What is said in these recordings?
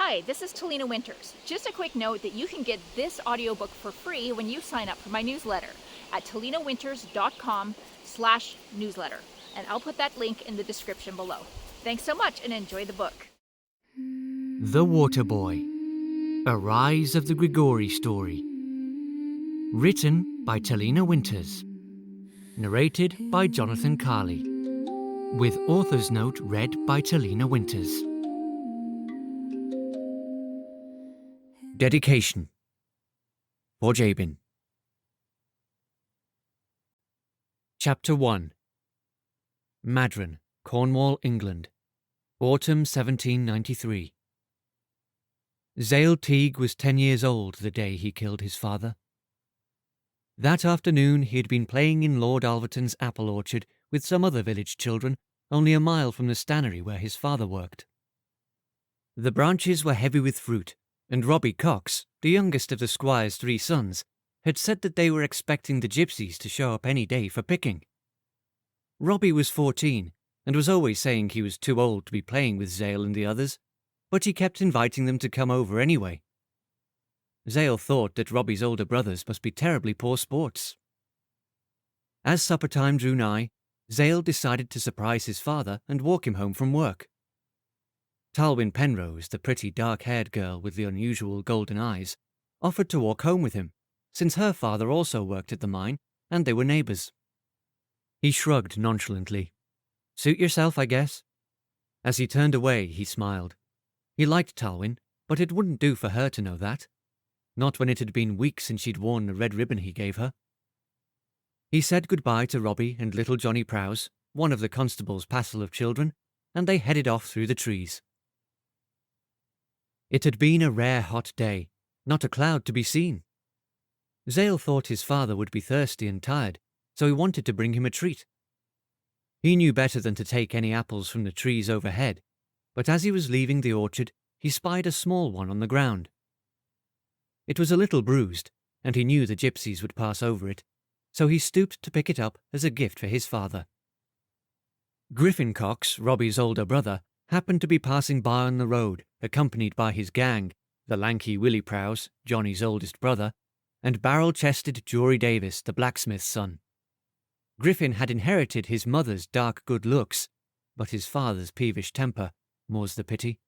Hi, this is Talina Winters. Just a quick note that you can get this audiobook for free when you sign up for my newsletter at talinawinters.com/newsletter. And I'll put that link in the description below. Thanks so much and enjoy the book. The Water Boy, A Rise of the Grigori Story. Written by Talina Winters. Narrated by Jonathan Carley. With author's note read by Talina Winters. Dedication. For Jabin. Chapter 1. Madron, Cornwall, England. Autumn 1793. Zale Teague was 10 years old the day he killed his father. That afternoon he had been playing in Lord Alverton's apple orchard with some other village children only a mile from the stannery where his father worked. The branches were heavy with fruit, and Robbie Cox, the youngest of the squire's 3 sons, had said that they were expecting the gypsies to show up any day for picking. Robbie was 14, and was always saying he was too old to be playing with Zale and the others, but he kept inviting them to come over anyway. Zale thought that Robbie's older brothers must be terribly poor sports. As supper time drew nigh, Zale decided to surprise his father and walk him home from work. Talwyn Penrose, the pretty dark-haired girl with the unusual golden eyes, offered to walk home with him, since her father also worked at the mine, and they were neighbours. He shrugged nonchalantly. "Suit yourself, I guess." As he turned away, he smiled. He liked Talwyn, but it wouldn't do for her to know that. Not when it had been weeks since she'd worn the red ribbon he gave her. He said goodbye to Robbie and little Johnny Prowse, one of the constable's passel of children, and they headed off through the trees. It had been a rare hot day, not a cloud to be seen. Zale thought his father would be thirsty and tired, so he wanted to bring him a treat. He knew better than to take any apples from the trees overhead, but as he was leaving the orchard, he spied a small one on the ground. It was a little bruised, and he knew the gypsies would pass over it, so he stooped to pick it up as a gift for his father. Griffin Cox, Robbie's older brother, happened to be passing by on the road, accompanied by his gang, the lanky Willie Prowse, Johnny's oldest brother, and barrel-chested Jory Davis, the blacksmith's son. Griffin had inherited his mother's dark good looks, but his father's peevish temper, more's the pity.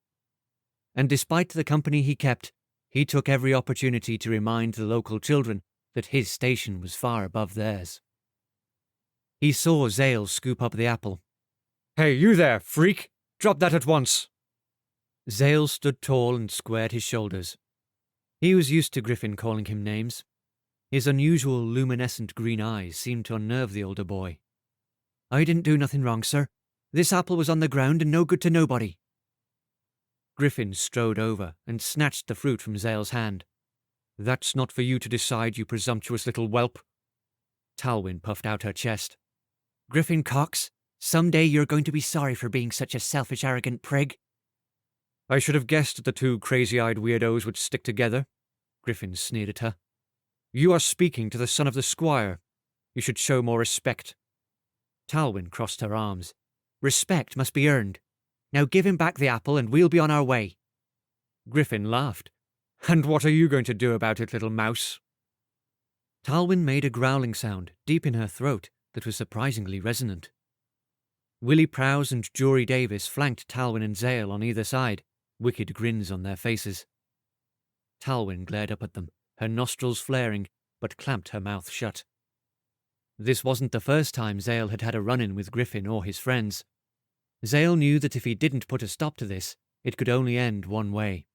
And despite the company he kept, he took every opportunity to remind the local children that his station was far above theirs. He saw Zale scoop up the apple. "Hey, you there, freak! Drop that at once!" Zale stood tall and squared his shoulders. He was used to Griffin calling him names. His unusual luminescent green eyes seemed to unnerve the older boy. "I didn't do nothing wrong, sir. This apple was on the ground and no good to nobody." Griffin strode over and snatched the fruit from Zale's hand. "That's not for you to decide, you presumptuous little whelp." Talwyn puffed out her chest. "Griffin Cox, someday you're going to be sorry for being such a selfish, arrogant prig." "I should have guessed that the 2 crazy-eyed weirdos would stick together," Griffin sneered at her. "You are speaking to the son of the squire. You should show more respect." Talwyn crossed her arms. "Respect must be earned. Now give him back the apple and we'll be on our way." Griffin laughed. "And what are you going to do about it, little mouse?" Talwyn made a growling sound deep in her throat that was surprisingly resonant. Willie Prowse and Jory Davis flanked Talwyn and Zale on either side, wicked grins on their faces. Talwyn glared up at them, her nostrils flaring, but clamped her mouth shut. This wasn't the first time Zale had had a run-in with Griffin or his friends. Zale knew that if he didn't put a stop to this, it could only end one way.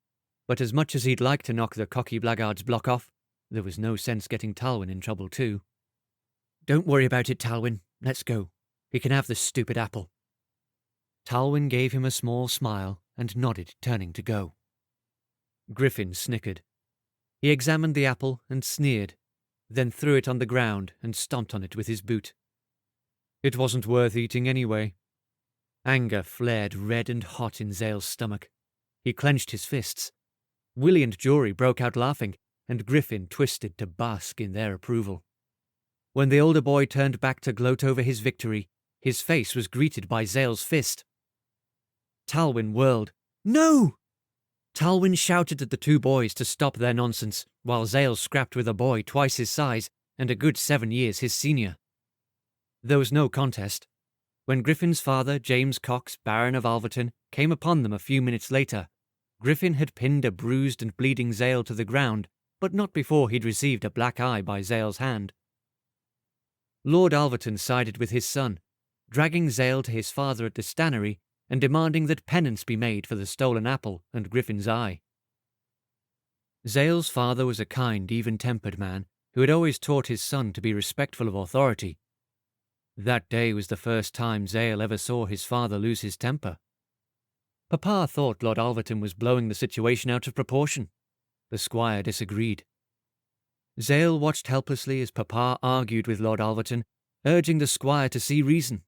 But as much as he'd like to knock the cocky blackguard's block off, there was no sense getting Talwyn in trouble too. "Don't worry about it, Talwyn. Let's go. He can have the stupid apple." Talwyn gave him a small smile and nodded, turning to go. Griffin snickered. He examined the apple and sneered, then threw it on the ground and stomped on it with his boot. It wasn't worth eating anyway. Anger flared red and hot in Zale's stomach. He clenched his fists. Willie and Jory broke out laughing, and Griffin twisted to bask in their approval. When the older boy turned back to gloat over his victory, his face was greeted by Zale's fist. Talwyn whirled. "No!" Talwyn shouted at the two boys to stop their nonsense, while Zale scrapped with a boy twice his size and a good 7 years his senior. There was no contest. When Griffin's father, James Cox, Baron of Alverton, came upon them a few minutes later, Griffin had pinned a bruised and bleeding Zale to the ground, but not before he'd received a black eye by Zale's hand. Lord Alverton sided with his son, dragging Zale to his father at the stannery and demanding that penance be made for the stolen apple and Griffin's eye. Zale's father was a kind, even-tempered man who had always taught his son to be respectful of authority. That day was the first time Zale ever saw his father lose his temper. Papa thought Lord Alverton was blowing the situation out of proportion. The squire disagreed. Zale watched helplessly as Papa argued with Lord Alverton, urging the squire to see reason.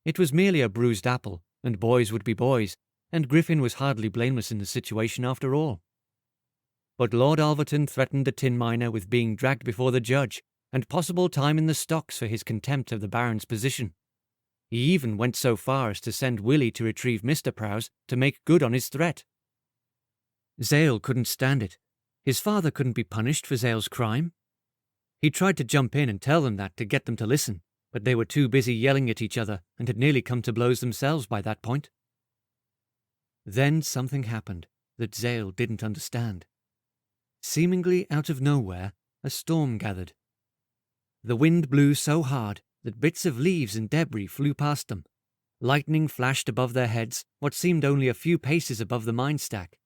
It was merely a bruised apple, and boys would be boys, and Griffin was hardly blameless in the situation after all. But Lord Alverton threatened the tin miner with being dragged before the judge, and possible time in the stocks for his contempt of the Baron's position. He even went so far as to send Willie to retrieve Mr. Prowse to make good on his threat. Zale couldn't stand it. His father couldn't be punished for Zale's crime. He tried to jump in and tell them that to get them to listen, but they were too busy yelling at each other and had nearly come to blows themselves by that point. Then something happened that Zale didn't understand. Seemingly out of nowhere, a storm gathered. The wind blew so hard that bits of leaves and debris flew past them. Lightning flashed above their heads, what seemed only a few paces above the mine stack.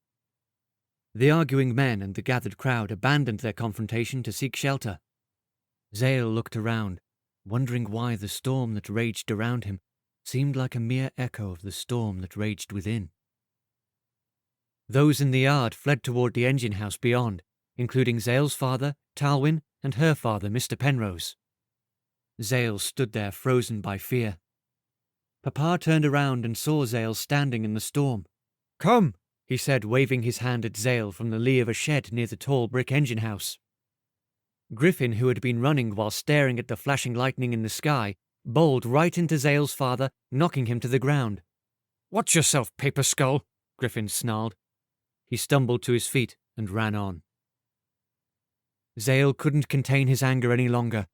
The arguing men and the gathered crowd abandoned their confrontation to seek shelter. Zale looked around, wondering why the storm that raged around him seemed like a mere echo of the storm that raged within. Those in the yard fled toward the engine house beyond, including Zale's father, Talwyn, and her father, Mr. Penrose. Zale stood there frozen by fear. Papa turned around and saw Zale standing in the storm. "Come," he said, waving his hand at Zale from the lee of a shed near the tall brick engine house. Griffin, who had been running while staring at the flashing lightning in the sky, bowled right into Zale's father, knocking him to the ground. "Watch yourself, paper skull," Griffin snarled. He stumbled to his feet and ran on. Zale couldn't contain his anger any longer,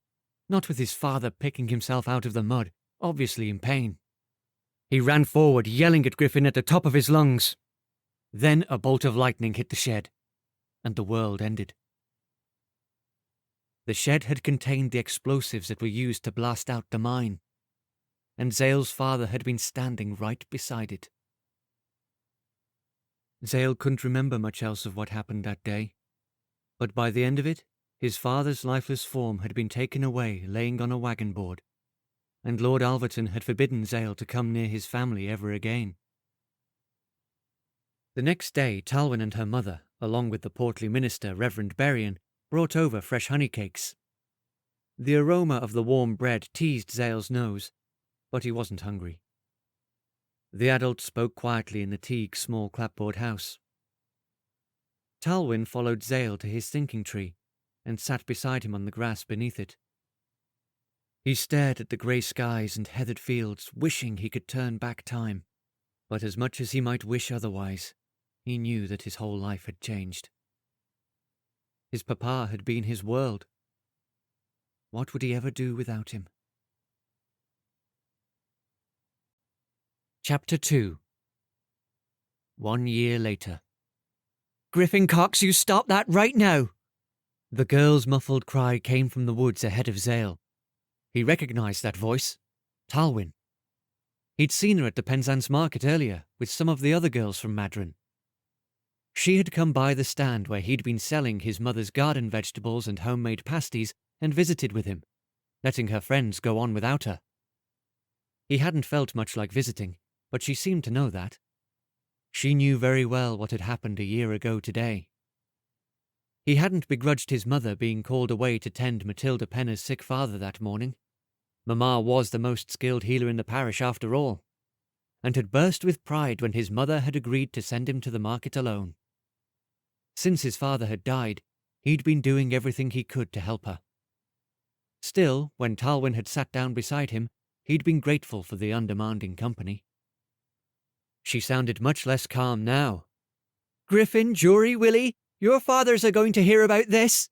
not with his father picking himself out of the mud, obviously in pain. He ran forward, yelling at Griffin at the top of his lungs. Then a bolt of lightning hit the shed, and the world ended. The shed had contained the explosives that were used to blast out the mine, and Zale's father had been standing right beside it. Zale couldn't remember much else of what happened that day, but by the end of it, his father's lifeless form had been taken away laying on a wagon board, and Lord Alverton had forbidden Zale to come near his family ever again. The next day, Talwyn and her mother, along with the portly minister, Reverend Berrien, brought over fresh honey cakes. The aroma of the warm bread teased Zale's nose, but he wasn't hungry. The adult spoke quietly in the Teague small clapboard house. Talwyn followed Zale to his thinking tree and sat beside him on the grass beneath it. He stared at the grey skies and heathered fields, wishing he could turn back time, but as much as he might wish otherwise, he knew that his whole life had changed. His papa had been his world. What would he ever do without him? Chapter 2. 1 year later. "Griffin Cox, you stop that right now!" The girl's muffled cry came from the woods ahead of Zale. He recognized that voice. Talwyn. He'd seen her at the Penzance market earlier, with some of the other girls from Madron. She had come by the stand where he'd been selling his mother's garden vegetables and homemade pasties and visited with him, letting her friends go on without her. He hadn't felt much like visiting, but she seemed to know that. She knew very well what had happened a year ago today. He hadn't begrudged his mother being called away to tend Matilda Penner's sick father that morning. Mamma was the most skilled healer in the parish after all, and had burst with pride when his mother had agreed to send him to the market alone. Since his father had died, he'd been doing everything he could to help her. Still, when Talwyn had sat down beside him, he'd been grateful for the undemanding company. She sounded much less calm now. Griffin, Jury, Willie, your fathers are going to hear about this.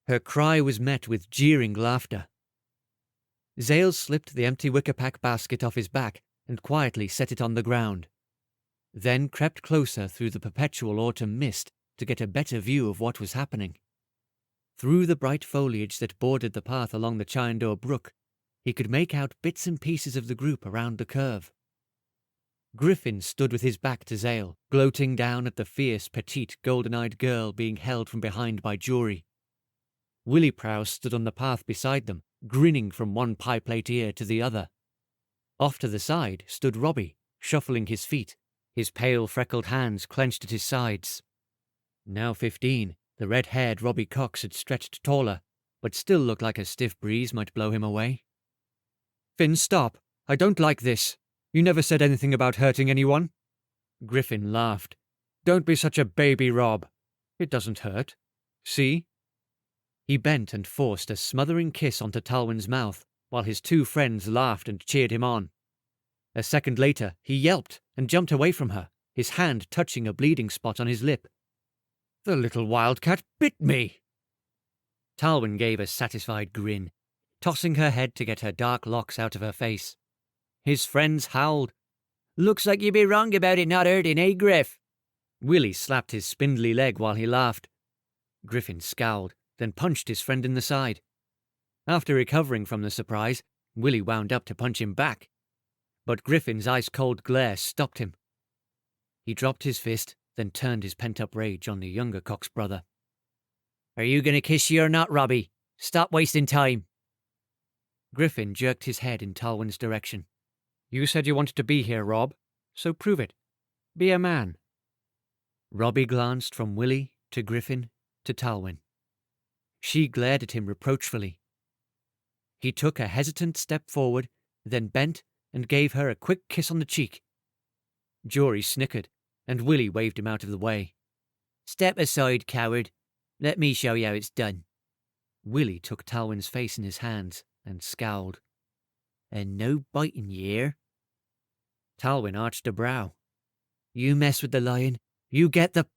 Her cry was met with jeering laughter. Zale slipped the empty wicker-pack basket off his back and quietly set it on the ground, then crept closer through the perpetual autumn mist to get a better view of what was happening. Through the bright foliage that bordered the path along the Chindor brook, he could make out bits and pieces of the group around the curve. Griffin stood with his back to Zale, gloating down at the fierce, petite, golden-eyed girl being held from behind by Jury. Willie Prowse stood on the path beside them, grinning from one pie-plate ear to the other. Off to the side stood Robbie, shuffling his feet, his pale, freckled hands clenched at his sides. Now 15, the red-haired Robbie Cox had stretched taller, but still looked like a stiff breeze might blow him away. "Finn, stop. I don't like this. You never said anything about hurting anyone." Griffin laughed. "Don't be such a baby, Rob. It doesn't hurt. See?" He bent and forced a smothering kiss onto Talwyn's mouth, while his two friends laughed and cheered him on. A second later, he yelped and jumped away from her, his hand touching a bleeding spot on his lip. "The little wildcat bit me!" Talwyn gave a satisfied grin, tossing her head to get her dark locks out of her face. His friends howled. "Looks like you'd be wrong about it not hurting, eh, Griff?" Willie slapped his spindly leg while he laughed. Griffin scowled, then punched his friend in the side. After recovering from the surprise, Willie wound up to punch him back. But Griffin's ice-cold glare stopped him. He dropped his fist, then turned his pent-up rage on the younger Cox brother. "Are you going to kiss you or not, Robbie? Stop wasting time." Griffin jerked his head in Talwyn's direction. "You said you wanted to be here, Rob, so prove it. Be a man." Robbie glanced from Willie to Griffin to Talwyn. She glared at him reproachfully. He took a hesitant step forward, then bent and gave her a quick kiss on the cheek. Jory snickered, and Willie waved him out of the way. "Step aside, coward. Let me show you how it's done." Willie took Talwyn's face in his hands and scowled. "And no biting, ye hear?" Talwyn arched a brow. "You mess with the lion, you get the—"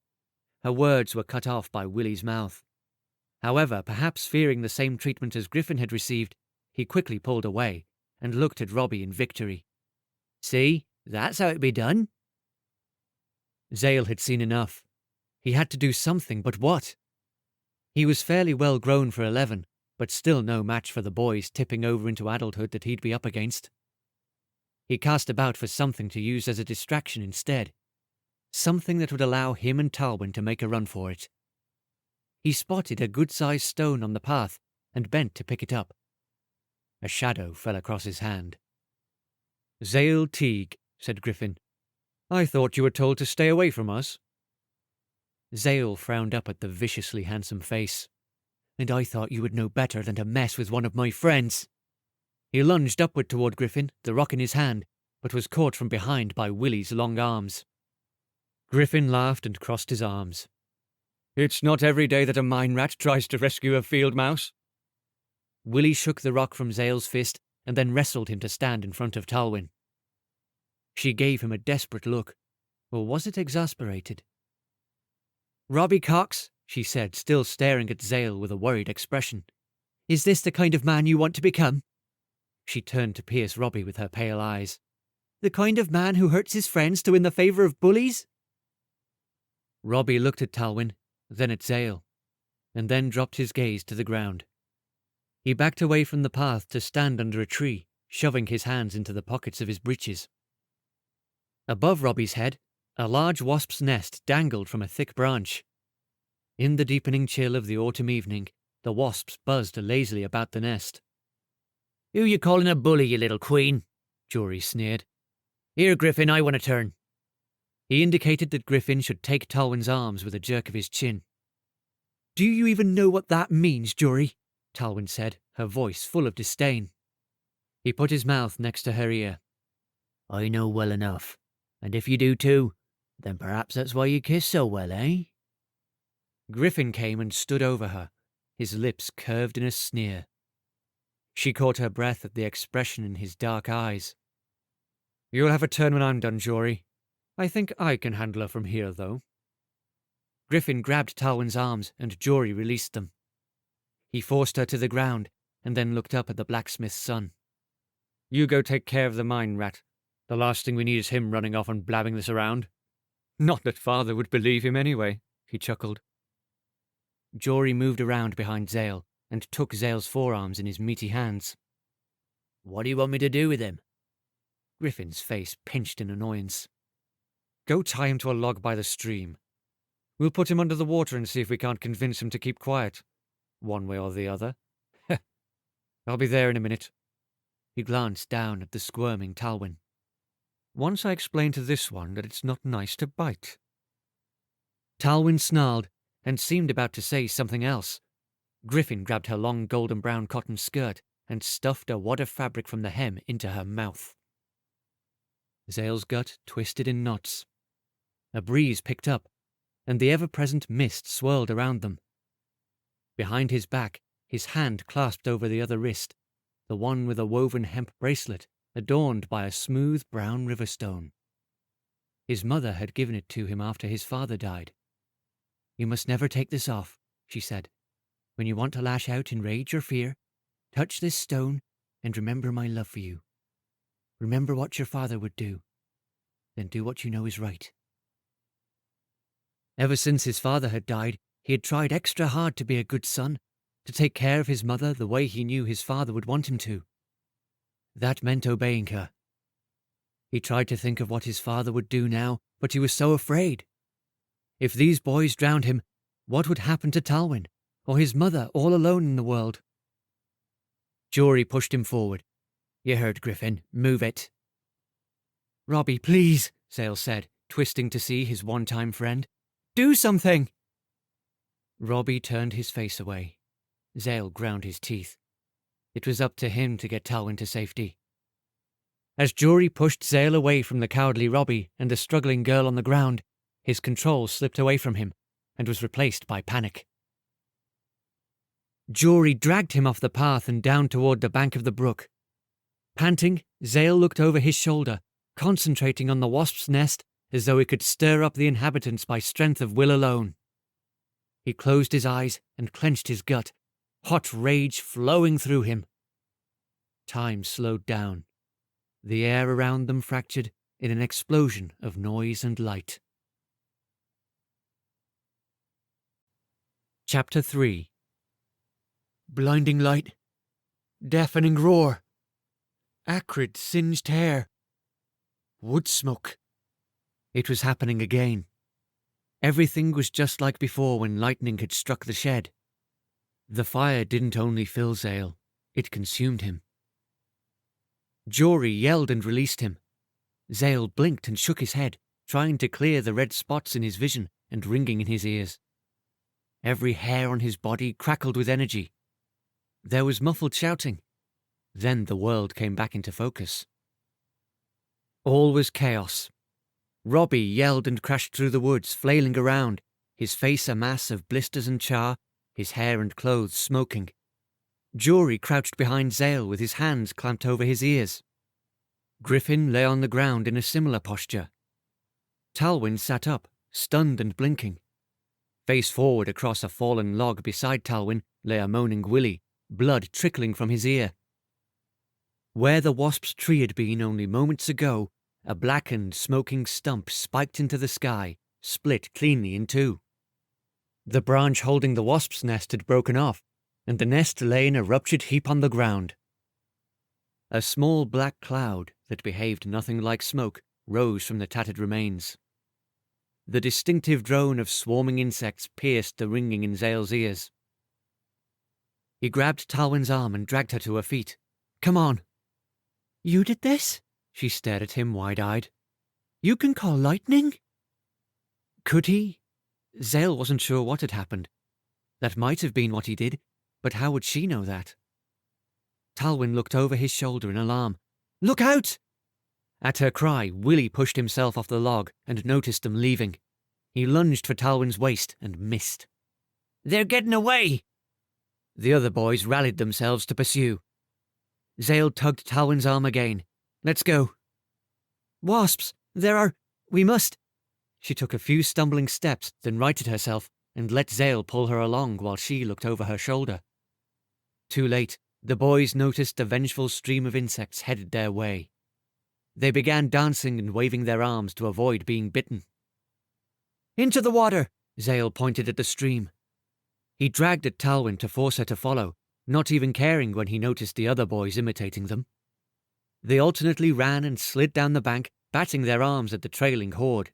Her words were cut off by Willie's mouth. However, perhaps fearing the same treatment as Griffin had received, he quickly pulled away and looked at Robbie in victory. "See, that's how it be done." Zale had seen enough. He had to do something, but what? He was fairly well grown for 11, but still no match for the boys tipping over into adulthood that he'd be up against. He cast about for something to use as a distraction instead. Something that would allow him and Talwyn to make a run for it. He spotted a good-sized stone on the path and bent to pick it up. A shadow fell across his hand. "Zale Teague," said Griffin. "I thought you were told to stay away from us." Zale frowned up at the viciously handsome face. "And I thought you would know better than to mess with one of my friends." He lunged upward toward Griffin, the rock in his hand, but was caught from behind by Willie's long arms. Griffin laughed and crossed his arms. "It's not every day that a mine rat tries to rescue a field mouse." Willie shook the rock from Zale's fist and then wrestled him to stand in front of Talwyn. She gave him a desperate look, or was it exasperated? "Robbie Cox," she said, still staring at Zale with a worried expression. "Is this the kind of man you want to become?" She turned to pierce Robbie with her pale eyes. "The kind of man who hurts his friends to win the favour of bullies?" Robbie looked at Talwyn, then at Zale, and then dropped his gaze to the ground. He backed away from the path to stand under a tree, shoving his hands into the pockets of his breeches. Above Robbie's head, a large wasp's nest dangled from a thick branch. In the deepening chill of the autumn evening, the wasps buzzed lazily about the nest. "Who you calling a bully, you little queen?" Jory sneered. "Here, Griffin, I want a turn." He indicated that Griffin should take Talwyn's arms with a jerk of his chin. "Do you even know what that means, Jory?" Talwyn said, her voice full of disdain. He put his mouth next to her ear. "I know well enough, and if you do too, then perhaps that's why you kiss so well, eh?" Griffin came and stood over her, his lips curved in a sneer. She caught her breath at the expression in his dark eyes. "You'll have a turn when I'm done, Jory. I think I can handle her from here, though." Griffin grabbed Talwyn's arms and Jory released them. He forced her to the ground and then looked up at the blacksmith's son. You go take care of the mine rat. The last thing we need is him running off and blabbing this around. Not that father would believe him anyway, he chuckled. Jory moved around behind Zale and took Zale's forearms in his meaty hands. What do you want me to do with him? Griffin's face pinched in annoyance. Go tie him to a log by the stream. We'll put him under the water and see if we can't convince him to keep quiet. One way or the other. I'll be there in a minute. He glanced down at the squirming Talwyn. Once I explain to this one that it's not nice to bite. Talwyn snarled and seemed about to say something else. Griffin grabbed her long golden brown cotton skirt and stuffed a wad of fabric from the hem into her mouth. Zale's gut twisted in knots. A breeze picked up, and the ever-present mist swirled around them. Behind his back, his hand clasped over the other wrist, the one with a woven hemp bracelet adorned by a smooth brown river stone. His mother had given it to him after his father died. You must never take this off, she said. When you want to lash out in rage or fear, touch this stone and remember my love for you. Remember what your father would do. Then do what you know is right. Ever since his father had died, he had tried extra hard to be a good son, to take care of his mother the way he knew his father would want him to. That meant obeying her. He tried to think of what his father would do now, but he was so afraid. If these boys drowned him, what would happen to Talwyn, or his mother all alone in the world? Jory pushed him forward. You heard, Griffin. Move it. Robbie, please, Zale said, twisting to see his one-time friend. Do something! Robbie turned his face away. Zale ground his teeth. It was up to him to get Talwyn to safety. As Jory pushed Zale away from the cowardly Robbie and the struggling girl on the ground, his control slipped away from him and was replaced by panic. Jory dragged him off the path and down toward the bank of the brook. Panting, Zale looked over his shoulder, concentrating on the wasp's nest as though he could stir up the inhabitants by strength of will alone. He closed his eyes and clenched his gut, hot rage flowing through him. Time slowed down. The air around them fractured in an explosion of noise and light. Chapter 3. Blinding light, deafening roar, acrid singed hair, wood smoke. It was happening again. Everything was just like before when lightning had struck the shed. The fire didn't only fill Zale, it consumed him. Jory yelled and released him. Zale blinked and shook his head, trying to clear the red spots in his vision and ringing in his ears. Every hair on his body crackled with energy. There was muffled shouting. Then the world came back into focus. All was chaos. Robbie yelled and crashed through the woods, flailing around, his face a mass of blisters and char, his hair and clothes smoking. Jory crouched behind Zale with his hands clamped over his ears. Griffin lay on the ground in a similar posture. Talwyn sat up, stunned and blinking. Face forward across a fallen log beside Talwyn lay a moaning Willie, blood trickling from his ear. Where the wasp's tree had been only moments ago, a blackened, smoking stump spiked into the sky, split cleanly in two. The branch holding the wasp's nest had broken off, and the nest lay in a ruptured heap on the ground. A small black cloud that behaved nothing like smoke rose from the tattered remains. The distinctive drone of swarming insects pierced the ringing in Zale's ears. He grabbed Talwyn's arm and dragged her to her feet. Come on. You did this? She stared at him wide-eyed. You can call lightning? Could he? Zale wasn't sure what had happened. That might have been what he did, but how would she know that? Talwyn looked over his shoulder in alarm. Look out! At her cry, Willie pushed himself off the log and noticed them leaving. He lunged for Talwyn's waist and missed. They're getting away! The other boys rallied themselves to pursue. Zale tugged Talwyn's arm again. Let's go. Wasps! There are... We must... She took a few stumbling steps, then righted herself and let Zale pull her along while she looked over her shoulder. Too late, the boys noticed a vengeful stream of insects headed their way. They began dancing and waving their arms to avoid being bitten. "Into the water!" Zale pointed at the stream. He dragged at Talwyn to force her to follow, not even caring when he noticed the other boys imitating them. They alternately ran and slid down the bank, batting their arms at the trailing horde.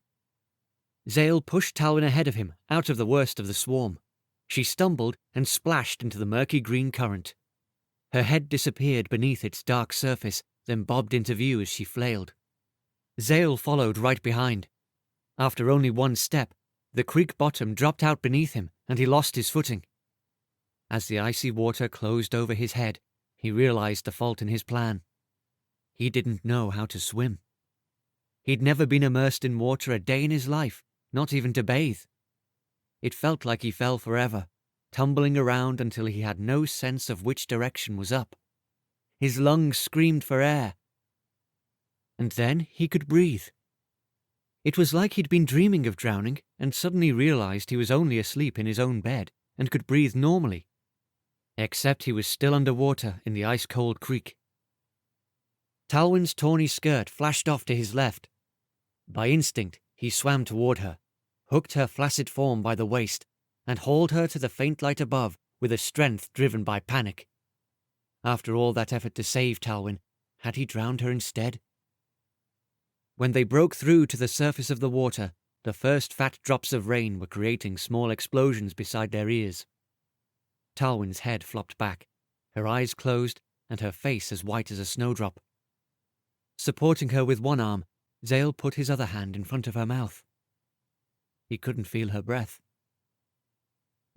Zale pushed Talwyn ahead of him, out of the worst of the swarm. She stumbled and splashed into the murky green current. Her head disappeared beneath its dark surface, then bobbed into view as she flailed. Zale followed right behind. After only one step, the creek bottom dropped out beneath him, and he lost his footing. As the icy water closed over his head, he realized the fault in his plan. He didn't know how to swim. He'd never been immersed in water a day in his life, not even to bathe. It felt like he fell forever, tumbling around until he had no sense of which direction was up. His lungs screamed for air. And then he could breathe. It was like he'd been dreaming of drowning and suddenly realized he was only asleep in his own bed and could breathe normally. Except he was still underwater in the ice-cold creek. Talwyn's tawny skirt flashed off to his left. By instinct, he swam toward her, hooked her flaccid form by the waist, and hauled her to the faint light above with a strength driven by panic. After all that effort to save Talwyn, had he drowned her instead? When they broke through to the surface of the water, the first fat drops of rain were creating small explosions beside their ears. Talwyn's head flopped back, her eyes closed, and her face as white as a snowdrop. Supporting her with one arm, Zale put his other hand in front of her mouth. He couldn't feel her breath.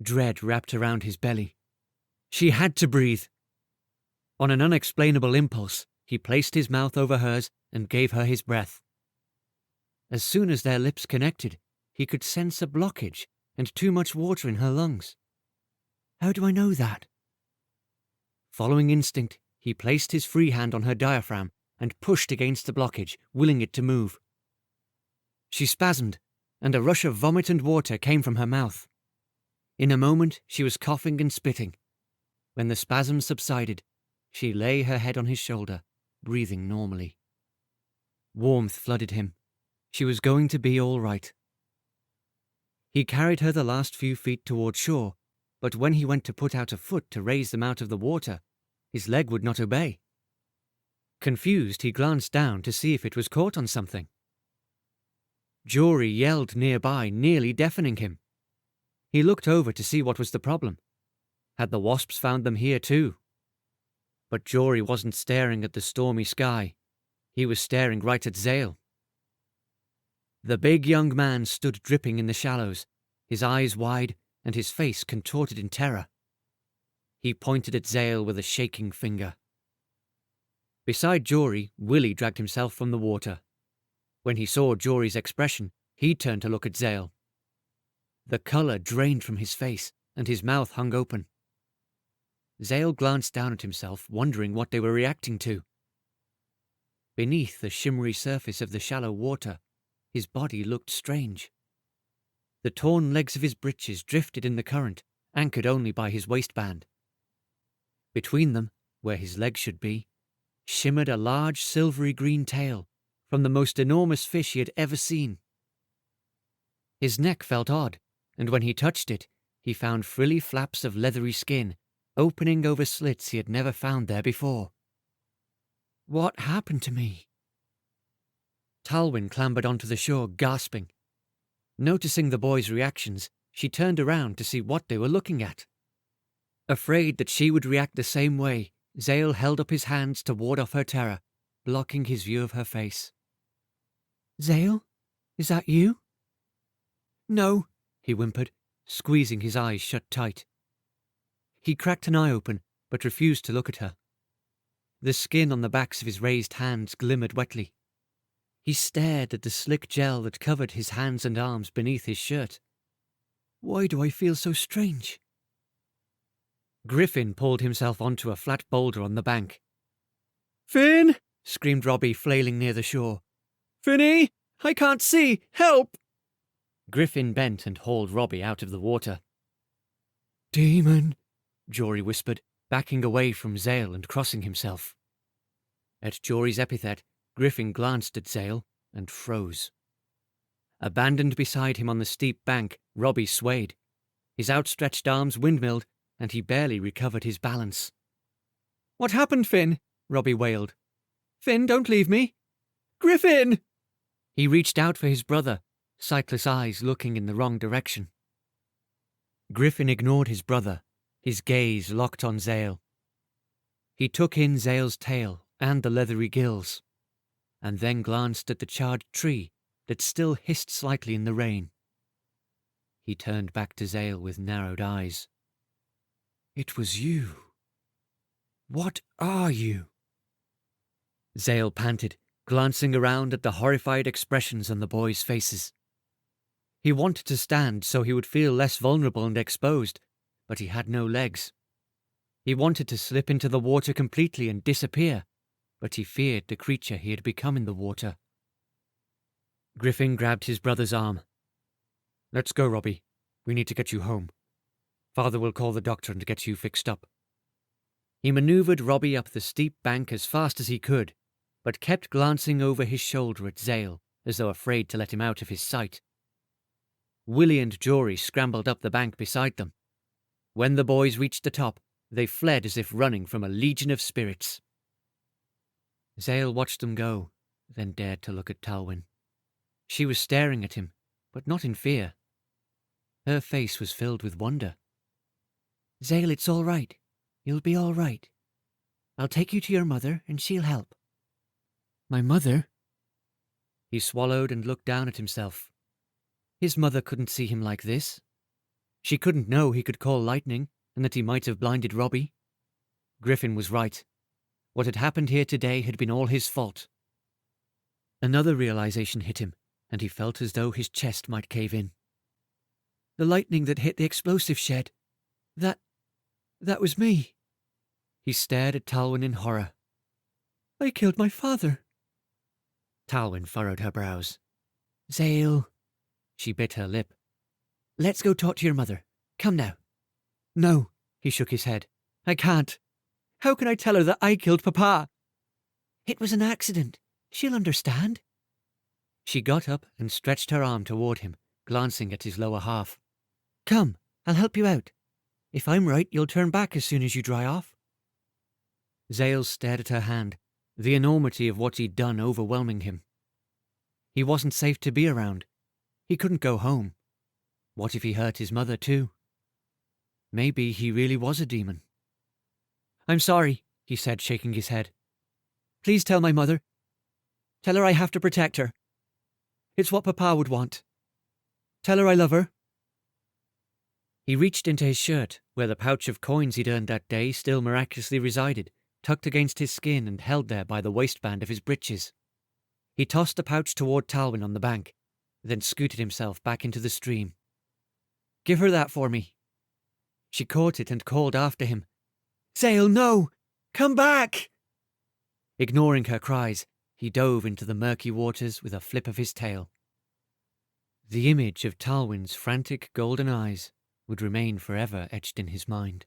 Dread wrapped around his belly. She had to breathe. On an unexplainable impulse, he placed his mouth over hers and gave her his breath. As soon as their lips connected, he could sense a blockage and too much water in her lungs. How do I know that? Following instinct, he placed his free hand on her diaphragm and pushed against the blockage, willing it to move. She spasmed, and a rush of vomit and water came from her mouth. In a moment, she was coughing and spitting. When the spasm subsided, she lay her head on his shoulder, breathing normally. Warmth flooded him. She was going to be all right. He carried her the last few feet toward shore, but when he went to put out a foot to raise them out of the water, his leg would not obey. Confused, he glanced down to see if it was caught on something. Jory yelled nearby, nearly deafening him. He looked over to see what was the problem. Had the wasps found them here too? But Jory wasn't staring at the stormy sky. He was staring right at Zale. The big young man stood dripping in the shallows, his eyes wide and his face contorted in terror. He pointed at Zale with a shaking finger. Beside Jory, Willie dragged himself from the water. When he saw Jory's expression, he turned to look at Zale. The colour drained from his face, and his mouth hung open. Zale glanced down at himself, wondering what they were reacting to. Beneath the shimmery surface of the shallow water, his body looked strange. The torn legs of his breeches drifted in the current, anchored only by his waistband. Between them, where his legs should be, shimmered a large silvery green tail from the most enormous fish he had ever seen. His neck felt odd, and when he touched it, he found frilly flaps of leathery skin opening over slits he had never found there before. What happened to me? Talwyn clambered onto the shore, gasping. Noticing the boys' reactions, she turned around to see what they were looking at. Afraid that she would react the same way, Zale held up his hands to ward off her terror, blocking his view of her face. Zale? Is that you? No, he whimpered, squeezing his eyes shut tight. He cracked an eye open, but refused to look at her. The skin on the backs of his raised hands glimmered wetly. He stared at the slick gel that covered his hands and arms beneath his shirt. Why do I feel so strange? Griffin pulled himself onto a flat boulder on the bank. Finn! Screamed Robbie, flailing near the shore. Finny! I can't see! Help! Griffin bent and hauled Robbie out of the water. "Demon," Jory whispered, backing away from Zale and crossing himself. At Jory's epithet, Griffin glanced at Zale and froze. Abandoned beside him on the steep bank, Robbie swayed. His outstretched arms windmilled, and he barely recovered his balance. "What happened, Finn?" Robbie wailed. "Finn, don't leave me! Griffin!" He reached out for his brother, sightless eyes looking in the wrong direction. Griffin ignored his brother, his gaze locked on Zale. He took in Zale's tail and the leathery gills, and then glanced at the charred tree that still hissed slightly in the rain. He turned back to Zale with narrowed eyes. "It was you. What are you?" Zale panted, glancing around at the horrified expressions on the boys' faces. He wanted to stand so he would feel less vulnerable and exposed, but he had no legs. He wanted to slip into the water completely and disappear, but he feared the creature he had become in the water. Griffin grabbed his brother's arm. "Let's go, Robbie. We need to get you home. Father will call the doctor and get you fixed up." He maneuvered Robbie up the steep bank as fast as he could, but kept glancing over his shoulder at Zale, as though afraid to let him out of his sight. Willie and Jory scrambled up the bank beside them. When the boys reached the top, they fled as if running from a legion of spirits. Zale watched them go, then dared to look at Talwyn. She was staring at him, but not in fear. Her face was filled with wonder. "Zale, it's all right. You'll be all right. I'll take you to your mother, and she'll help." "My mother?" He swallowed and looked down at himself. His mother couldn't see him like this. She couldn't know he could call lightning, and that he might have blinded Robbie. Griffin was right. What had happened here today had been all his fault. Another realization hit him, and he felt as though his chest might cave in. "The lightning that hit the explosive shed. That was me." He stared at Talwyn in horror. "I killed my father." Talwyn furrowed her brows. "Zale." She bit her lip. "Let's go talk to your mother. Come now." "No," he shook his head. "I can't. How can I tell her that I killed Papa?" "It was an accident. She'll understand." She got up and stretched her arm toward him, glancing at his lower half. "Come, I'll help you out. If I'm right, you'll turn back as soon as you dry off." Zale stared at her hand, the enormity of what he'd done overwhelming him. He wasn't safe to be around. He couldn't go home. What if he hurt his mother too? Maybe he really was a demon. "I'm sorry," he said, shaking his head. "Please tell my mother. Tell her I have to protect her. It's what Papa would want. Tell her I love her." He reached into his shirt, where the pouch of coins he'd earned that day still miraculously resided, tucked against his skin and held there by the waistband of his breeches. He tossed the pouch toward Talwyn on the bank, then scooted himself back into the stream. "Give her that for me." She caught it and called after him. "Zale, no! Come back!" Ignoring her cries, he dove into the murky waters with a flip of his tail. The image of Talwyn's frantic golden eyes would remain forever etched in his mind.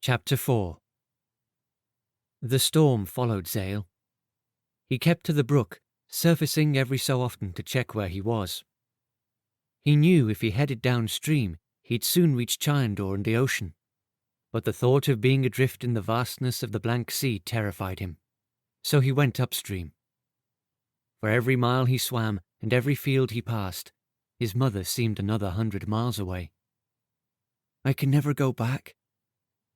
Chapter 4. The storm followed Zale. He kept to the brook, surfacing every so often to check where he was. He knew if he headed downstream, he'd soon reach Chyandor and the ocean, but the thought of being adrift in the vastness of the blank sea terrified him, so he went upstream. For every mile he swam and every field he passed, his mother seemed another 100 miles away. "I can never go back.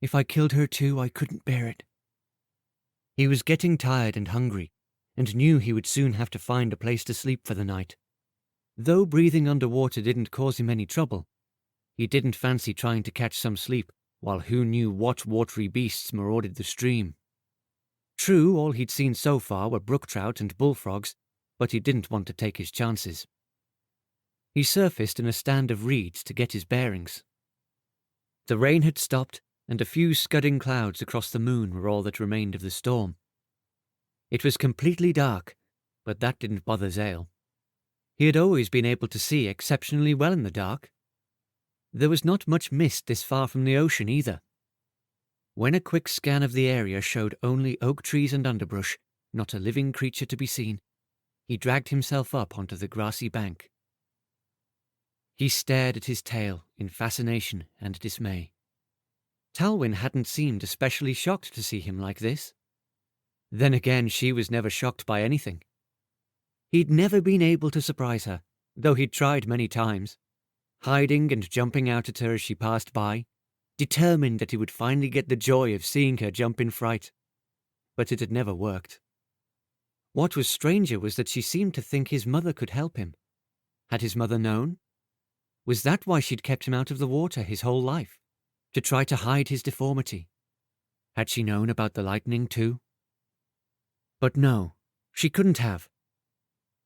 If I killed her too, I couldn't bear it." He was getting tired and hungry, and knew he would soon have to find a place to sleep for the night. Though breathing underwater didn't cause him any trouble, he didn't fancy trying to catch some sleep while who knew what watery beasts marauded the stream. True, all he'd seen so far were brook trout and bullfrogs, but he didn't want to take his chances. He surfaced in a stand of reeds to get his bearings. The rain had stopped, and a few scudding clouds across the moon were all that remained of the storm. It was completely dark, but that didn't bother Zale. He had always been able to see exceptionally well in the dark. There was not much mist this far from the ocean either. When a quick scan of the area showed only oak trees and underbrush, not a living creature to be seen, he dragged himself up onto the grassy bank. He stared at his tail in fascination and dismay. Talwyn hadn't seemed especially shocked to see him like this. Then again, she was never shocked by anything. He'd never been able to surprise her, though he'd tried many times, hiding and jumping out at her as she passed by, determined that he would finally get the joy of seeing her jump in fright. But it had never worked. What was stranger was that she seemed to think his mother could help him. Had his mother known? Was that why she'd kept him out of the water his whole life? To try to hide his deformity? Had she known about the lightning too? But no, she couldn't have.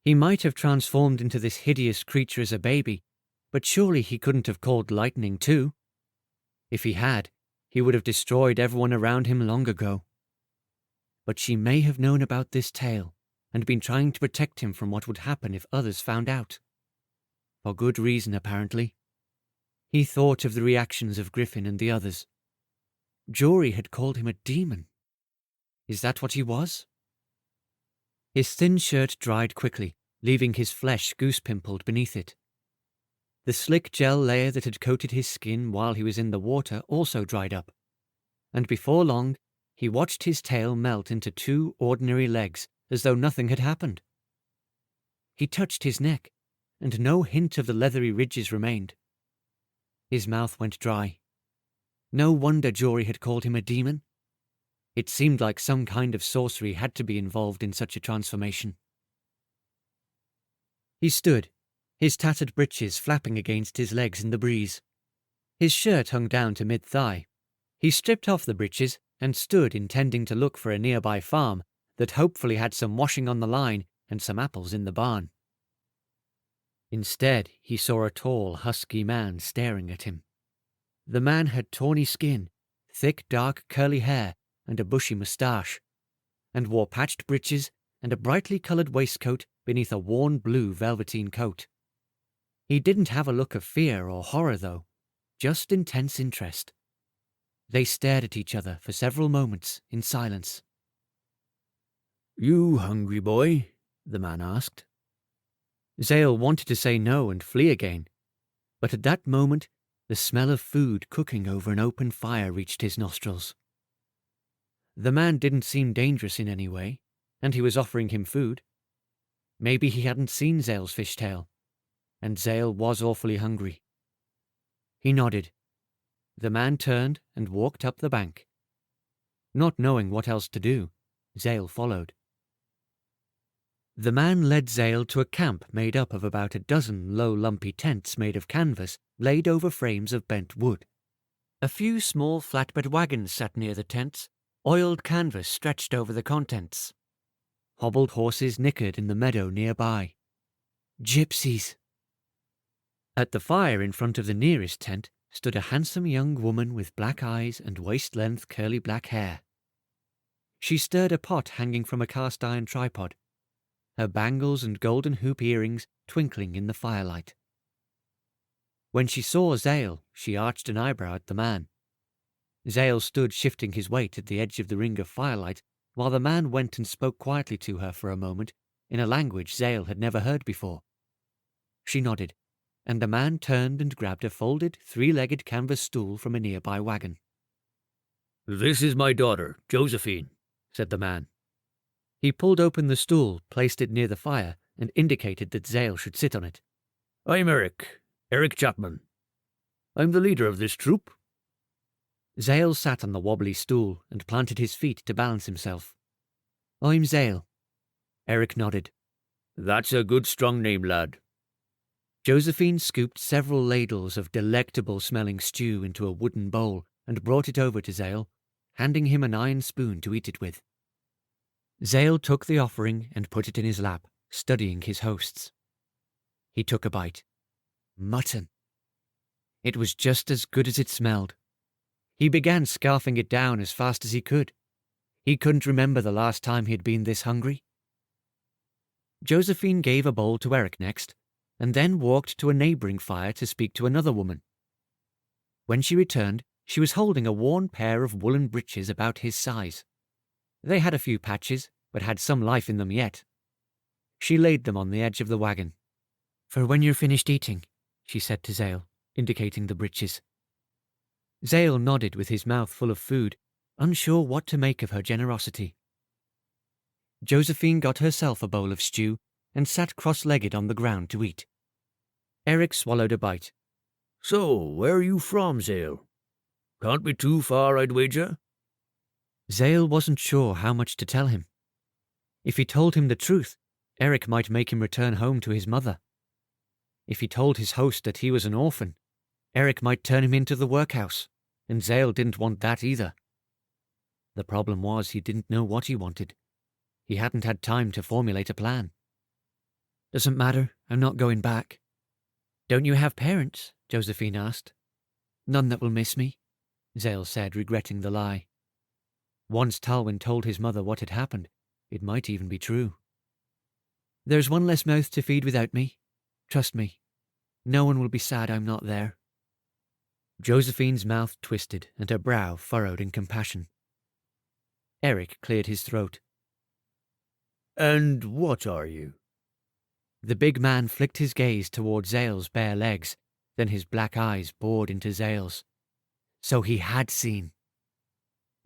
He might have transformed into this hideous creature as a baby, but surely he couldn't have called lightning too. If he had, he would have destroyed everyone around him long ago. But she may have known about this tale and been trying to protect him from what would happen if others found out. For good reason, apparently. He thought of the reactions of Griffin and the others. Jory had called him a demon. Is that what he was? His thin shirt dried quickly, leaving his flesh goose-pimpled beneath it. The slick gel layer that had coated his skin while he was in the water also dried up, and before long he watched his tail melt into 2 ordinary legs as though nothing had happened. He touched his neck, and no hint of the leathery ridges remained. His mouth went dry. No wonder Jory had called him a demon. It seemed like some kind of sorcery had to be involved in such a transformation. He stood, his tattered breeches flapping against his legs in the breeze. His shirt hung down to mid-thigh. He stripped off the breeches and stood intending to look for a nearby farm that hopefully had some washing on the line and some apples in the barn. Instead, he saw a tall, husky man staring at him. The man had tawny skin, thick, dark, curly hair, and a bushy moustache, and wore patched breeches and a brightly coloured waistcoat beneath a worn blue velveteen coat. He didn't have a look of fear or horror, though, just intense interest. They stared at each other for several moments in silence. "You hungry, boy?" the man asked. Zale wanted to say no and flee again, but at that moment the smell of food cooking over an open fire reached his nostrils. The man didn't seem dangerous in any way, and he was offering him food. Maybe he hadn't seen Zale's fishtail, and Zale was awfully hungry. He nodded. The man turned and walked up the bank. Not knowing what else to do, Zale followed. The man led Zale to a camp made up of about a dozen low lumpy tents made of canvas laid over frames of bent wood. A few small flatbed wagons sat near the tents, oiled canvas stretched over the contents. Hobbled horses nickered in the meadow nearby. Gypsies! At the fire in front of the nearest tent stood a handsome young woman with black eyes and waist-length curly black hair. She stirred a pot hanging from a cast-iron tripod, her bangles and golden hoop earrings twinkling in the firelight. When she saw Zale, she arched an eyebrow at the man. Zale stood shifting his weight at the edge of the ring of firelight while the man went and spoke quietly to her for a moment in a language Zale had never heard before. She nodded, and the man turned and grabbed a folded, 3-legged canvas stool from a nearby wagon. "This is my daughter, Josephine," said the man. He pulled open the stool, placed it near the fire, and indicated that Zale should sit on it. "I'm Eric Chapman. I'm the leader of this troop." Zale sat on the wobbly stool and planted his feet to balance himself. "I'm Zale." Eric nodded. "That's a good strong name, lad." Josephine scooped several ladles of delectable-smelling stew into a wooden bowl and brought it over to Zale, handing him an iron spoon to eat it with. Zale took the offering and put it in his lap, studying his hosts. He took a bite. Mutton. It was just as good as it smelled. He began scarfing it down as fast as he could. He couldn't remember the last time he had been this hungry. Josephine gave a bowl to Eric next, and then walked to a neighbouring fire to speak to another woman. When she returned, she was holding a worn pair of woolen breeches about his size. They had a few patches, but had some life in them yet. She laid them on the edge of the wagon. "For when you're finished eating," she said to Zale, indicating the breeches. Zale nodded with his mouth full of food, unsure what to make of her generosity. Josephine got herself a bowl of stew and sat cross-legged on the ground to eat. Eric swallowed a bite. "So, where are you from, Zale? Can't be too far, I'd wager." Zale wasn't sure how much to tell him. If he told him the truth, Eric might make him return home to his mother. If he told his host that he was an orphan, Eric might turn him into the workhouse, and Zale didn't want that either. The problem was he didn't know what he wanted. He hadn't had time to formulate a plan. "Doesn't matter, I'm not going back." "Don't you have parents?" Josephine asked. "None that will miss me," Zale said, regretting the lie. Once Talwyn told his mother what had happened, it might even be true. "There's one less mouth to feed without me. Trust me. No one will be sad I'm not there." Josephine's mouth twisted and her brow furrowed in compassion. Eric cleared his throat. "And what are you?" The big man flicked his gaze toward Zale's bare legs, then his black eyes bored into Zale's. So he had seen.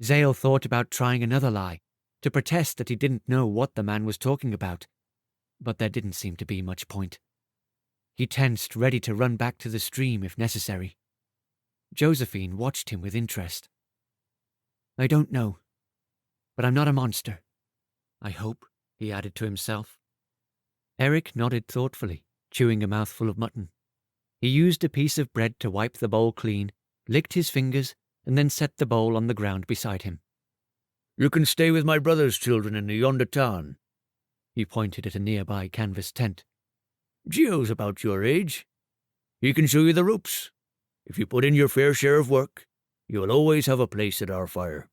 Zale thought about trying another lie, to protest that he didn't know what the man was talking about, but there didn't seem to be much point. He tensed, ready to run back to the stream if necessary. Josephine watched him with interest. "I don't know, but I'm not a monster. I hope," he added to himself. Eric nodded thoughtfully, chewing a mouthful of mutton. He used a piece of bread to wipe the bowl clean, licked his fingers, and then set the bowl on the ground beside him. "You can stay with my brother's children in the yonder town." He pointed at a nearby canvas tent. "Gio's about your age. He can show you the ropes. If you put in your fair share of work, you'll always have a place at our fire."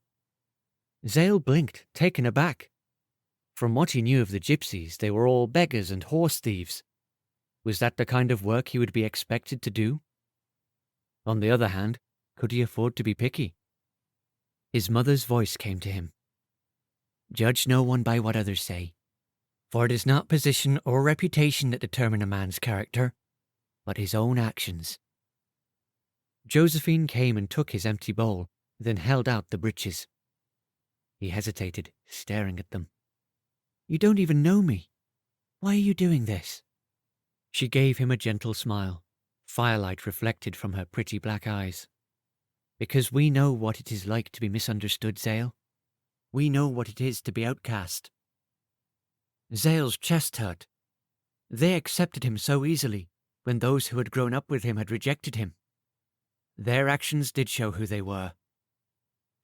Zale blinked, taken aback. From what he knew of the gypsies, they were all beggars and horse thieves. Was that the kind of work he would be expected to do? On the other hand, could he afford to be picky? His mother's voice came to him. "Judge no one by what others say, for it is not position or reputation that determine a man's character, but his own actions." Josephine came and took his empty bowl, then held out the breeches. He hesitated, staring at them. "You don't even know me. Why are you doing this?" She gave him a gentle smile, firelight reflected from her pretty black eyes. "Because we know what it is like to be misunderstood, Zale. We know what it is to be outcast." Zale's chest hurt. They accepted him so easily when those who had grown up with him had rejected him. Their actions did show who they were.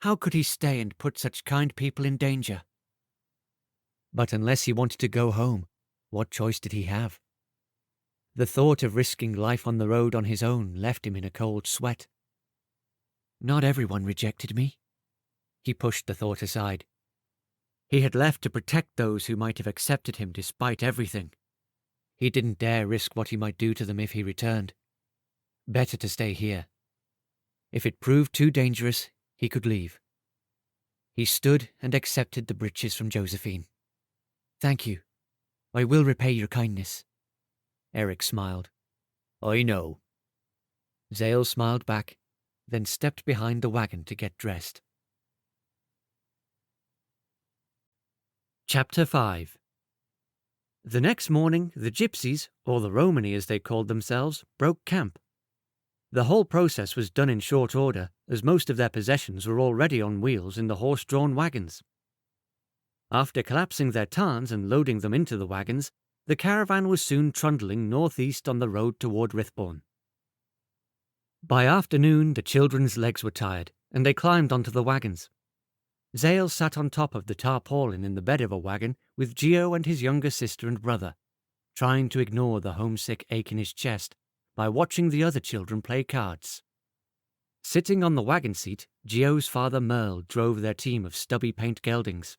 How could he stay and put such kind people in danger? But unless he wanted to go home, what choice did he have? The thought of risking life on the road on his own left him in a cold sweat. Not everyone rejected me. He pushed the thought aside. He had left to protect those who might have accepted him despite everything. He didn't dare risk what he might do to them if he returned. Better to stay here. If it proved too dangerous, he could leave. He stood and accepted the breeches from Josephine. "Thank you. I will repay your kindness." Eric smiled. "I know." Zale smiled back, then stepped behind the wagon to get dressed. Chapter 5. The next morning, the gypsies, or the Romani as they called themselves, broke camp. The whole process was done in short order, as most of their possessions were already on wheels in the horse-drawn wagons. After collapsing their tarns and loading them into the wagons, the caravan was soon trundling northeast on the road toward Rithborn. By afternoon, the children's legs were tired, and they climbed onto the wagons. Zale sat on top of the tarpaulin in the bed of a wagon with Gio and his younger sister and brother, trying to ignore the homesick ache in his chest by watching the other children play cards. Sitting on the wagon seat, Gio's father Merle drove their team of stubby paint geldings.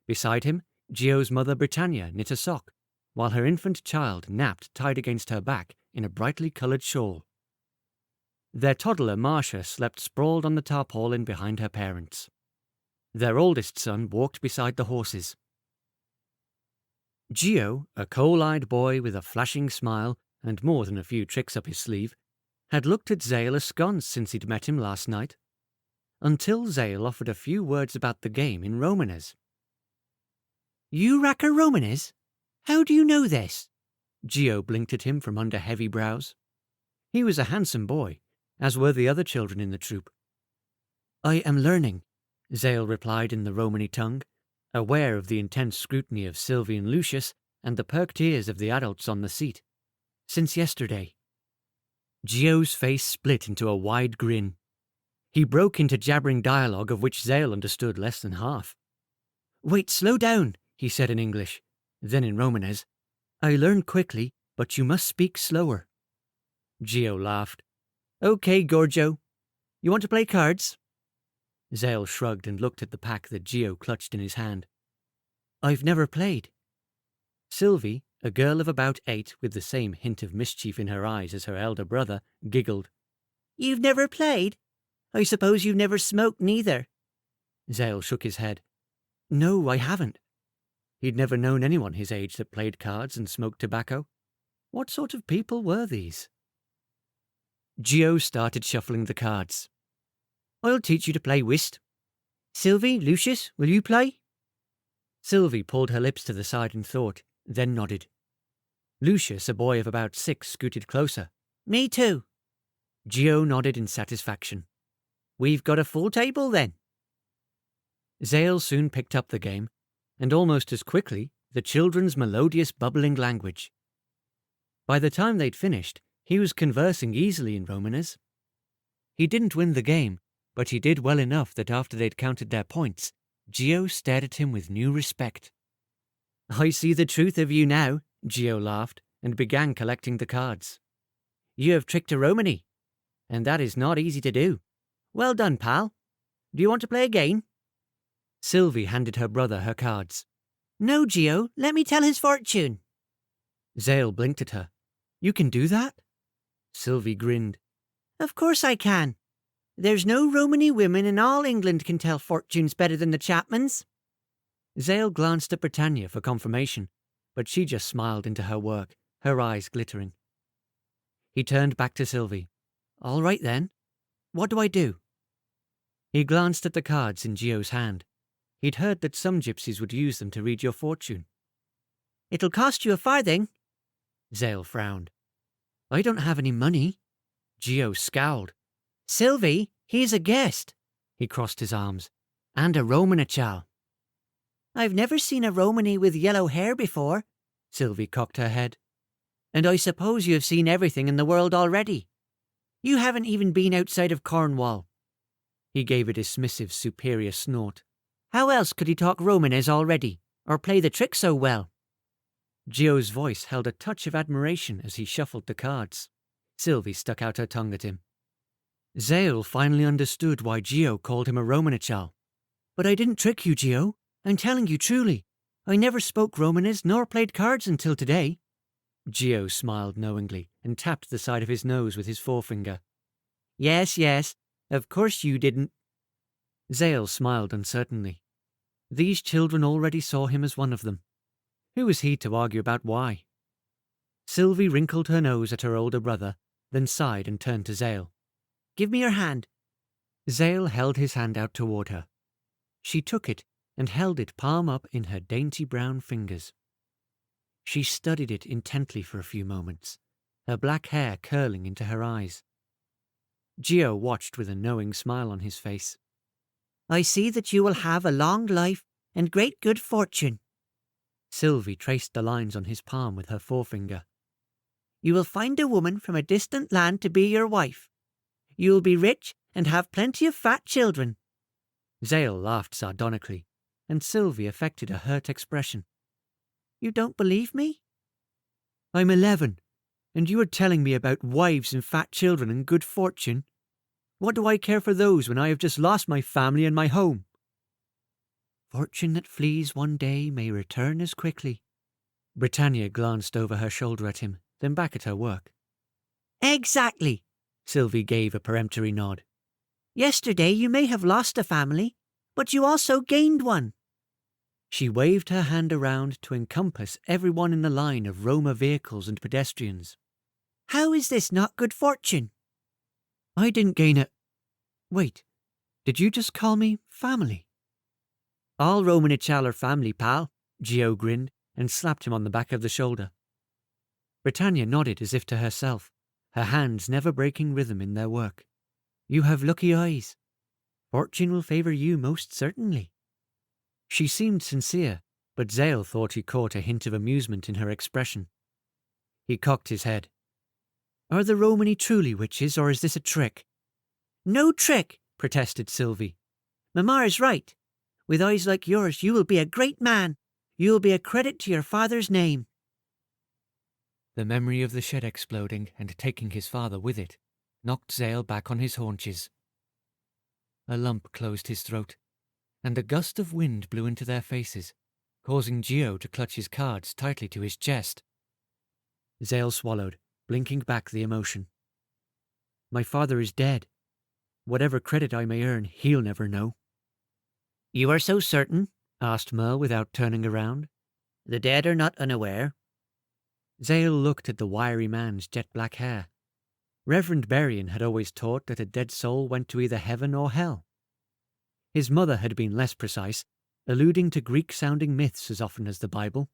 Beside him, Gio's mother Britannia knit a sock, while her infant child napped tied against her back in a brightly coloured shawl. Their toddler Marcia slept sprawled on the tarpaulin behind her parents. Their oldest son walked beside the horses. Gio, a coal-eyed boy with a flashing smile and more than a few tricks up his sleeve, had looked at Zale askance since he'd met him last night, until Zale offered a few words about the game in Romanes. "You racker Romanes? How do you know this?" Gio blinked at him from under heavy brows. He was a handsome boy, as were the other children in the troop. "I am learning," Zale replied in the Romani tongue, aware of the intense scrutiny of Sylvie and Lucius and the perked ears of the adults on the seat. "Since yesterday." Gio's face split into a wide grin. He broke into jabbering dialogue of which Zale understood less than half. "Wait, slow down," he said in English. Then in Romanes, "I learn quickly, but you must speak slower." Gio laughed. "Okay, Gorgio. You want to play cards?" Zale shrugged and looked at the pack that Gio clutched in his hand. "I've never played." Sylvie, a girl of about 8 with the same hint of mischief in her eyes as her elder brother, giggled. "You've never played? I suppose you've never smoked neither." Zale shook his head. "No, I haven't." He'd never known anyone his age that played cards and smoked tobacco. What sort of people were these? Gio started shuffling the cards. "I'll teach you to play whist. Sylvie, Lucius, will you play?" Sylvie pulled her lips to the side in thought, then nodded. Lucius, a boy of about 6, scooted closer. "Me too." Gio nodded in satisfaction. "We've got a full table then." Zale soon picked up the game, and almost as quickly the children's melodious bubbling language. By the time they'd finished, he was conversing easily in Romanes. He didn't win the game, but he did well enough that after they'd counted their points, Gio stared at him with new respect. "I see the truth of you now," Gio laughed, and began collecting the cards. "You have tricked a Romani, and that is not easy to do. Well done, pal. Do you want to play again?" Sylvie handed her brother her cards. "No, Gio, let me tell his fortune." Zale blinked at her. "You can do that?" Sylvie grinned. "Of course I can. There's no Romani women in all England can tell fortunes better than the Chapmans." Zale glanced at Britannia for confirmation, but she just smiled into her work, her eyes glittering. He turned back to Sylvie. "All right then. What do I do?" He glanced at the cards in Gio's hand. He'd heard that some gypsies would use them to read your fortune. "It'll cost you a farthing." Zale frowned. "I don't have any money." Gio scowled. "Sylvie, he's a guest." He crossed his arms. "And a Romanachal." "I've never seen a Romani with yellow hair before." Sylvie cocked her head. "And I suppose you have seen everything in the world already. You haven't even been outside of Cornwall." He gave a dismissive, superior snort. "How else could he talk Romanes already, or play the trick so well?" Gio's voice held a touch of admiration as he shuffled the cards. Sylvie stuck out her tongue at him. Zale finally understood why Gio called him a Romanachal. "But I didn't trick you, Gio. I'm telling you truly. I never spoke Romanes nor played cards until today." Gio smiled knowingly and tapped the side of his nose with his forefinger. Yes, of course you didn't." Zale smiled uncertainly. These children already saw him as one of them. Who was he to argue about why? Sylvie wrinkled her nose at her older brother, then sighed and turned to Zale. "Give me your hand." Zale held his hand out toward her. She took it and held it palm up in her dainty brown fingers. She studied it intently for a few moments, her black hair curling into her eyes. Gio watched with a knowing smile on his face. "I see that you will have a long life and great good fortune." Sylvie traced the lines on his palm with her forefinger. "You will find a woman from a distant land to be your wife. You will be rich and have plenty of fat children." Zale laughed sardonically, and Sylvie affected a hurt expression. "You don't believe me?" "I'm 11, and you are telling me about wives and fat children and good fortune. What do I care for those when I have just lost my family and my home?" "Fortune that flees one day may return as quickly," Britannia glanced over her shoulder at him, then back at her work. Exactly, Sylvie gave a peremptory nod. Yesterday you may have lost a family, but you also gained one. She waved her hand around to encompass everyone in the line of Roma vehicles and pedestrians. How is this not good fortune? I didn't gain it. Wait, did you just call me family? All Romanicial are family, pal, Gio grinned and slapped him on the back of the shoulder. Britannia nodded as if to herself, her hands never breaking rhythm in their work. You have lucky eyes. Fortune will favour you most certainly. She seemed sincere, but Zale thought he caught a hint of amusement in her expression. He cocked his head. Are the Romani truly witches, or is this a trick? No trick, protested Sylvie. Mamma is right. With eyes like yours, you will be a great man. You will be a credit to your father's name. The memory of the shed exploding and taking his father with it knocked Zale back on his haunches. A lump closed his throat, and a gust of wind blew into their faces, causing Gio to clutch his cards tightly to his chest. Zale swallowed, blinking back the emotion. My father is dead. Whatever credit I may earn, he'll never know. You are so certain? Asked Merle without turning around. The dead are not unaware. Zale looked at the wiry man's jet-black hair. Reverend Berrien had always taught that a dead soul went to either heaven or hell. His mother had been less precise, alluding to Greek-sounding myths as often as the Bible.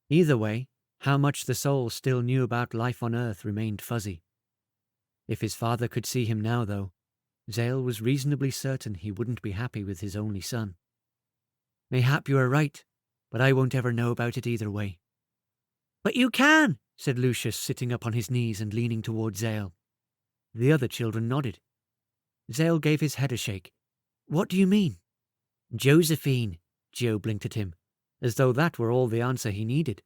Either way, how much the soul still knew about life on earth remained fuzzy. If his father could see him now, though, Zale was reasonably certain he wouldn't be happy with his only son. Mayhap you are right, but I won't ever know about it either way. But you can, said Lucius, sitting up on his knees and leaning toward Zale. The other children nodded. Zale gave his head a shake. What do you mean? Josephine, Gio blinked at him, as though that were all the answer he needed.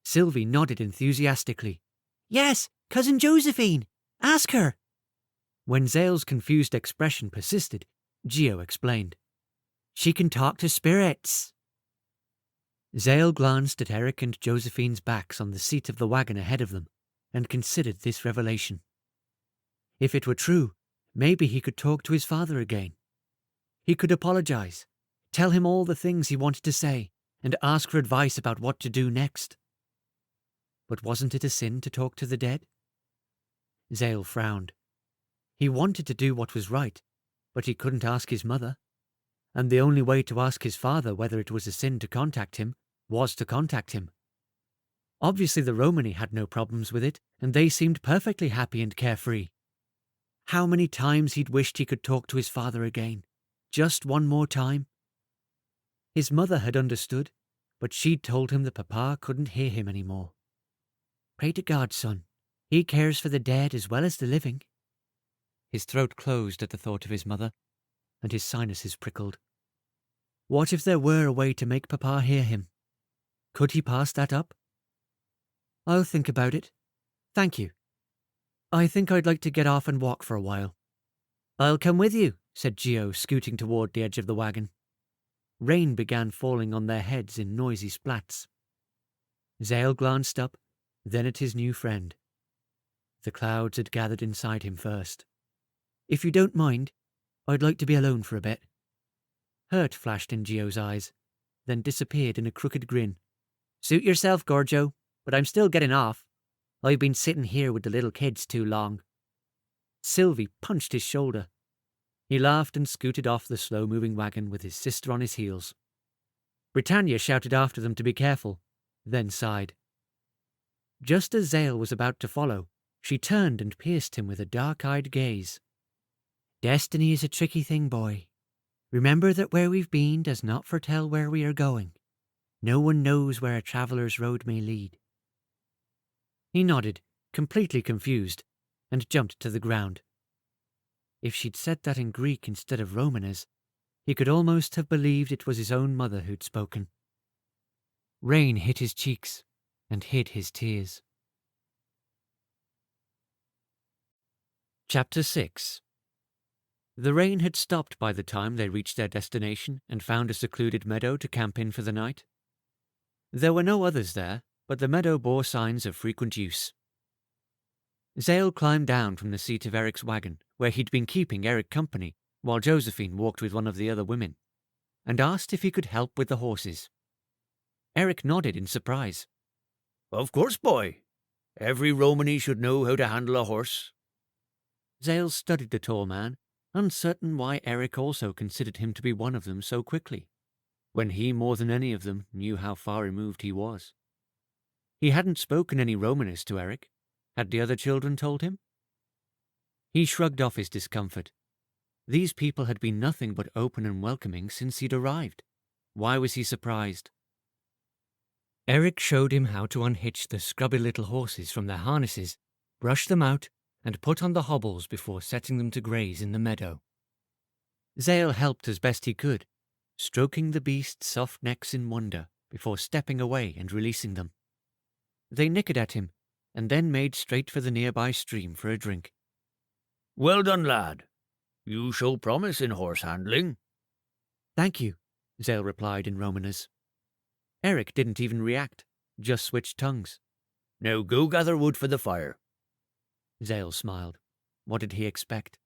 Sylvie nodded enthusiastically. Yes, Cousin Josephine. Ask her. When Zale's confused expression persisted, Gio explained. She can talk to spirits. Zale glanced at Eric and Josephine's backs on the seat of the wagon ahead of them and considered this revelation. If it were true, maybe he could talk to his father again. He could apologize, tell him all the things he wanted to say, and ask for advice about what to do next. But wasn't it a sin to talk to the dead? Zale frowned. He wanted to do what was right, but he couldn't ask his mother. And the only way to ask his father whether it was a sin to contact him was to contact him. Obviously the Romani had no problems with it, and they seemed perfectly happy and carefree. How many times he'd wished he could talk to his father again. Just one more time. His mother had understood, but she'd told him that Papa couldn't hear him anymore. Pray to God, son. He cares for the dead as well as the living. His throat closed at the thought of his mother, and his sinuses prickled. What if there were a way to make Papa hear him? Could he pass that up? I'll think about it. Thank you. I think I'd like to get off and walk for a while. I'll come with you, said Gio, scooting toward the edge of the wagon. Rain began falling on their heads in noisy splats. Zale glanced up, then at his new friend. The clouds had gathered inside him first. If you don't mind, I'd like to be alone for a bit. Hurt flashed in Gio's eyes, then disappeared in a crooked grin. Suit yourself, Gorgio, but I'm still getting off. I've been sitting here with the little kids too long. Sylvie punched his shoulder. He laughed and scooted off the slow-moving wagon with his sister on his heels. Britannia shouted after them to be careful, then sighed. Just as Zale was about to follow, she turned and pierced him with a dark-eyed gaze. Destiny is a tricky thing, boy. Remember that where we've been does not foretell where we are going. No one knows where a traveller's road may lead. He nodded, completely confused, and jumped to the ground. If she'd said that in Greek instead of Romanes, he could almost have believed it was his own mother who'd spoken. Rain hit his cheeks and hid his tears. Chapter 6. The rain had stopped by the time they reached their destination and found a secluded meadow to camp in for the night. There were no others there, but the meadow bore signs of frequent use. Zale climbed down from the seat of Eric's wagon, where he'd been keeping Eric company while Josephine walked with one of the other women, and asked if he could help with the horses. Eric nodded in surprise. Of course, boy. Every Romani should know how to handle a horse. Zale studied the tall man, uncertain why Eric also considered him to be one of them so quickly, when he more than any of them knew how far removed he was. He hadn't spoken any Romanesque to Eric. Had the other children told him? He shrugged off his discomfort. These people had been nothing but open and welcoming since he'd arrived. Why was he surprised? Eric showed him how to unhitch the scrubby little horses from their harnesses, brush them out, and put on the hobbles before setting them to graze in the meadow. Zale helped as best he could, stroking the beasts' soft necks in wonder before stepping away and releasing them. They nickered at him, and then made straight for the nearby stream for a drink. Well done, lad. You show promise in horse handling. Thank you, Zale replied in Romanes. Eric didn't even react, just switched tongues. Now go gather wood for the fire. Zale smiled. What did he expect?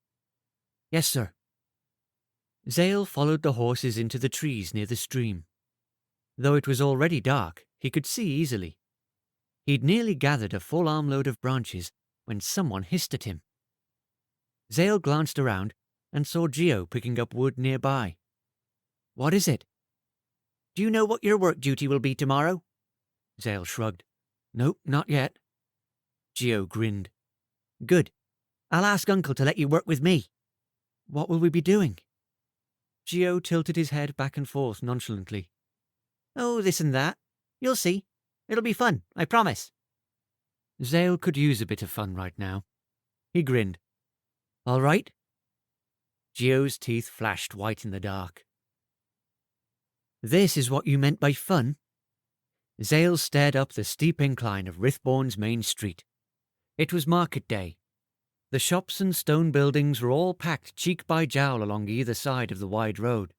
Yes, sir. Zale followed the horses into the trees near the stream. Though it was already dark, he could see easily. He'd nearly gathered a full armload of branches when someone hissed at him. Zale glanced around and saw Geo picking up wood nearby. What is it? Do you know what your work duty will be tomorrow? Zale shrugged. Nope, not yet. Geo grinned. Good. I'll ask Uncle to let you work with me. What will we be doing? Geo tilted his head back and forth nonchalantly. Oh, this and that. You'll see. It'll be fun, I promise. Zale could use a bit of fun right now. He grinned. All right. Geo's teeth flashed white in the dark. This is what you meant by fun? Zale stared up the steep incline of Rithbourne's main street. It was market day. The shops and stone buildings were all packed cheek by jowl along either side of the wide road.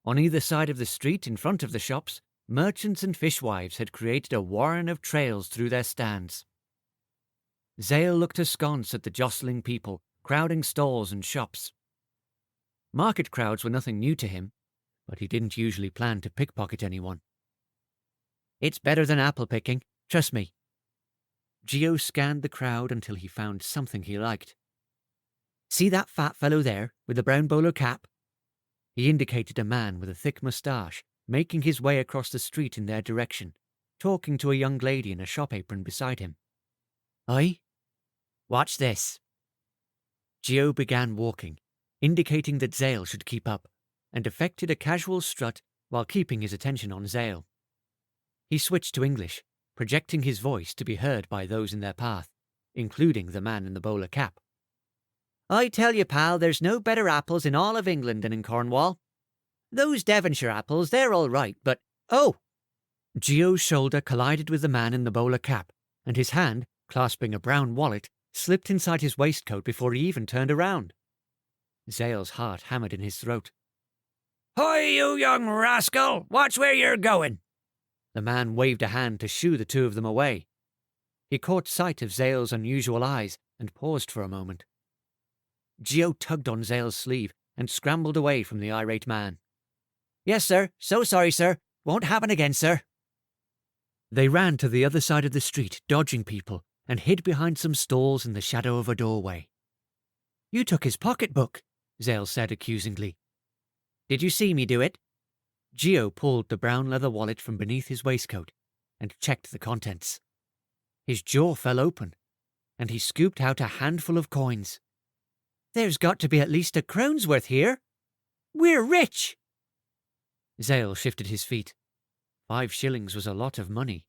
On either side of the street, in front of the shops, merchants and fishwives had created a warren of trails through their stands. Zale looked askance at the jostling people, crowding stalls and shops. Market crowds were nothing new to him, but he didn't usually plan to pickpocket anyone. It's better than apple picking, trust me. Geo scanned the crowd until he found something he liked. See that fat fellow there, with the brown bowler cap? He indicated a man with a thick moustache, making his way across the street in their direction, talking to a young lady in a shop apron beside him. Aye? Watch this. Geo began walking, indicating that Zale should keep up, and effected a casual strut while keeping his attention on Zale. He switched to English, projecting his voice to be heard by those in their path, including the man in the bowler cap. I tell you, pal, there's no better apples in all of England than in Cornwall. Those Devonshire apples, they're all right, but... Oh! Geo's shoulder collided with the man in the bowler cap, and his hand, clasping a brown wallet, slipped inside his waistcoat before he even turned around. Zale's heart hammered in his throat. Hi, you young rascal! Watch where you're going! The man waved a hand to shoo the two of them away. He caught sight of Zale's unusual eyes and paused for a moment. Geo tugged on Zale's sleeve and scrambled away from the irate man. Yes, sir. So sorry, sir. Won't happen again, sir. They ran to the other side of the street, dodging people, and hid behind some stalls in the shadow of a doorway. You took his pocketbook, Zale said accusingly. Did you see me do it? Geo pulled the brown leather wallet from beneath his waistcoat and checked the contents. His jaw fell open, and he scooped out a handful of coins. There's got to be at least a crown's worth here. We're rich! Zale shifted his feet. 5 shillings was a lot of money.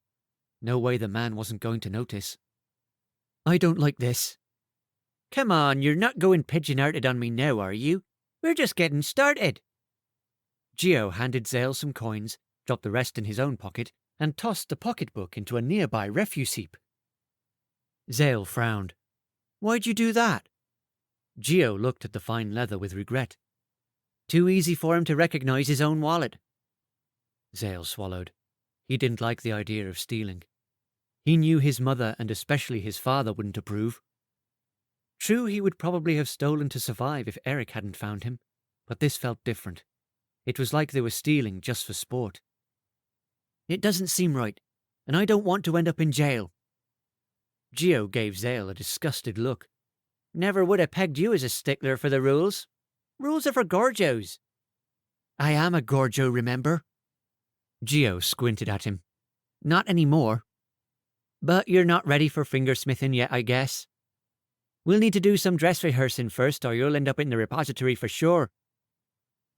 No way the man wasn't going to notice. I don't like this. Come on, you're not going pigeon-hearted on me now, are you? We're just getting started. Geo handed Zale some coins, dropped the rest in his own pocket, and tossed the pocketbook into a nearby refuse heap. Zale frowned. Why'd you do that? Geo looked at the fine leather with regret. Too easy for him to recognize his own wallet. Zale swallowed. He didn't like the idea of stealing. He knew his mother and especially his father wouldn't approve. True, he would probably have stolen to survive if Eric hadn't found him, but this felt different. It was like they were stealing just for sport. It doesn't seem right, and I don't want to end up in jail. Gio gave Zale a disgusted look. Never would have pegged you as a stickler for the rules. Rules are for gorgios. I am a gorgio, remember? Gio squinted at him. Not anymore. But you're not ready for fingersmithing yet, I guess. We'll need to do some dress rehearsing first, or you'll end up in the repository for sure.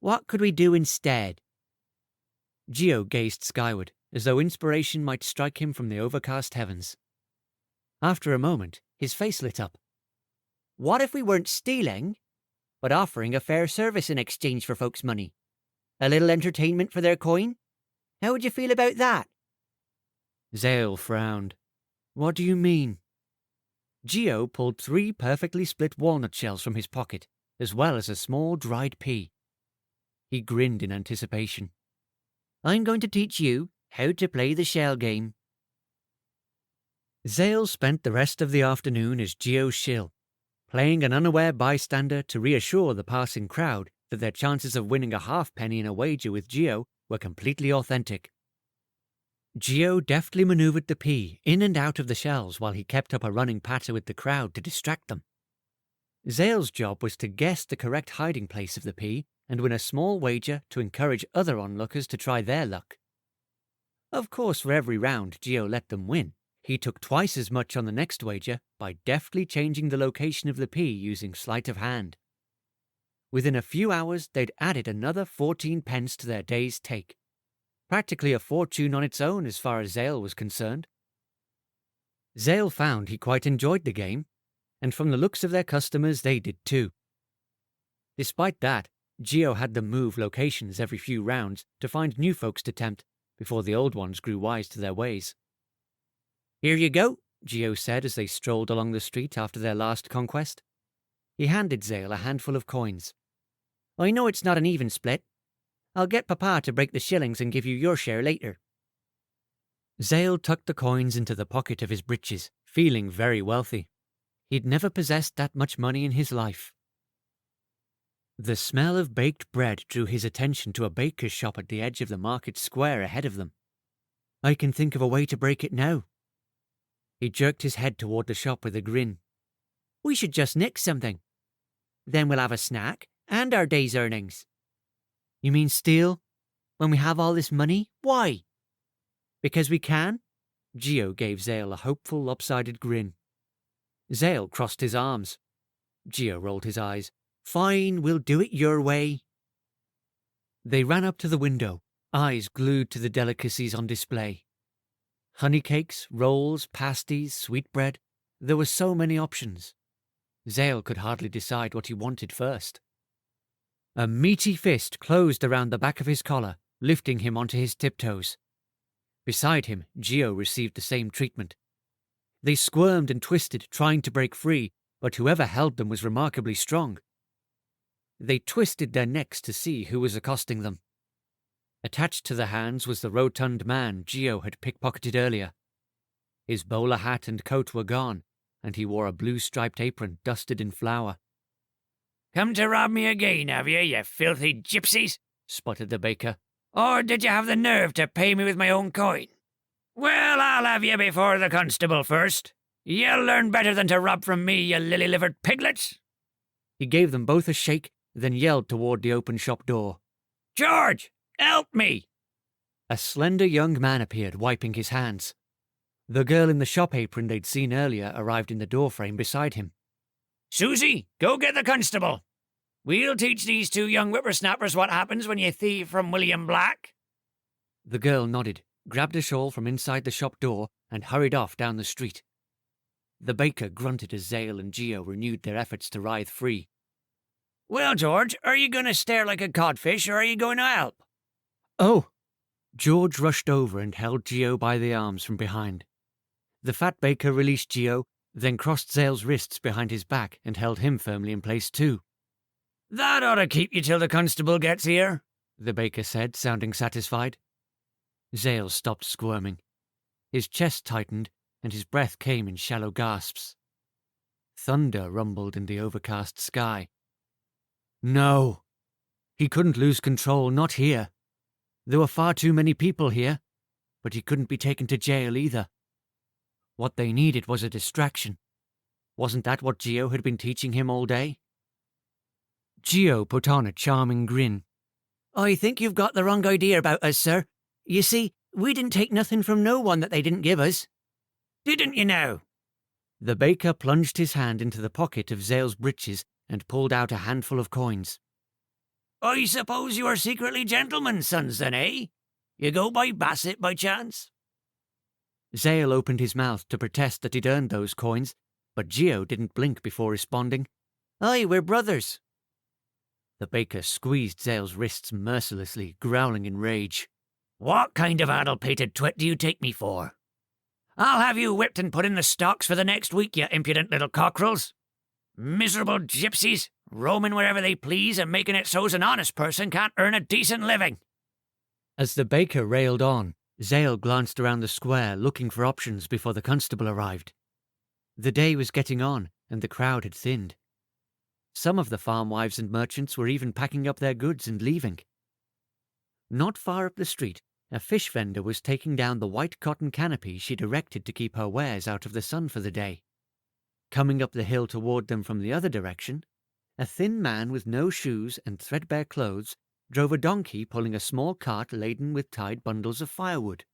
What could we do instead? Gio gazed skyward, as though inspiration might strike him from the overcast heavens. After a moment, his face lit up. What if we weren't stealing, but offering a fair service in exchange for folks' money? A little entertainment for their coin? How would you feel about that? Zale frowned. What do you mean? Gio pulled 3 perfectly split walnut shells from his pocket, as well as a small dried pea. He grinned in anticipation. I'm going to teach you how to play the shell game. Zale spent the rest of the afternoon as Gio's shill, playing an unaware bystander to reassure the passing crowd that their chances of winning a halfpenny in a wager with Gio were completely authentic. Gio deftly manoeuvred the pea in and out of the shells while he kept up a running patter with the crowd to distract them. Zale's job was to guess the correct hiding place of the pea and win a small wager to encourage other onlookers to try their luck. Of course, for every round Gio let them win, he took twice as much on the next wager by deftly changing the location of the pea using sleight of hand. Within a few hours, they'd added another 14 pence to their day's take. Practically a fortune on its own as far as Zale was concerned. Zale found he quite enjoyed the game, and from the looks of their customers, they did too. Despite that, Gio had them move locations every few rounds to find new folks to tempt before the old ones grew wise to their ways. Here you go, Gio said as they strolled along the street after their last conquest. He handed Zale a handful of coins. I know it's not an even split. I'll get Papa to break the shillings and give you your share later. Zale tucked the coins into the pocket of his breeches, feeling very wealthy. He'd never possessed that much money in his life. The smell of baked bread drew his attention to a baker's shop at the edge of the market square ahead of them. I can think of a way to break it now. He jerked his head toward the shop with a grin. We should just nick something. Then we'll have a snack and our day's earnings. You mean steal? When we have all this money? Why? Because we can? Gio gave Zale a hopeful, lopsided grin. Zale crossed his arms. Gio rolled his eyes. Fine, we'll do it your way. They ran up to the window, eyes glued to the delicacies on display. Honey cakes, rolls, pasties, sweetbread. There were so many options. Zale could hardly decide what he wanted first. A meaty fist closed around the back of his collar, lifting him onto his tiptoes. Beside him, Gio received the same treatment. They squirmed and twisted, trying to break free, but whoever held them was remarkably strong. They twisted their necks to see who was accosting them. Attached to the hands was the rotund man Gio had pickpocketed earlier. His bowler hat and coat were gone, and he wore a blue-striped apron dusted in flour. Come to rob me again, have you filthy gypsies? Sputtered the baker. Or did you have the nerve to pay me with my own coin? Well, I'll have you before the constable first. You'll learn better than to rob from me, you lily-livered piglets. He gave them both a shake, then yelled toward the open shop door. George, help me! A slender young man appeared, wiping his hands. The girl in the shop apron they'd seen earlier arrived in the doorframe beside him. Susie, go get the constable. We'll teach these 2 young whippersnappers what happens when you thieve from William Black. The girl nodded, grabbed a shawl from inside the shop door, and hurried off down the street. The baker grunted as Zale and Gio renewed their efforts to writhe free. Well, George, are you going to stare like a codfish, or are you going to help? Oh! George rushed over and held Gio by the arms from behind. The fat baker released Gio, then crossed Zale's wrists behind his back and held him firmly in place too. That ought to keep you till the constable gets here, the baker said, sounding satisfied. Zale stopped squirming. His chest tightened, and his breath came in shallow gasps. Thunder rumbled in the overcast sky. No! He couldn't lose control, not here. There were far too many people here, but he couldn't be taken to jail either. What they needed was a distraction. Wasn't that what Geo had been teaching him all day? Geo put on a charming grin. I think you've got the wrong idea about us, sir. You see, we didn't take nothing from no one that they didn't give us. Didn't you know? The baker plunged his hand into the pocket of Zale's breeches and pulled out a handful of coins. I suppose you are secretly gentlemen's sons then, eh? You go by Bassett by chance? Zale opened his mouth to protest that he'd earned those coins, but Geo didn't blink before responding. Aye, we're brothers. The baker squeezed Zale's wrists mercilessly, growling in rage. What kind of addle-pated twit do you take me for? I'll have you whipped and put in the stocks for the next week, you impudent little cockerels. Miserable gypsies, roaming wherever they please and making it so's an honest person can't earn a decent living. As the baker railed on, Zale glanced around the square looking for options before the constable arrived. The day was getting on, and the crowd had thinned. Some of the farm wives and merchants were even packing up their goods and leaving. Not far up the street, a fish vendor was taking down the white cotton canopy she'd erected to keep her wares out of the sun for the day. Coming up the hill toward them from the other direction, a thin man with no shoes and threadbare clothes drove a donkey pulling a small cart laden with tied bundles of firewood.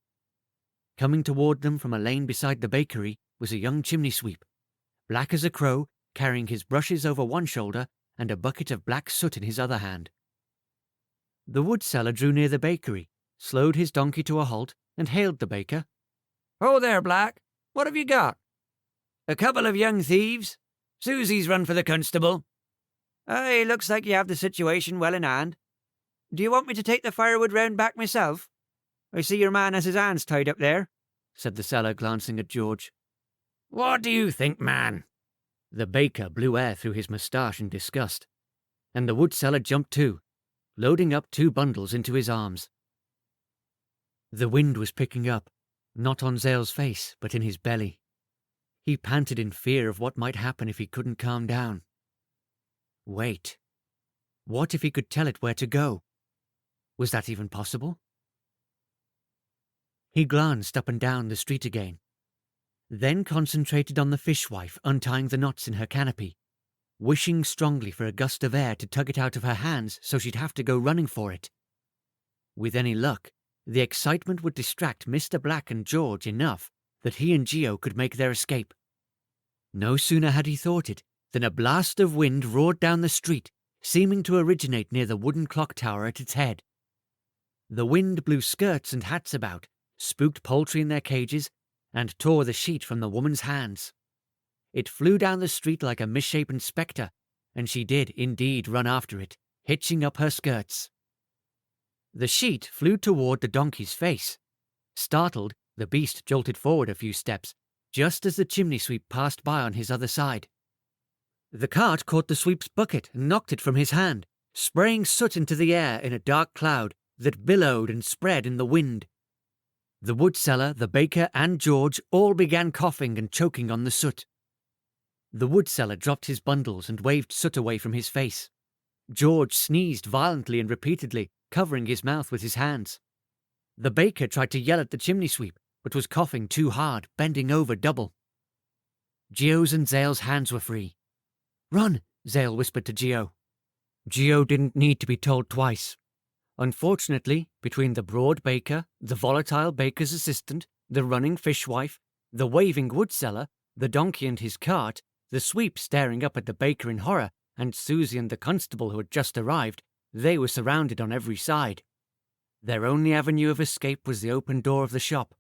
Coming toward them from a lane beside the bakery was a young chimney sweep, black as a crow, carrying his brushes over one shoulder and a bucket of black soot in his other hand. The wood seller drew near the bakery, slowed his donkey to a halt, and hailed the baker. "Oh there, Black. What have you got?" "A couple of young thieves. Susie's run for the constable." "Aye, looks like you have the situation well in hand. Do you want me to take the firewood round back myself? I see your man has his hands tied up there," said the seller, glancing at George. "What do you think, man?" The baker blew air through his moustache in disgust, and the wood seller jumped too, loading up 2 bundles into his arms. The wind was picking up, not on Zale's face, but in his belly. He panted in fear of what might happen if he couldn't calm down. Wait. What if he could tell it where to go? Was that even possible? He glanced up and down the street again, then concentrated on the fishwife untying the knots in her canopy, wishing strongly for a gust of air to tug it out of her hands so she'd have to go running for it. With any luck, the excitement would distract Mr. Black and George enough that he and Geo could make their escape. No sooner had he thought it than a blast of wind roared down the street, seeming to originate near the wooden clock tower at its head. The wind blew skirts and hats about, spooked poultry in their cages, and tore the sheet from the woman's hands. It flew down the street like a misshapen spectre, and she did indeed run after it, hitching up her skirts. The sheet flew toward the donkey's face. Startled, the beast jolted forward a few steps, just as the chimney sweep passed by on his other side. The cart caught the sweep's bucket and knocked it from his hand, spraying soot into the air in a dark cloud that billowed and spread in the wind. The wood seller, the baker, and George all began coughing and choking on the soot. The wood seller dropped his bundles and waved soot away from his face. George sneezed violently and repeatedly, covering his mouth with his hands. The baker tried to yell at the chimney sweep, but was coughing too hard, bending over double. Geo's and Zale's hands were free. "Run," Zale whispered to Geo. Geo didn't need to be told twice. Unfortunately, between the broad baker, the volatile baker's assistant, the running fishwife, the waving wood seller, the donkey and his cart, the sweep staring up at the baker in horror, and Susie and the constable who had just arrived, they were surrounded on every side. Their only avenue of escape was the open door of the shop.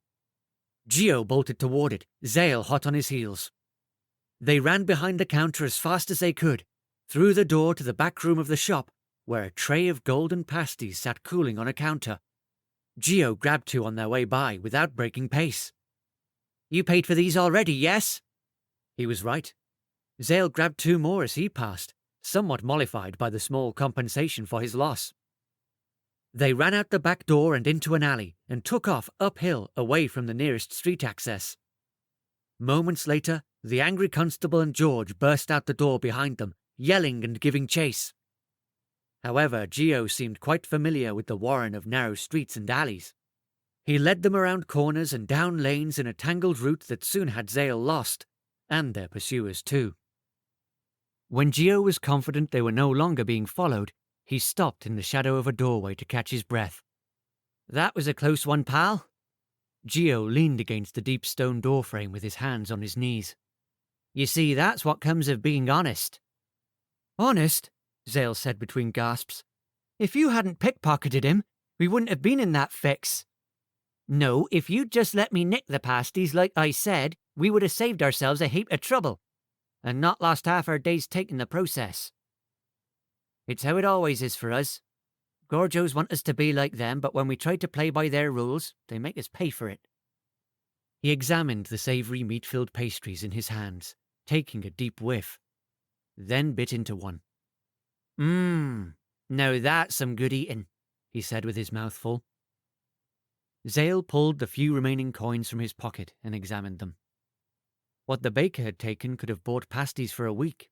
Geo bolted toward it, Zale hot on his heels. They ran behind the counter as fast as they could, through the door to the back room of the shop, where a tray of golden pasties sat cooling on a counter. Geo grabbed 2 on their way by without breaking pace. "You paid for these already, yes?" He was right. Zale grabbed 2 more as he passed, somewhat mollified by the small compensation for his loss. They ran out the back door and into an alley and took off uphill away from the nearest street access. Moments later, the angry constable and George burst out the door behind them, yelling and giving chase. However, Geo seemed quite familiar with the warren of narrow streets and alleys. He led them around corners and down lanes in a tangled route that soon had Zale lost, and their pursuers too. When Geo was confident they were no longer being followed, he stopped in the shadow of a doorway to catch his breath. "That was a close one, pal." Geo leaned against the deep stone doorframe with his hands on his knees. "You see, that's what comes of being honest." "Honest?" Zale said between gasps. "If you hadn't pickpocketed him, we wouldn't have been in that fix." "No, if you'd just let me nick the pasties like I said, we would have saved ourselves a heap of trouble, and not lost half our days taking the process. It's how it always is for us. Gorgios want us to be like them, but when we try to play by their rules, they make us pay for it." He examined the savoury meat-filled pastries in his hands, taking a deep whiff, then bit into one. Now that's some good eating," he said with his mouth full. Zale pulled the few remaining coins from his pocket and examined them. What the baker had taken could have bought pasties for a week.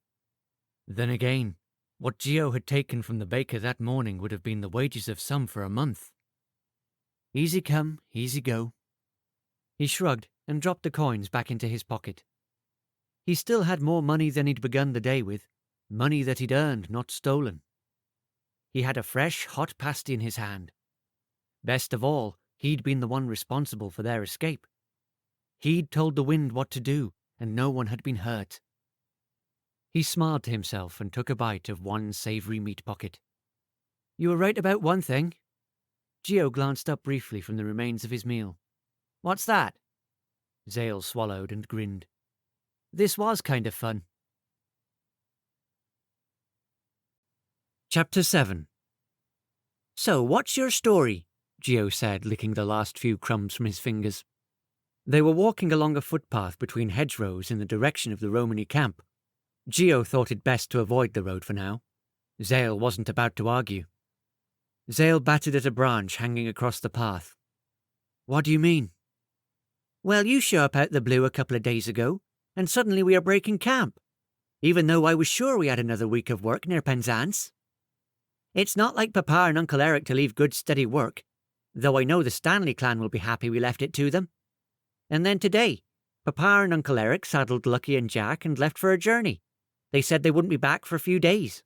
Then again, what Geo had taken from the baker that morning would have been the wages of some for a month. Easy come, easy go. He shrugged and dropped the coins back into his pocket. He still had more money than he'd begun the day with, money that he'd earned, not stolen. He had a fresh, hot pasty in his hand. Best of all, he'd been the one responsible for their escape. He'd told the wind what to do, and no one had been hurt. He smiled to himself and took a bite of one savoury meat pocket. "You were right about one thing." Geo glanced up briefly from the remains of his meal. "What's that?" Zale swallowed and grinned. "This was kind of fun." Chapter 7. "So, what's your story?" Geo said, licking the last few crumbs from his fingers. They were walking along a footpath between hedgerows in the direction of the Romani camp. Geo thought it best to avoid the road for now. Zale wasn't about to argue. Zale batted at a branch hanging across the path. "What do you mean?" "Well, you show up out the blue a couple of days ago, and suddenly we are breaking camp, even though I was sure we had another week of work near Penzance. It's not like Papa and Uncle Eric to leave good steady work, though I know the Stanley clan will be happy we left it to them. And then today, Papa and Uncle Eric saddled Lucky and Jack and left for a journey. They said they wouldn't be back for a few days.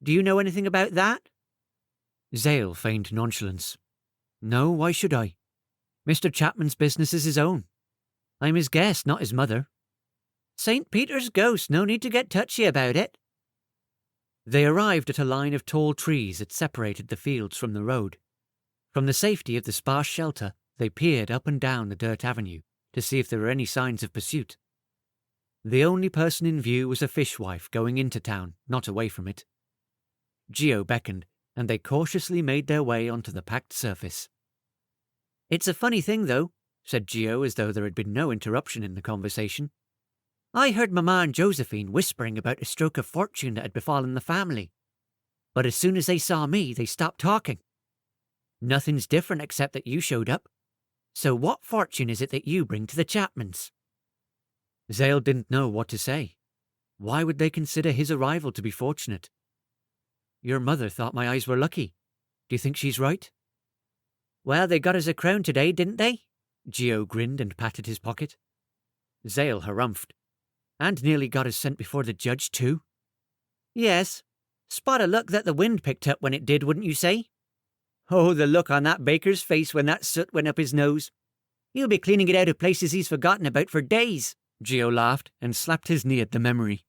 Do you know anything about that?" Zale feigned nonchalance. "No, why should I? Mr. Chapman's business is his own. I'm his guest, not his mother." "St. Peter's ghost, no need to get touchy about it." They arrived at a line of tall trees that separated the fields from the road. From the safety of the sparse shelter, they peered up and down the dirt avenue to see if there were any signs of pursuit. The only person in view was a fishwife going into town, not away from it. Geo beckoned, and they cautiously made their way onto the packed surface. "It's a funny thing, though," said Geo as though there had been no interruption in the conversation. "I heard Mama and Josephine whispering about a stroke of fortune that had befallen the family. But as soon as they saw me, they stopped talking. Nothing's different except that you showed up. So what fortune is it that you bring to the Chapmans?" Zale didn't know what to say. Why would they consider his arrival to be fortunate? "Your mother thought my eyes were lucky. Do you think she's right?" "Well, they got us a crown today, didn't they?" Geo grinned and patted his pocket. Zale harumphed. "And nearly got us sent before the judge, too." "Yes. Spot of luck that the wind picked up when it did, wouldn't you say? Oh, the look on that baker's face when that soot went up his nose. He'll be cleaning it out of places he's forgotten about for days." Geo laughed and slapped his knee at the memory.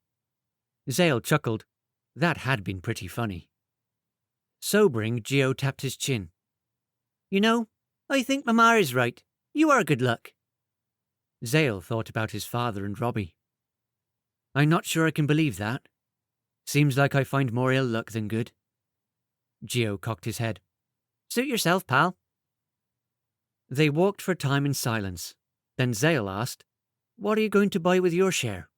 Zale chuckled. That had been pretty funny. Sobering, Geo tapped his chin. "You know, I think Mama is right. You are good luck." Zale thought about his father and Robbie. "I'm not sure I can believe that. Seems like I find more ill luck than good." Geo cocked his head. "Suit yourself, pal." They walked for a time in silence. Then Zale asked, "What are you going to buy with your share?"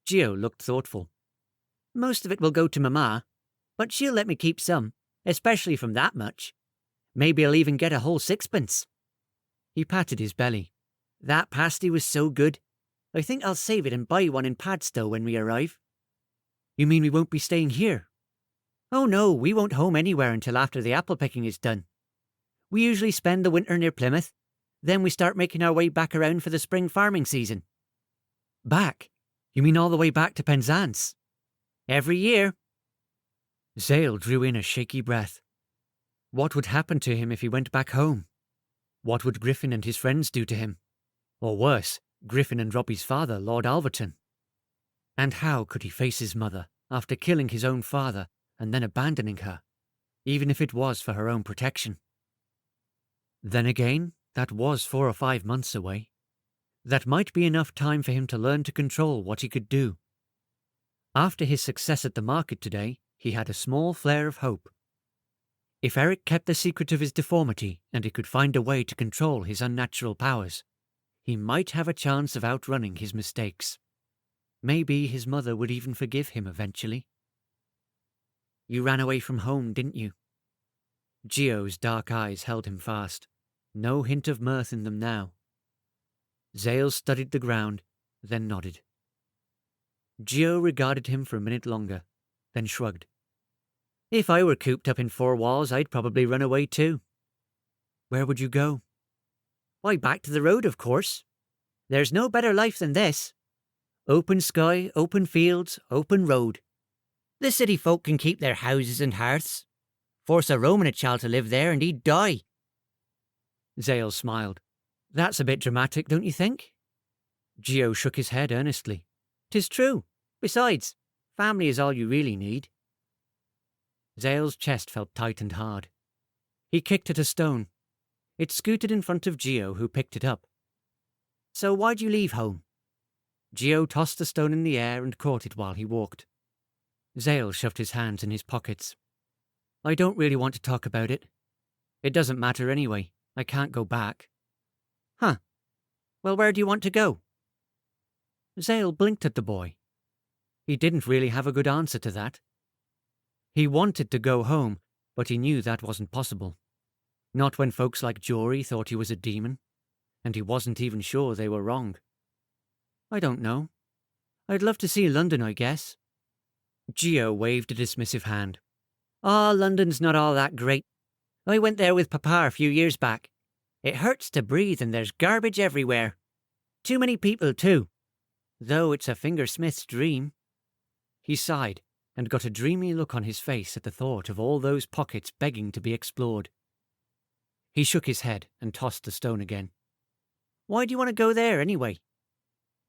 Geo looked thoughtful. "Most of it will go to Mama, but she'll let me keep some, especially from that much. Maybe I'll even get a whole sixpence." He patted his belly. "That pasty was so good. I think I'll save it and buy one in Padstow when we arrive." "You mean we won't be staying here?" "Oh no, we won't home anywhere until after the apple picking is done. We usually spend the winter near Plymouth. Then we start making our way back around for the spring farming season." "Back? You mean all the way back to Penzance?" "Every year." Zale drew in a shaky breath. What would happen to him if he went back home? What would Griffin and his friends do to him? Or worse, Griffin and Robbie's father, Lord Alverton? And how could he face his mother after killing his own father and then abandoning her, even if it was for her own protection? Then again, that was 4 or 5 months away. That might be enough time for him to learn to control what he could do. After his success at the market today, he had a small flare of hope. If Eric kept the secret of his deformity and he could find a way to control his unnatural powers, he might have a chance of outrunning his mistakes. Maybe his mother would even forgive him eventually. "You ran away from home, didn't you?" Gio's dark eyes held him fast. No hint of mirth in them now. Zale studied the ground, then nodded. Gio regarded him for a minute longer, then shrugged. "If I were cooped up in 4 walls, I'd probably run away too." "Where would you go?" "Why, back to the road, of course. There's no better life than this. Open sky, open fields, open road. The city folk can keep their houses and hearths. Force a Roman child to live there and he'd die." Zale smiled. "That's a bit dramatic, don't you think?" Gio shook his head earnestly. "'Tis true. Besides, family is all you really need." Zale's chest felt tight and hard. He kicked at a stone. It scooted in front of Gio, who picked it up. "So why'd you leave home?" Gio tossed the stone in the air and caught it while he walked. Zale shoved his hands in his pockets. "I don't really want to talk about it. It doesn't matter anyway. I can't go back." "Huh. Well, where do you want to go?" Zale blinked at the boy. He didn't really have a good answer to that. He wanted to go home, but he knew that wasn't possible. Not when folks like Jory thought he was a demon, and he wasn't even sure they were wrong. "I don't know. I'd love to see London, I guess." Gio waved a dismissive hand. "Oh, London's not all that great. I went there with Papa a few years back. It hurts to breathe and there's garbage everywhere. Too many people, too. Though it's a fingersmith's dream." He sighed and got a dreamy look on his face at the thought of all those pockets begging to be explored. He shook his head and tossed the stone again. "Why do you want to go there, anyway?"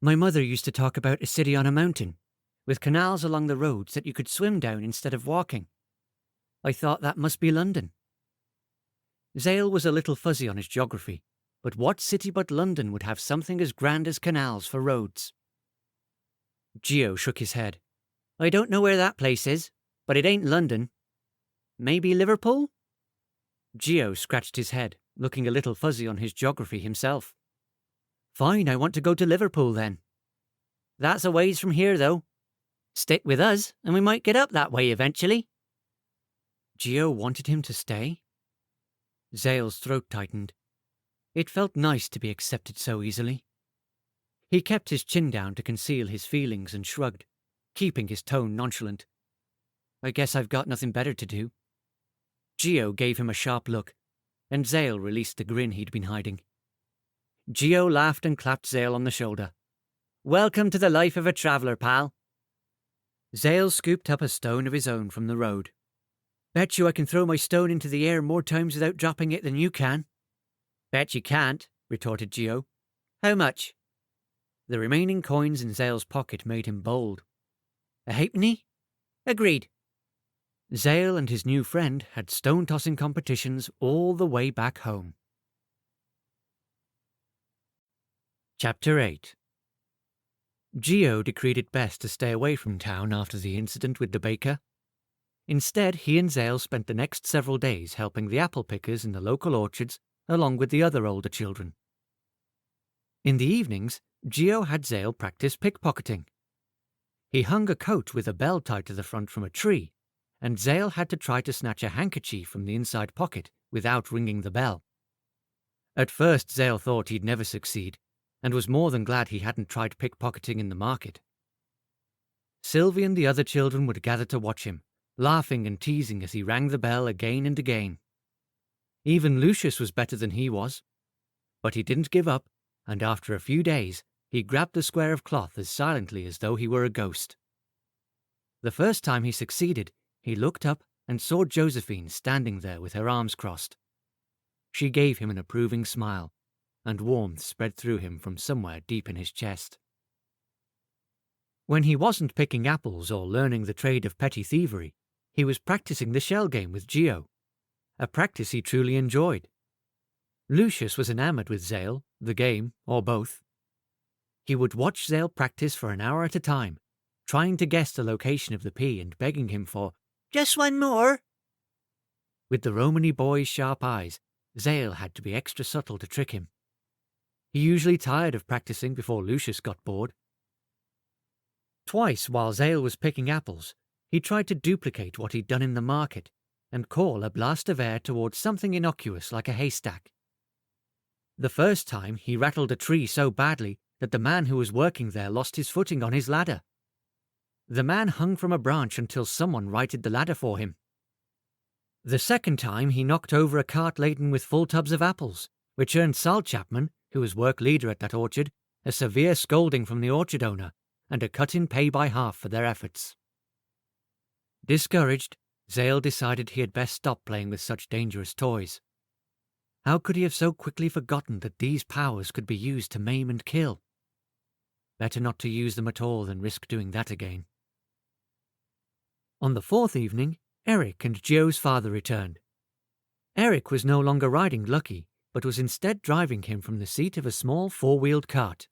"My mother used to talk about a city on a mountain, with canals along the roads that you could swim down instead of walking. I thought that must be London." Zale was a little fuzzy on his geography, but what city but London would have something as grand as canals for roads? Gio shook his head. "I don't know where that place is, but it ain't London. Maybe Liverpool?" Gio scratched his head, looking a little fuzzy on his geography himself. "Fine, I want to go to Liverpool then." "That's a ways from here, though. Stick with us, and we might get up that way eventually." Gio wanted him to stay? Zale's throat tightened. It felt nice to be accepted so easily. He kept his chin down to conceal his feelings and shrugged, keeping his tone nonchalant. "I guess I've got nothing better to do." Gio gave him a sharp look, and Zale released the grin he'd been hiding. Gio laughed and clapped Zale on the shoulder. "Welcome to the life of a traveller, pal." Zale scooped up a stone of his own from the road. "Bet you I can throw my stone into the air more times without dropping it than you can." "Bet you can't," retorted Gio. "How much?" The remaining coins in Zale's pocket made him bold. "A halfpenny?" "Agreed." Zale and his new friend had stone-tossing competitions all the way back home. Chapter 8. Gio decreed it best to stay away from town after the incident with the baker. Instead, he and Zale spent the next several days helping the apple pickers in the local orchards along with the other older children. In the evenings, Gio had Zale practice pickpocketing. He hung a coat with a bell tied to the front from a tree, and Zale had to try to snatch a handkerchief from the inside pocket without ringing the bell. At first Zale thought he'd never succeed, and was more than glad he hadn't tried pickpocketing in the market. Sylvie and the other children would gather to watch him, laughing and teasing as he rang the bell again and again. Even Lucius was better than he was. But he didn't give up, and after a few days, he grabbed the square of cloth as silently as though he were a ghost. The first time he succeeded, he looked up and saw Josephine standing there with her arms crossed. She gave him an approving smile, and warmth spread through him from somewhere deep in his chest. When he wasn't picking apples or learning the trade of petty thievery, he was practicing the shell game with Geo, a practice he truly enjoyed. Lucius was enamored with Zale, the game, or both. He would watch Zale practice for an hour at a time, trying to guess the location of the pea and begging him for "just one more." With the Romani boy's sharp eyes, Zale had to be extra subtle to trick him. He usually tired of practicing before Lucius got bored. Twice while Zale was picking apples, he tried to duplicate what he'd done in the market and call a blast of air towards something innocuous like a haystack. The first time he rattled a tree so badly that the man who was working there lost his footing on his ladder. The man hung from a branch until someone righted the ladder for him. The second time he knocked over a cart laden with full tubs of apples, which earned Sal Chapman, who was work leader at that orchard, a severe scolding from the orchard owner and a cut in pay by half for their efforts. Discouraged, Zale decided he had best stop playing with such dangerous toys. How could he have so quickly forgotten that these powers could be used to maim and kill? Better not to use them at all than risk doing that again. On the fourth evening, Eric and Geo's father returned. Eric was no longer riding Lucky, but was instead driving him from the seat of a small four-wheeled cart.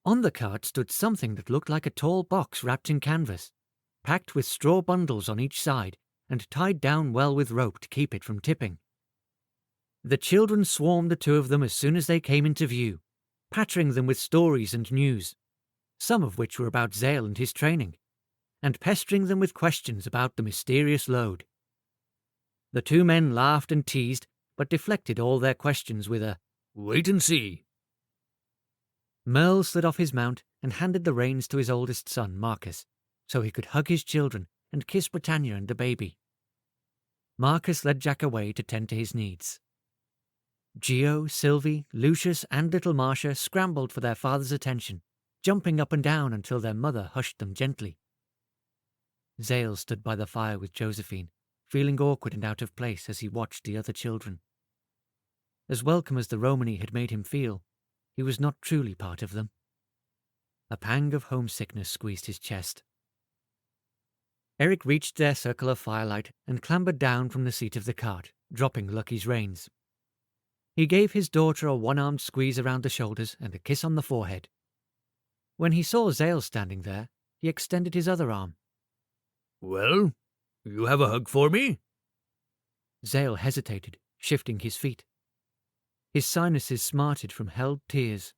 On the cart stood something that looked like a tall box wrapped in canvas, packed with straw bundles on each side and tied down well with rope to keep it from tipping. The children swarmed the two of them as soon as they came into view, pattering them with stories and news, some of which were about Zale and his training, and pestering them with questions about the mysterious load. The two men laughed and teased, but deflected all their questions with a "wait and see." Merle slid off his mount and handed the reins to his oldest son, Marcus, so he could hug his children and kiss Britannia and the baby. Marcus led Jack away to tend to his needs. Geo, Sylvie, Lucius, and little Marcia scrambled for their father's attention, jumping up and down until their mother hushed them gently. Zale stood by the fire with Josephine, feeling awkward and out of place as he watched the other children. As welcome as the Romani had made him feel, he was not truly part of them. A pang of homesickness squeezed his chest. Eric reached their circle of firelight and clambered down from the seat of the cart, dropping Lucky's reins. He gave his daughter a one-armed squeeze around the shoulders and a kiss on the forehead. When he saw Zale standing there, he extended his other arm. "Well, you have a hug for me?" Zale hesitated, shifting his feet. His sinuses smarted from held tears.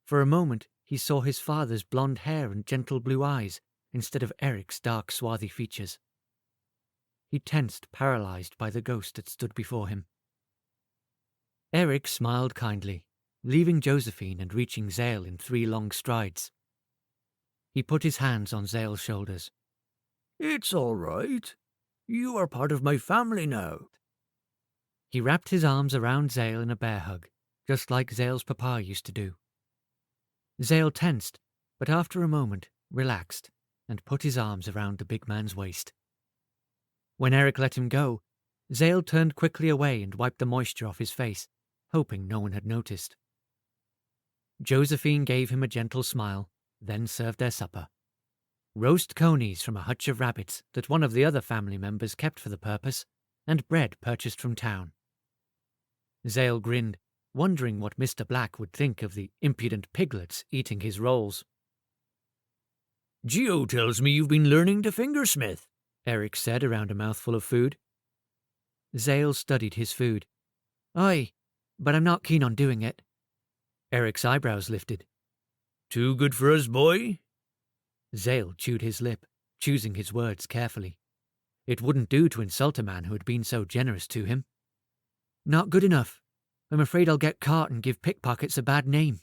For a moment, he saw his father's blonde hair and gentle blue eyes instead of Eric's dark, swarthy features. He tensed, paralyzed by the ghost that stood before him. Eric smiled kindly, leaving Josephine and reaching Zale in 3 long strides. He put his hands on Zale's shoulders. "It's all right. You are part of my family now." He wrapped his arms around Zale in a bear hug, just like Zale's papa used to do. Zale tensed, but after a moment relaxed and put his arms around the big man's waist. When Eric let him go, Zale turned quickly away and wiped the moisture off his face, hoping no one had noticed. Josephine gave him a gentle smile, then served their supper. Roast conies from a hutch of rabbits that one of the other family members kept for the purpose, and bread purchased from town. Zale grinned, wondering what Mr. Black would think of the impudent piglets eating his rolls. "Geo tells me you've been learning to fingersmith," Eric said around a mouthful of food. Zale studied his food. "Aye, but I'm not keen on doing it." Eric's eyebrows lifted. "Too good for us, boy?" Zale chewed his lip, choosing his words carefully. It wouldn't do to insult a man who had been so generous to him. Not good enough. I'm afraid I'll get caught and give pickpockets a bad name.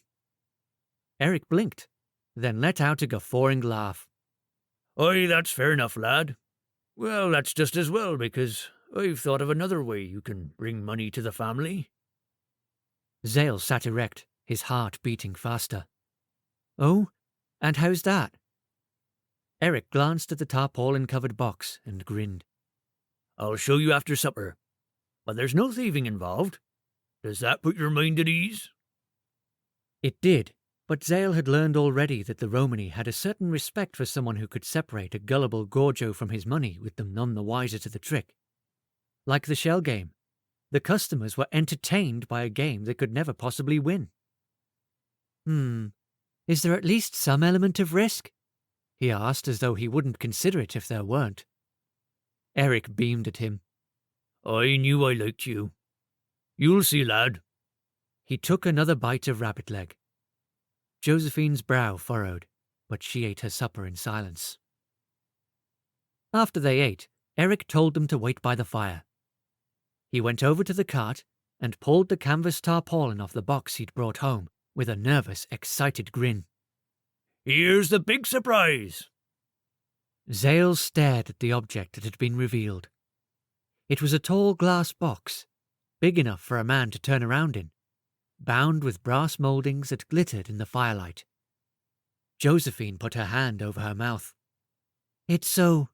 Eric blinked, then let out a guffawing laugh. Aye, that's fair enough, lad. Well, that's just as well, because I've thought of another way you can bring money to the family. Zale sat erect, his heart beating faster. Oh, and how's that? Eric glanced at the tarpaulin-covered box and grinned. I'll show you after supper. But there's no thieving involved. Does that put your mind at ease? It did, but Zale had learned already that the Romani had a certain respect for someone who could separate a gullible Gorgio from his money with them none the wiser to the trick. Like the shell game, the customers were entertained by a game they could never possibly win. Is there at least some element of risk? He asked, as though he wouldn't consider it if there weren't. Eric beamed at him. I knew I liked you. You'll see, lad. He took another bite of rabbit leg. Josephine's brow furrowed, but she ate her supper in silence. After they ate, Eric told them to wait by the fire. He went over to the cart and pulled the canvas tarpaulin off the box he'd brought home with a nervous, excited grin. Here's the big surprise. Zale stared at the object that had been revealed. It was a tall glass box, big enough for a man to turn around in, bound with brass mouldings that glittered in the firelight. Josephine put her hand over her mouth. It's so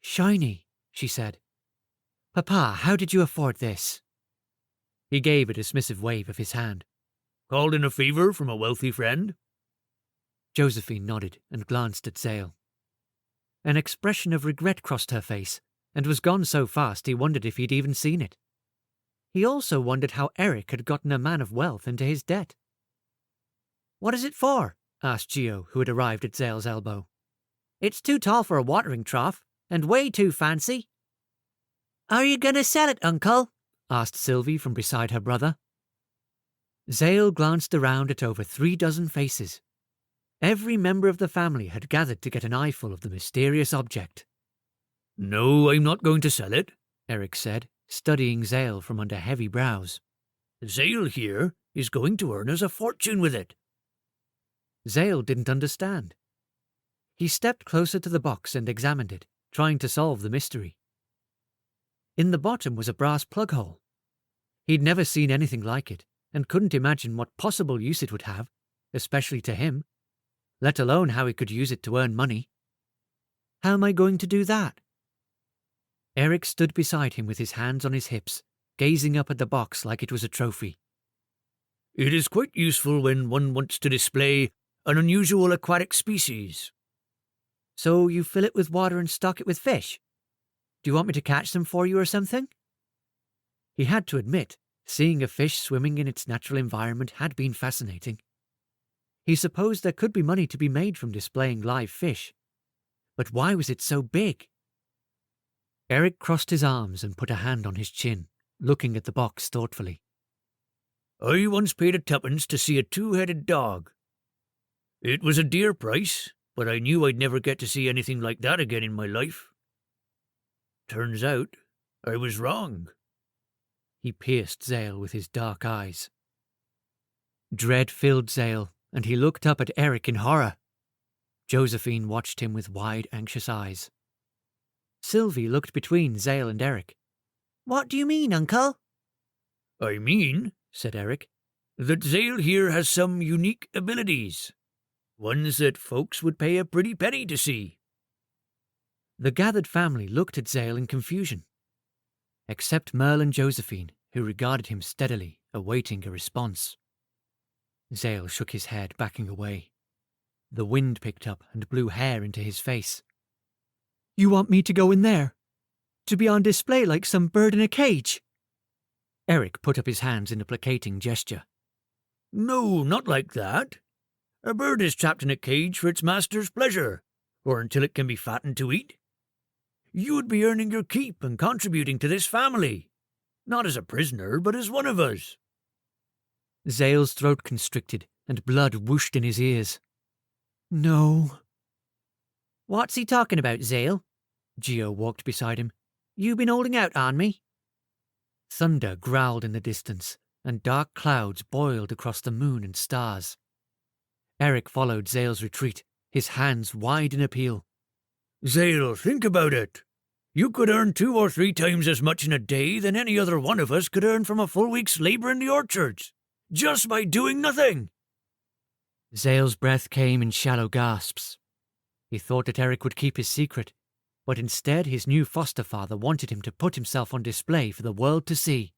shiny, she said. Papa, how did you afford this? He gave a dismissive wave of his hand. Called in a favour from a wealthy friend? Josephine nodded and glanced at Zale. An expression of regret crossed her face, and was gone so fast he wondered if he'd even seen it. He also wondered how Eric had gotten a man of wealth into his debt. What is it for? Asked Gio, who had arrived at Zale's elbow. It's too tall for a watering trough, and way too fancy. Are you going to sell it, Uncle? Asked Sylvie from beside her brother. Zale glanced around at over 36 faces. Every member of the family had gathered to get an eyeful of the mysterious object. No, I'm not going to sell it, Eric said, studying Zale from under heavy brows. Zale here is going to earn us a fortune with it. Zale didn't understand. He stepped closer to the box and examined it, trying to solve the mystery. In the bottom was a brass plug hole. He'd never seen anything like it, and couldn't imagine what possible use it would have, especially to him, let alone how he could use it to earn money. How am I going to do that? Eric stood beside him with his hands on his hips, gazing up at the box like it was a trophy. It is quite useful when one wants to display an unusual aquatic species. So you fill it with water and stock it with fish? Do you want me to catch them for you or something? He had to admit, seeing a fish swimming in its natural environment had been fascinating. He supposed there could be money to be made from displaying live fish. But why was it so big? Eric crossed his arms and put a hand on his chin, looking at the box thoughtfully. I once paid a tuppence to see a two-headed dog. It was a dear price, but I knew I'd never get to see anything like that again in my life. Turns out, I was wrong. He pierced Zale with his dark eyes. Dread filled Zale, and he looked up at Eric in horror. Josephine watched him with wide, anxious eyes. Sylvie looked between Zale and Eric. What do you mean, Uncle? I mean, said Eric, that Zale here has some unique abilities. Ones that folks would pay a pretty penny to see. The gathered family looked at Zale in confusion, except Merle and Josephine, who regarded him steadily, awaiting a response. Zale shook his head, backing away. The wind picked up and blew hair into his face. You want me to go in there? To be on display like some bird in a cage? Eric put up his hands in a placating gesture. No, not like that. A bird is trapped in a cage for its master's pleasure, or until it can be fattened to eat. You would be earning your keep and contributing to this family, not as a prisoner, but as one of us. Zale's throat constricted, and blood whooshed in his ears. No. What's he talking about, Zale? Gio walked beside him. You been holding out on me? Thunder growled in the distance, and dark clouds boiled across the moon and stars. Eric followed Zale's retreat, his hands wide in appeal. Zale, think about it. You could earn 2 or 3 times as much in a day than any other one of us could earn from a full week's labour in the orchards, just by doing nothing. Zale's breath came in shallow gasps. He thought that Eric would keep his secret, but instead his new foster father wanted him to put himself on display for the world to see.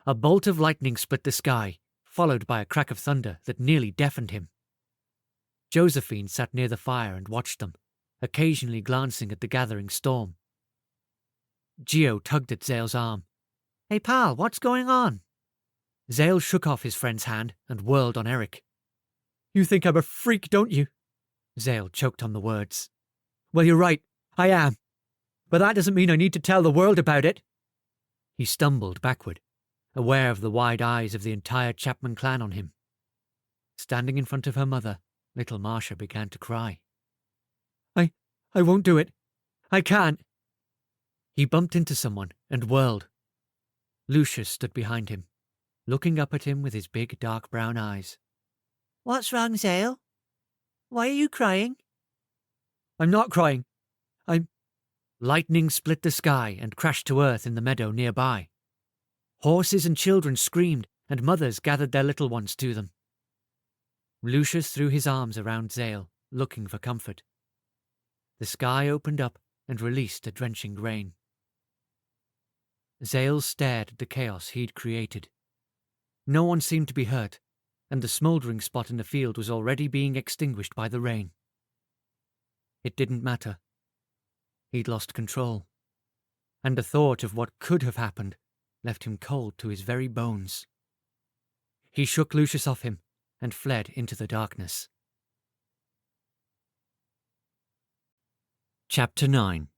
A bolt of lightning split the sky, followed by a crack of thunder that nearly deafened him. Josephine sat near the fire and watched them, occasionally glancing at the gathering storm. Geo tugged at Zale's arm. "Hey pal, what's going on?" Zale shook off his friend's hand and whirled on Eric. "You think I'm a freak, don't you?" Zale choked on the words. "Well, you're right, I am. But that doesn't mean I need to tell the world about it." He stumbled backward, aware of the wide eyes of the entire Chapman clan on him. Standing in front of her mother, little Marcia began to cry. I won't do it. I can't." He bumped into someone and whirled. Lucius stood behind him, looking up at him with his big dark brown eyes. What's wrong, Zale? Why are you crying? "I'm not crying. Lightning split the sky and crashed to earth in the meadow nearby. Horses and children screamed, and mothers gathered their little ones to them. Lucius threw his arms around Zale, looking for comfort. The sky opened up and released a drenching rain. Zale stared at the chaos he'd created. No one seemed to be hurt, and the smouldering spot in the field was already being extinguished by the rain. It didn't matter. He'd lost control, and the thought of what could have happened left him cold to his very bones. He shook Lucius off him and fled into the darkness. Chapter 9.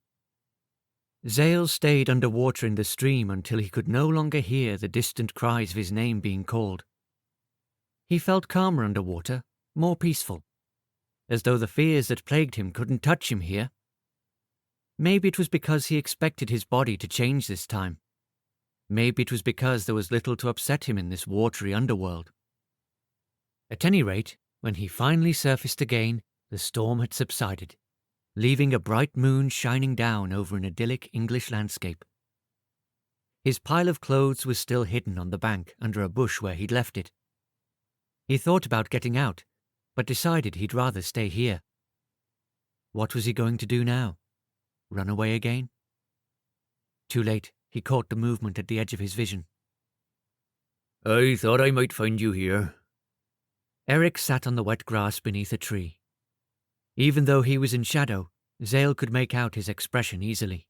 Zale stayed underwater in the stream until he could no longer hear the distant cries of his name being called. He felt calmer underwater, more peaceful, as though the fears that plagued him couldn't touch him here. Maybe it was because he expected his body to change this time. Maybe it was because there was little to upset him in this watery underworld. At any rate, when he finally surfaced again, the storm had subsided, leaving a bright moon shining down over an idyllic English landscape. His pile of clothes was still hidden on the bank under a bush where he'd left it. He thought about getting out, but decided he'd rather stay here. What was he going to do now? Run away again? Too late, he caught the movement at the edge of his vision. "I thought I might find you here." Eric sat on the wet grass beneath a tree. Even though he was in shadow, Zale could make out his expression easily.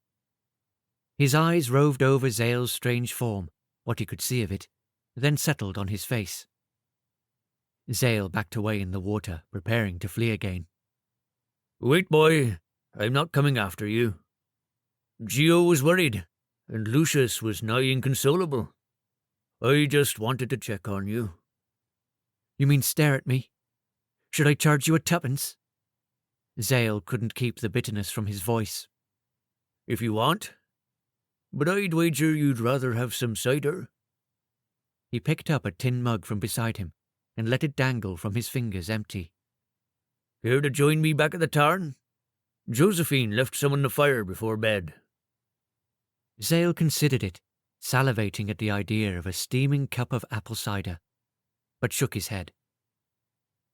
His eyes roved over Zale's strange form, what he could see of it, then settled on his face. Zale backed away in the water, preparing to flee again. "Wait, boy. I'm not coming after you. Geo was worried, and Lucius was nigh inconsolable. I just wanted to check on you." "You mean stare at me? Should I charge you a tuppence?" Zale couldn't keep the bitterness from his voice. "If you want. But I'd wager you'd rather have some cider." He picked up a tin mug from beside him and let it dangle from his fingers empty. "Here to join me back at the tarn? Josephine left some on the fire before bed." Zale considered it, salivating at the idea of a steaming cup of apple cider, but shook his head.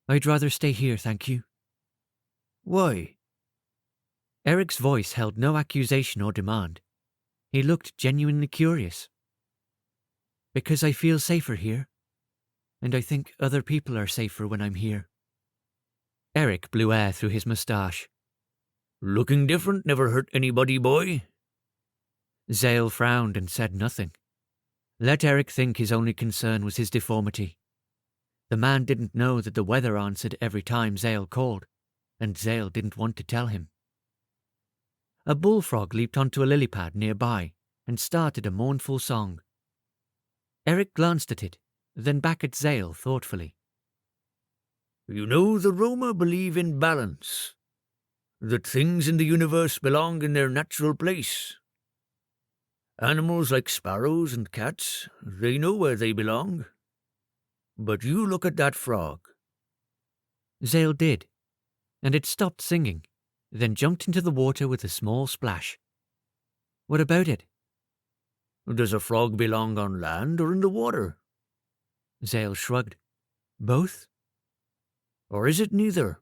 "I'd rather stay here, thank you." "Why?" Eric's voice held no accusation or demand. He looked genuinely curious. "Because I feel safer here, and I think other people are safer when I'm here." Eric blew air through his moustache. "Looking different never hurt anybody, boy." Zale frowned and said nothing. Let Eric think his only concern was his deformity. The man didn't know that the weather answered every time Zale called, and Zale didn't want to tell him. A bullfrog leaped onto a lily pad nearby and started a mournful song. Eric glanced at it, then back at Zale thoughtfully. "You know, the Roma believe in balance. That things in the universe belong in their natural place. Animals like sparrows and cats, they know where they belong. But you look at that frog. Zale did, and it stopped singing, then jumped into the water with a small splash. What about it? Does a frog belong on land or in the water? Zale shrugged. Both? Or is it neither?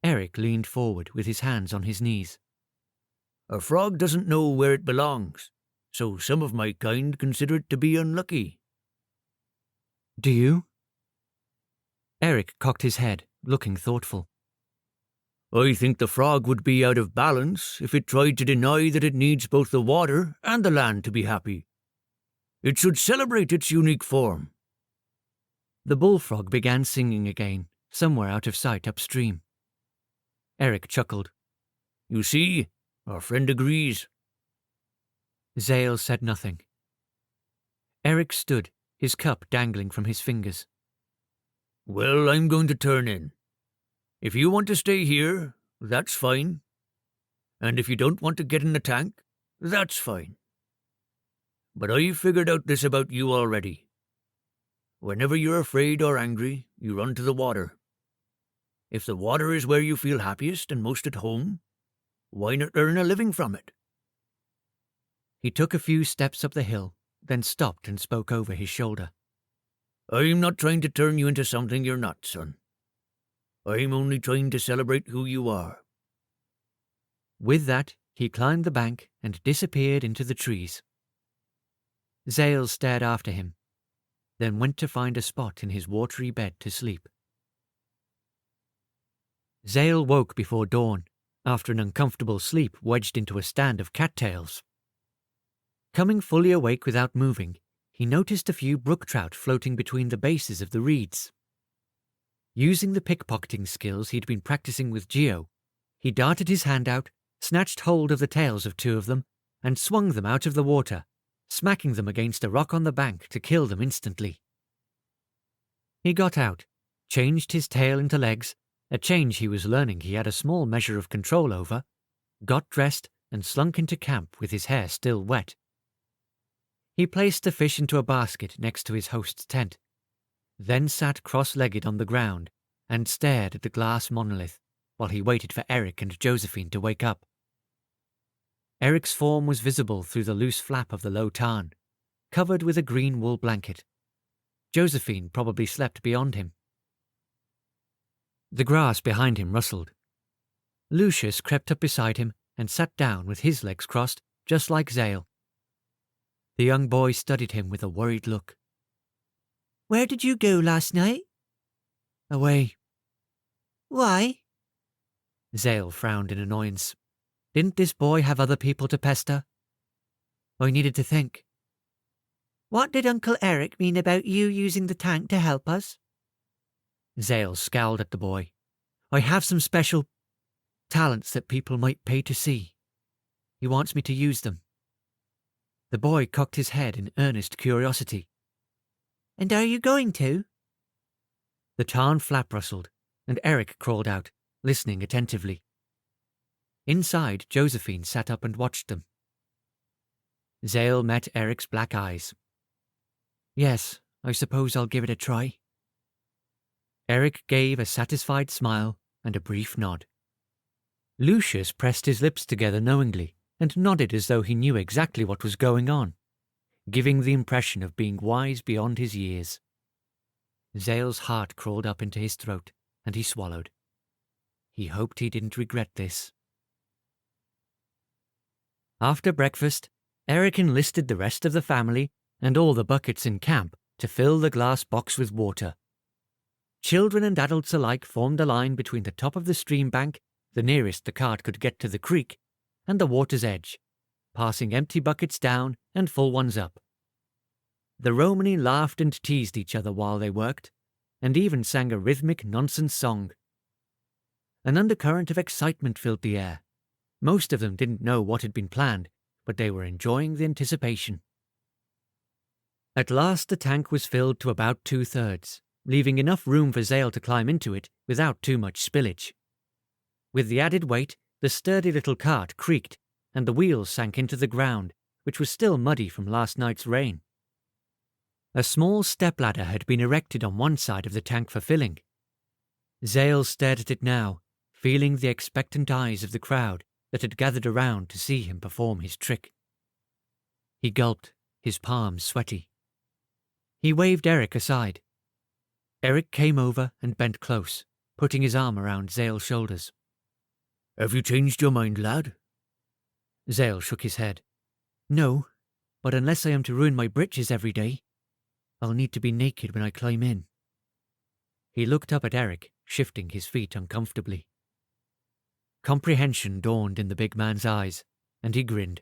Eric leaned forward with his hands on his knees. A frog doesn't know where it belongs, so some of my kind consider it to be unlucky. Do you? Eric cocked his head, looking thoughtful. I think the frog would be out of balance if it tried to deny that it needs both the water and the land to be happy. It should celebrate its unique form. The bullfrog began singing again, somewhere out of sight upstream. Eric chuckled. You see, our friend agrees. Zale said nothing. Eric stood, his cup dangling from his fingers. Well, I'm going to turn in. If you want to stay here, that's fine. And if you don't want to get in the tank, that's fine. But I've figured out this about you already. Whenever you're afraid or angry, you run to the water. If the water is where you feel happiest and most at home, why not earn a living from it? He took a few steps up the hill, then stopped and spoke over his shoulder. I'm not trying to turn you into something you're not, son. I'm only trying to celebrate who you are. With that, he climbed the bank and disappeared into the trees. Zale stared after him, then went to find a spot in his watery bed to sleep. Zale woke before dawn, after an uncomfortable sleep wedged into a stand of cattails. Coming fully awake without moving, he noticed a few brook trout floating between the bases of the reeds. Using the pickpocketing skills he'd been practicing with Geo, he darted his hand out, snatched hold of the tails of two of them, and swung them out of the water, smacking them against a rock on the bank to kill them instantly. He got out, changed his tail into legs, a change he was learning he had a small measure of control over, got dressed, and slunk into camp with his hair still wet. He placed the fish into a basket next to his host's tent, then sat cross-legged on the ground and stared at the glass monolith while he waited for Eric and Josephine to wake up. Eric's form was visible through the loose flap of the low tarn, covered with a green wool blanket. Josephine probably slept beyond him. The grass behind him rustled. Lucius crept up beside him and sat down with his legs crossed, just like Zale. The young boy studied him with a worried look. Where did you go last night? Away. Why? Zale frowned in annoyance. Didn't this boy have other people to pester? I needed to think. What did Uncle Eric mean about you using the tank to help us? Zale scowled at the boy. I have some special talents that people might pay to see. He wants me to use them. The boy cocked his head in earnest curiosity. And are you going to? The tarn flap rustled, and Eric crawled out, listening attentively. Inside, Josephine sat up and watched them. Zale met Eric's black eyes. Yes, I suppose I'll give it a try. Eric gave a satisfied smile and a brief nod. Lucius pressed his lips together knowingly and nodded as though he knew exactly what was going on, giving the impression of being wise beyond his years. Zale's heart crawled up into his throat, and he swallowed. He hoped he didn't regret this. After breakfast, Eric enlisted the rest of the family and all the buckets in camp to fill the glass box with water. Children and adults alike formed a line between the top of the stream bank, the nearest the cart could get to the creek, and the water's edge, passing empty buckets down and full ones up. The Romani laughed and teased each other while they worked, and even sang a rhythmic nonsense song. An undercurrent of excitement filled the air. Most of them didn't know what had been planned, but they were enjoying the anticipation. At last the tank was filled to about 2/3, leaving enough room for Zale to climb into it without too much spillage. With the added weight, the sturdy little cart creaked, and the wheels sank into the ground, which was still muddy from last night's rain. A small stepladder had been erected on one side of the tank for filling. Zale stared at it now, feeling the expectant eyes of the crowd that had gathered around to see him perform his trick. He gulped, his palms sweaty. He waved Eric aside. Eric came over and bent close, putting his arm around Zale's shoulders. Have you changed your mind, lad? Zale shook his head. No, but unless I am to ruin my breeches every day, I'll need to be naked when I climb in. He looked up at Eric, shifting his feet uncomfortably. Comprehension dawned in the big man's eyes, and he grinned.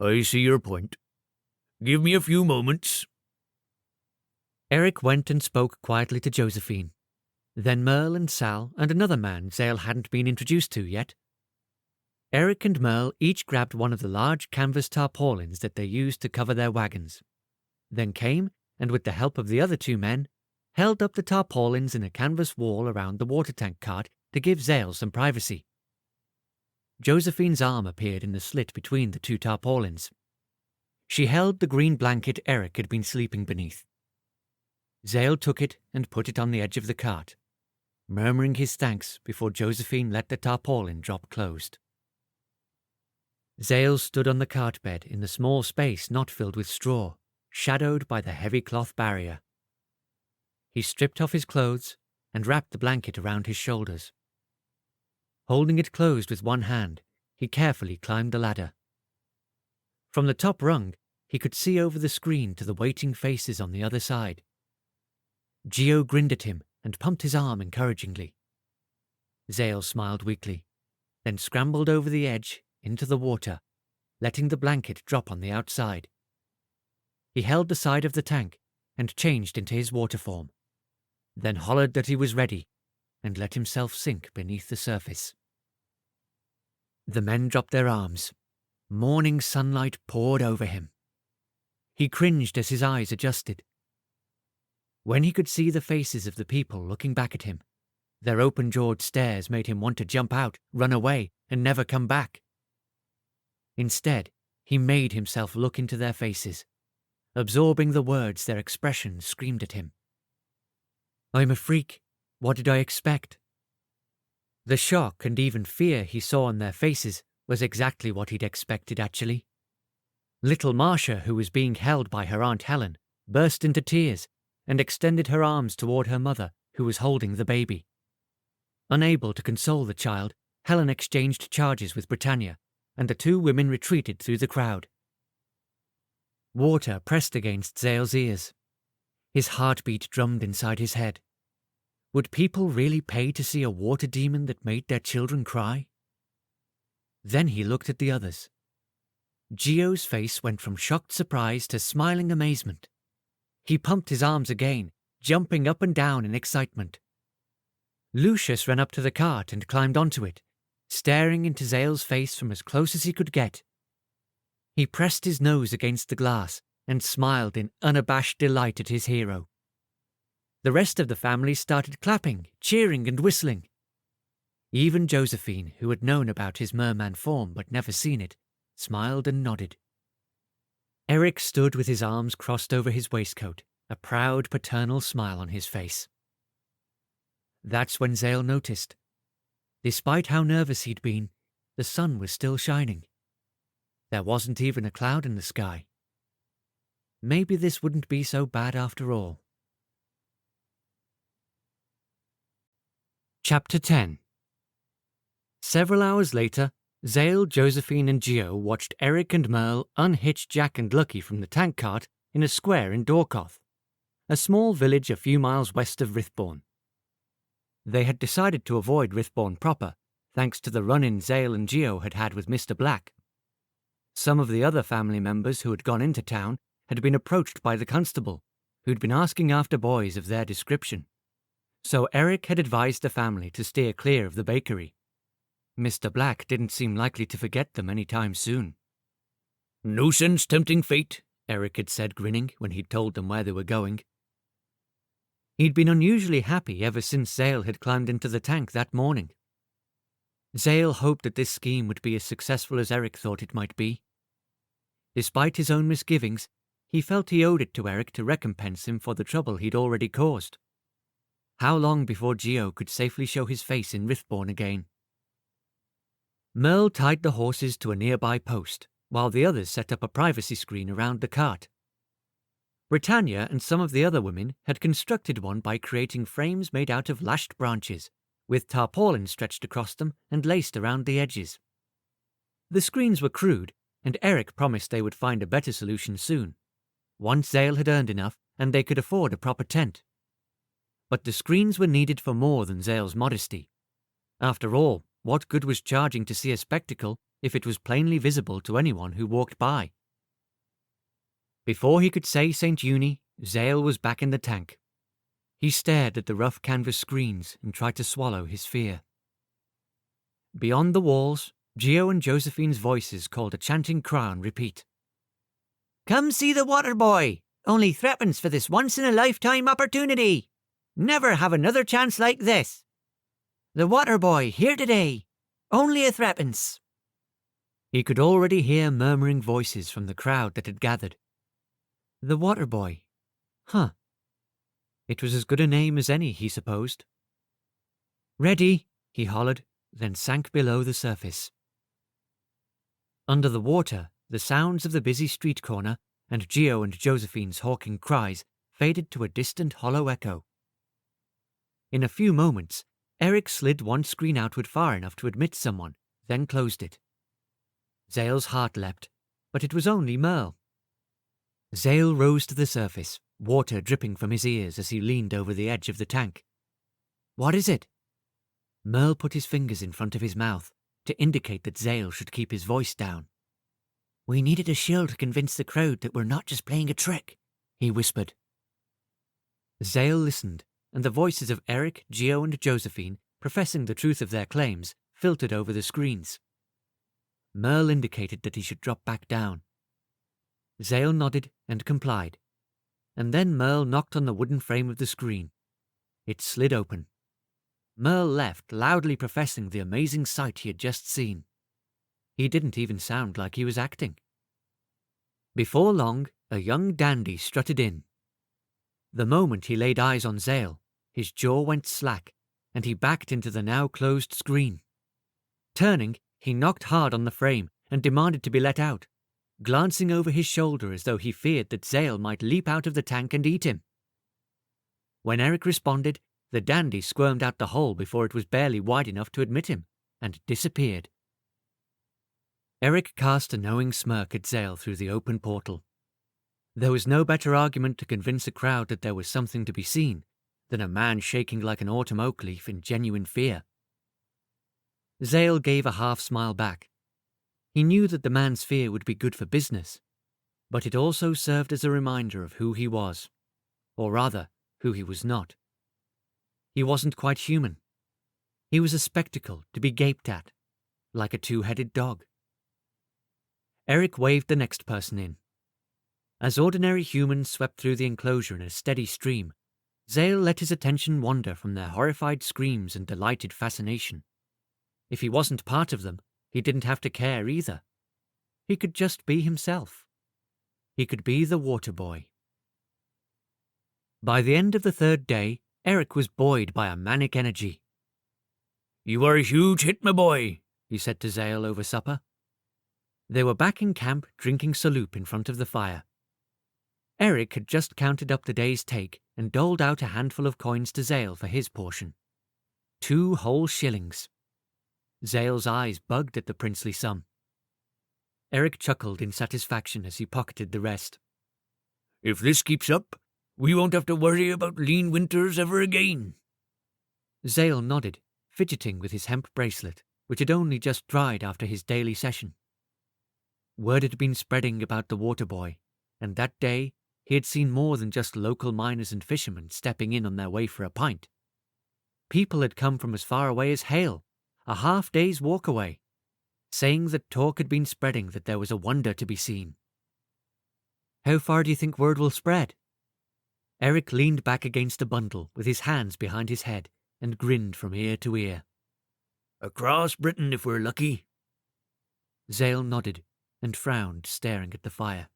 I see your point. Give me a few moments. Eric went and spoke quietly to Josephine. Then Merle and Sal and another man Zale hadn't been introduced to yet. Eric and Merle each grabbed one of the large canvas tarpaulins that they used to cover their wagons, then came and with the help of the other two men, held up the tarpaulins in a canvas wall around the water tank cart to give Zale some privacy. Josephine's arm appeared in the slit between the two tarpaulins. She held the green blanket Eric had been sleeping beneath. Zale took it and put it on the edge of the cart, murmuring his thanks before Josephine let the tarpaulin drop closed. Zale stood on the cart bed in the small space not filled with straw, shadowed by the heavy cloth barrier. He stripped off his clothes and wrapped the blanket around his shoulders. Holding it closed with one hand, he carefully climbed the ladder. From the top rung, he could see over the screen to the waiting faces on the other side. Gio grinned at him and pumped his arm encouragingly. Zale smiled weakly, then scrambled over the edge into the water, letting the blanket drop on the outside. He held the side of the tank and changed into his water form, then hollered that he was ready and let himself sink beneath the surface. The men dropped their arms. Morning sunlight poured over him. He cringed as his eyes adjusted. When he could see the faces of the people looking back at him, their open-jawed stares made him want to jump out, run away, and never come back. Instead, he made himself look into their faces, absorbing the words their expressions screamed at him. I'm a freak. What did I expect? The shock and even fear he saw on their faces was exactly what he'd expected, actually. Little Marcia, who was being held by her Aunt Helen, burst into tears and extended her arms toward her mother, who was holding the baby. Unable to console the child, Helen exchanged charges with Britannia, and the two women retreated through the crowd. Water pressed against Zale's ears. His heartbeat drummed inside his head. Would people really pay to see a water demon that made their children cry? Then he looked at the others. Gio's face went from shocked surprise to smiling amazement. He pumped his arms again, jumping up and down in excitement. Lucius ran up to the cart and climbed onto it, staring into Zale's face from as close as he could get. He pressed his nose against the glass and smiled in unabashed delight at his hero. The rest of the family started clapping, cheering and whistling. Even Josephine, who had known about his merman form but never seen it, smiled and nodded. Eric stood with his arms crossed over his waistcoat, a proud paternal smile on his face. That's when Zale noticed. Despite how nervous he'd been, the sun was still shining. There wasn't even a cloud in the sky. Maybe this wouldn't be so bad after all. Chapter 10. Several hours later, Zale, Josephine and Gio watched Eric and Merle unhitch Jack and Lucky from the tank cart in a square in Dorkoth, a small village a few miles west of Rithborn. They had decided to avoid Rithborn proper, thanks to the run-in Zale and Gio had had with Mr. Black. Some of the other family members who had gone into town had been approached by the constable, who'd been asking after boys of their description. So Eric had advised the family to steer clear of the bakery. Mr. Black didn't seem likely to forget them any time soon. No sense tempting fate, Eric had said, grinning, when he'd told them where they were going. He'd been unusually happy ever since Zale had climbed into the tank that morning. Zale hoped that this scheme would be as successful as Eric thought it might be. Despite his own misgivings, he felt he owed it to Eric to recompense him for the trouble he'd already caused. How long before Geo could safely show his face in Rithborn again? Merle tied the horses to a nearby post, while the others set up a privacy screen around the cart. Britannia and some of the other women had constructed one by creating frames made out of lashed branches, with tarpaulins stretched across them and laced around the edges. The screens were crude, and Eric promised they would find a better solution soon, once Zale had earned enough and they could afford a proper tent. But the screens were needed for more than Zale's modesty. After all, what good was charging to see a spectacle if it was plainly visible to anyone who walked by? Before he could say St. Uni, Zale was back in the tank. He stared at the rough canvas screens and tried to swallow his fear. Beyond the walls, Geo and Josephine's voices called a chanting cry on repeat. Come see the water boy! Only threepence for this once-in-a-lifetime opportunity! Never have another chance like this! The water boy here today! Only a threepence! He could already hear murmuring voices from the crowd that had gathered. The water boy. Huh. It was as good a name as any, he supposed. Ready, he hollered, then sank below the surface. Under the water, the sounds of the busy street corner and Geo and Josephine's hawking cries faded to a distant hollow echo. In a few moments, Eric slid one screen outward far enough to admit someone, then closed it. Zale's heart leapt, but it was only Merle. Zale rose to the surface, water dripping from his ears as he leaned over the edge of the tank. What is it? Merle put his fingers in front of his mouth to indicate that Zale should keep his voice down. We needed a shill to convince the crowd that we're not just playing a trick, he whispered. Zale listened, and the voices of Eric, Geo, and Josephine, professing the truth of their claims, filtered over the screens. Merle indicated that he should drop back down. Zale nodded and complied, and then Merle knocked on the wooden frame of the screen. It slid open. Merle left, loudly professing the amazing sight he had just seen. He didn't even sound like he was acting. Before long, a young dandy strutted in. The moment he laid eyes on Zale, his jaw went slack, and he backed into the now closed screen. Turning, he knocked hard on the frame and demanded to be let out, glancing over his shoulder as though he feared that Zale might leap out of the tank and eat him. When Eric responded, the dandy squirmed out the hole before it was barely wide enough to admit him, and disappeared. Eric cast a knowing smirk at Zale through the open portal. There was no better argument to convince a crowd that there was something to be seen than a man shaking like an autumn oak leaf in genuine fear. Zale gave a half-smile back. He knew that the man's fear would be good for business, but it also served as a reminder of who he was, or rather, who he was not. He wasn't quite human. He was a spectacle to be gaped at, like a two-headed dog. Eric waved the next person in. As ordinary humans swept through the enclosure in a steady stream, Zale let his attention wander from their horrified screams and delighted fascination. If he wasn't part of them, he didn't have to care either. He could just be himself. He could be the water boy. By the end of the third day, Eric was buoyed by a manic energy. You are a huge hit, my boy, he said to Zale over supper. They were back in camp drinking saloop in front of the fire. Eric had just counted up the day's take and doled out a handful of coins to Zale for his portion. 2 whole shillings. Zale's eyes bugged at the princely sum. Eric chuckled in satisfaction as he pocketed the rest. If this keeps up, we won't have to worry about lean winters ever again. Zale nodded, fidgeting with his hemp bracelet, which had only just dried after his daily session. Word had been spreading about the water boy, and that day he had seen more than just local miners and fishermen stepping in on their way for a pint. People had come from as far away as Hale, a half-day's walk away, saying that talk had been spreading that there was a wonder to be seen. How far do you think word will spread? Eric leaned back against a bundle with his hands behind his head and grinned from ear to ear. Across Britain if we're lucky. Zale nodded, and frowned, staring at the fire.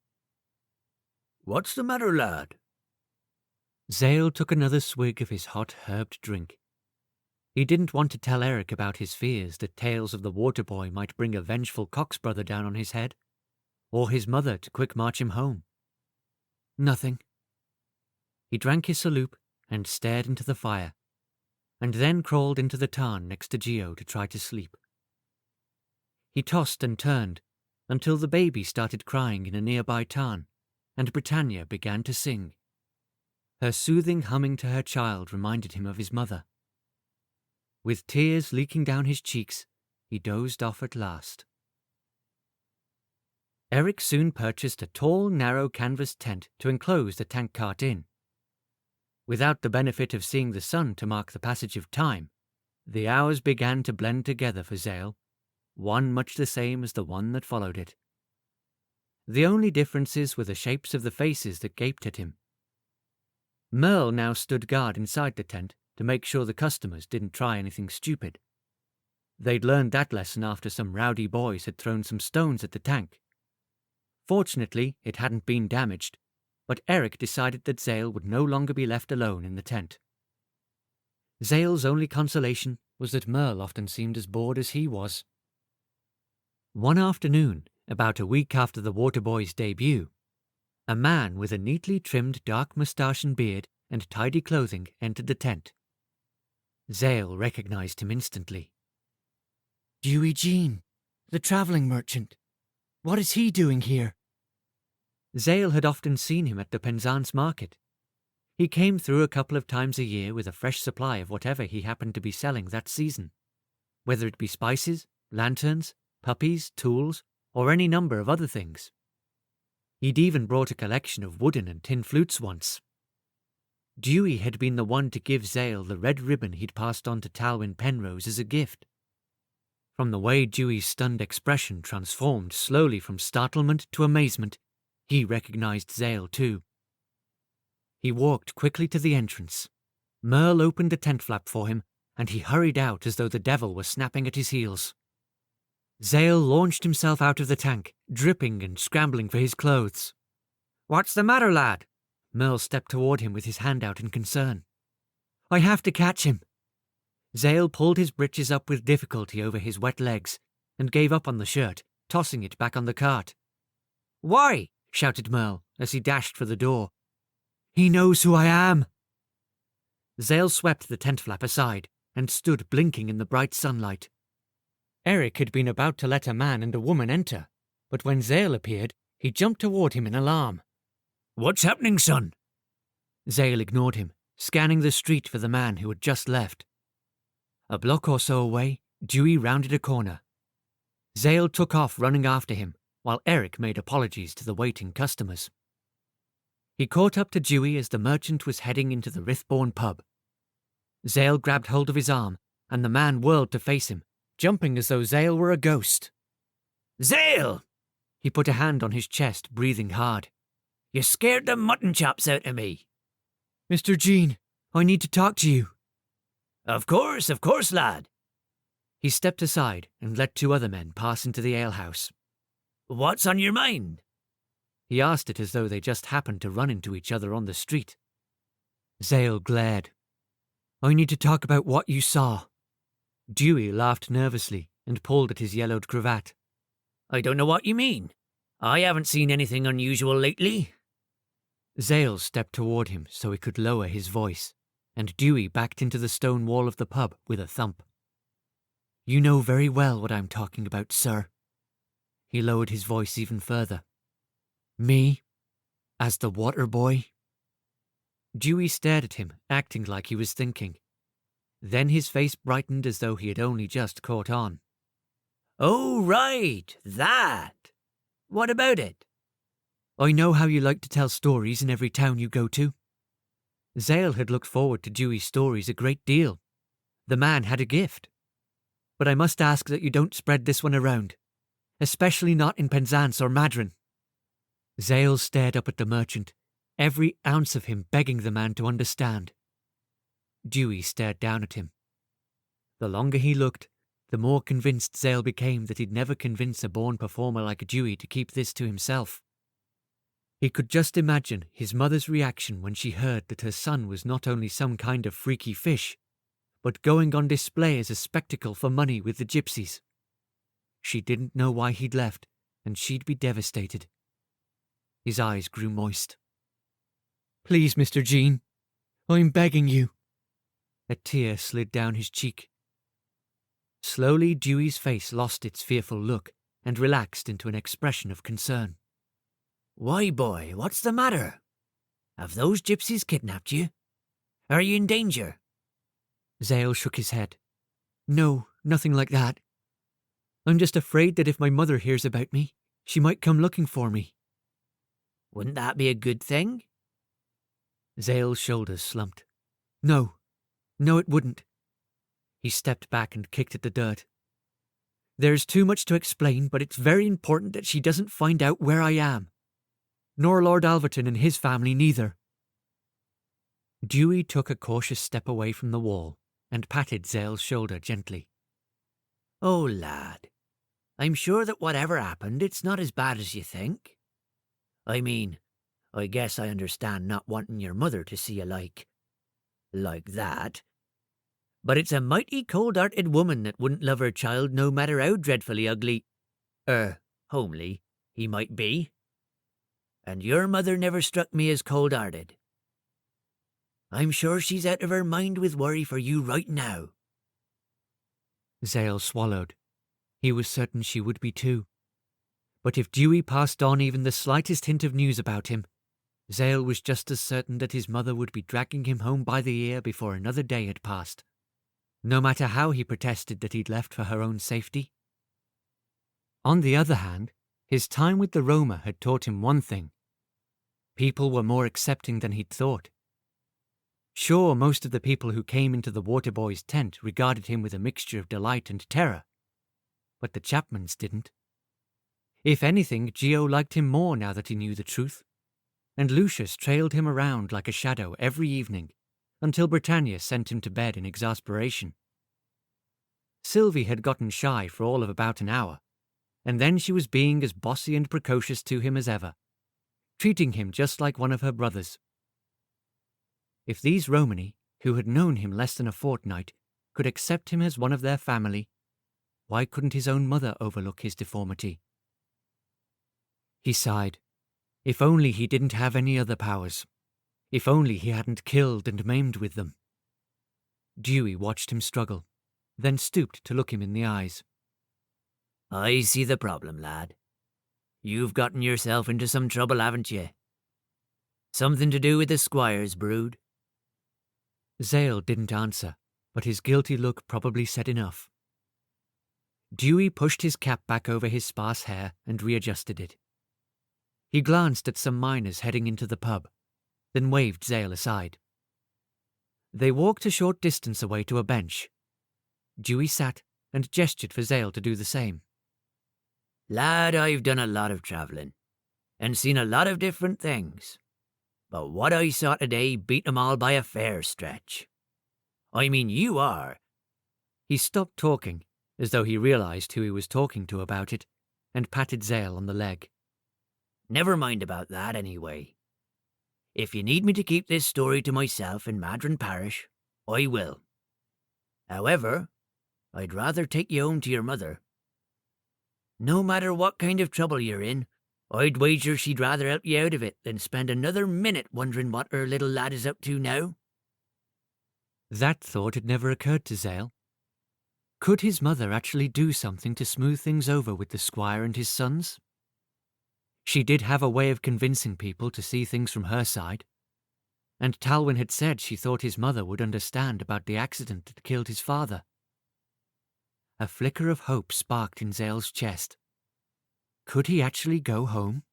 What's the matter, lad? Zale took another swig of his hot herbed drink. He didn't want to tell Eric about his fears that tales of the water boy might bring a vengeful Cox brother down on his head, or his mother to quick march him home. Nothing. He drank his saloop and stared into the fire, and then crawled into the tarn next to Geo to try to sleep. He tossed and turned until the baby started crying in a nearby tarn, and Britannia began to sing. Her soothing humming to her child reminded him of his mother. With tears leaking down his cheeks, he dozed off at last. Eric soon purchased a tall, narrow canvas tent to enclose the tank cart in. Without the benefit of seeing the sun to mark the passage of time, the hours began to blend together for Zale, one much the same as the one that followed it. The only differences were the shapes of the faces that gaped at him. Merle now stood guard inside the tent to make sure the customers didn't try anything stupid. They'd learned that lesson after some rowdy boys had thrown some stones at the tank. Fortunately, it hadn't been damaged, but Eric decided that Zale would no longer be left alone in the tent. Zale's only consolation was that Merle often seemed as bored as he was. One afternoon, about a week after the Waterboy's debut, a man with a neatly trimmed dark moustache and beard and tidy clothing entered the tent. Zale recognized him instantly. Dewey Jean, the travelling merchant. What is he doing here? Zale had often seen him at the Penzance market. He came through a couple of times a year with a fresh supply of whatever he happened to be selling that season, whether it be spices, lanterns, puppies, tools, or any number of other things. He'd even brought a collection of wooden and tin flutes once. Dewey had been the one to give Zale the red ribbon he'd passed on to Talwyn Penrose as a gift. From the way Dewey's stunned expression transformed slowly from startlement to amazement, he recognized Zale too. He walked quickly to the entrance. Merle opened the tent flap for him, and he hurried out as though the devil was snapping at his heels. Zale launched himself out of the tank, dripping and scrambling for his clothes. "What's the matter, lad?" Merle stepped toward him with his hand out in concern. "I have to catch him." Zale pulled his breeches up with difficulty over his wet legs and gave up on the shirt, tossing it back on the cart. "Why?" shouted Merle as he dashed for the door. "He knows who I am." Zale swept the tent flap aside and stood blinking in the bright sunlight. Eric had been about to let a man and a woman enter, but when Zale appeared, he jumped toward him in alarm. What's happening, son? Zale ignored him, scanning the street for the man who had just left. A block or so away, Dewey rounded a corner. Zale took off running after him, while Eric made apologies to the waiting customers. He caught up to Dewey as the merchant was heading into the Rithbourne pub. Zale grabbed hold of his arm, and the man whirled to face him, jumping as though Zale were a ghost. Zale! He put a hand on his chest, breathing hard. You scared the mutton chops out of me. Mr. Jean, I need to talk to you. Of course, lad. He stepped aside and let two other men pass into the alehouse. What's on your mind? He asked it as though they just happened to run into each other on the street. Zale glared. I need to talk about what you saw. Dewey laughed nervously and pulled at his yellowed cravat. I don't know what you mean. I haven't seen anything unusual lately. Zale stepped toward him so he could lower his voice, and Dewey backed into the stone wall of the pub with a thump. You know very well what I'm talking about, sir. He lowered his voice even further. Me? As the water boy? Dewey stared at him, acting like he was thinking. Then his face brightened as though he had only just caught on. Oh, right, that. What about it? I know how you like to tell stories in every town you go to. Zale had looked forward to Dewey's stories a great deal. The man had a gift. But I must ask that you don't spread this one around, especially not in Penzance or Madron. Zale stared up at the merchant, every ounce of him begging the man to understand. Dewey stared down at him. The longer he looked, the more convinced Zale became that he'd never convince a born performer like Dewey to keep this to himself. He could just imagine his mother's reaction when she heard that her son was not only some kind of freaky fish, but going on display as a spectacle for money with the gypsies. She didn't know why he'd left, and she'd be devastated. His eyes grew moist. "Please, Mr. Jean, I'm begging you." A tear slid down his cheek. Slowly, Dewey's face lost its fearful look and relaxed into an expression of concern. Why, boy, what's the matter? Have those gypsies kidnapped you? Are you in danger? Zale shook his head. "No, nothing like that. I'm just afraid that if my mother hears about me, she might come looking for me." Wouldn't that be a good thing? Zale's shoulders slumped. No, it wouldn't." He stepped back and kicked at the dirt. "There's too much to explain, but it's very important that she doesn't find out where I am. Nor Lord Alverton and his family neither." Dewey took a cautious step away from the wall and patted Zale's shoulder gently. Oh, lad, I'm sure that whatever happened, it's not as bad as you think. I mean, I guess I understand not wanting your mother to see you like that. But it's a mighty cold-hearted woman that wouldn't love her child no matter how dreadfully ugly, homely, he might be. And your mother never struck me as cold-hearted. I'm sure she's out of her mind with worry for you right now." Zale swallowed. He was certain she would be too. But if Dewey passed on even the slightest hint of news about him, Zale was just as certain that his mother would be dragging him home by the ear before another day had passed, no matter how he protested that he'd left for her own safety. On the other hand, his time with the Roma had taught him one thing. People were more accepting than he'd thought. Sure, most of the people who came into the Waterboy's tent regarded him with a mixture of delight and terror, but the Chapmans didn't. If anything, Geo liked him more now that he knew the truth, and Lucius trailed him around like a shadow every evening, until Britannia sent him to bed in exasperation. Sylvie had gotten shy for all of about an hour, and then she was being as bossy and precocious to him as ever, treating him just like one of her brothers. If these Romani, who had known him less than a fortnight, could accept him as one of their family, why couldn't his own mother overlook his deformity? He sighed. If only he didn't have any other powers. If only he hadn't killed and maimed with them. Dewey watched him struggle, then stooped to look him in the eyes. I see the problem, lad. You've gotten yourself into some trouble, haven't you? Something to do with the squire's brood? Zale didn't answer, but his guilty look probably said enough. Dewey pushed his cap back over his sparse hair and readjusted it. He glanced at some miners heading into the pub, then waved Zale aside. They walked a short distance away to a bench. Dewey sat and gestured for Zale to do the same. Lad, I've done a lot of travelling, and seen a lot of different things. But what I saw today beat 'em all by a fair stretch. I mean, you are. He stopped talking, as though he realized who he was talking to about it, and patted Zale on the leg. Never mind about that, anyway. If you need me to keep this story to myself in Madron Parish, I will. However, I'd rather take you home to your mother. No matter what kind of trouble you're in, I'd wager she'd rather help you out of it than spend another minute wondering what her little lad is up to now. That thought had never occurred to Zale. Could his mother actually do something to smooth things over with the squire and his sons? She did have a way of convincing people to see things from her side, and Talwyn had said she thought his mother would understand about the accident that killed his father. A flicker of hope sparked in Zale's chest. Could he actually go home?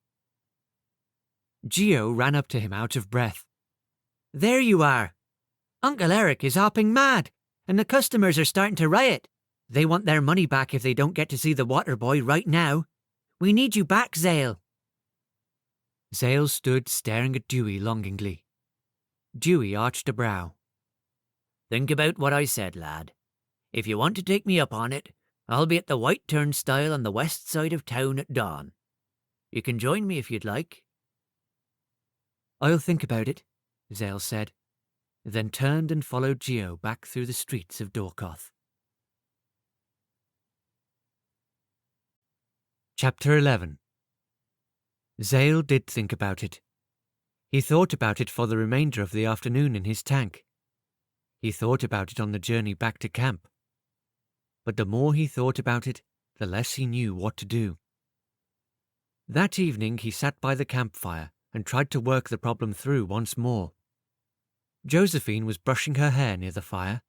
Geo ran up to him out of breath. There you are! Uncle Eric is hopping mad, and the customers are starting to riot. They want their money back if they don't get to see the water boy right now. We need you back, Zale. Zale stood staring at Dewey longingly. Dewey arched a brow. Think about what I said, lad. If you want to take me up on it, I'll be at the White Turnstile on the west side of town at dawn. You can join me if you'd like. I'll think about it, Zale said, then turned and followed Geo back through the streets of Dorkoth. Chapter 11. Zale did think about it. He thought about it for the remainder of the afternoon in his tank. He thought about it on the journey back to camp. But the more he thought about it, the less he knew what to do. That evening he sat by the campfire and tried to work the problem through once more. Josephine was brushing her hair near the fire.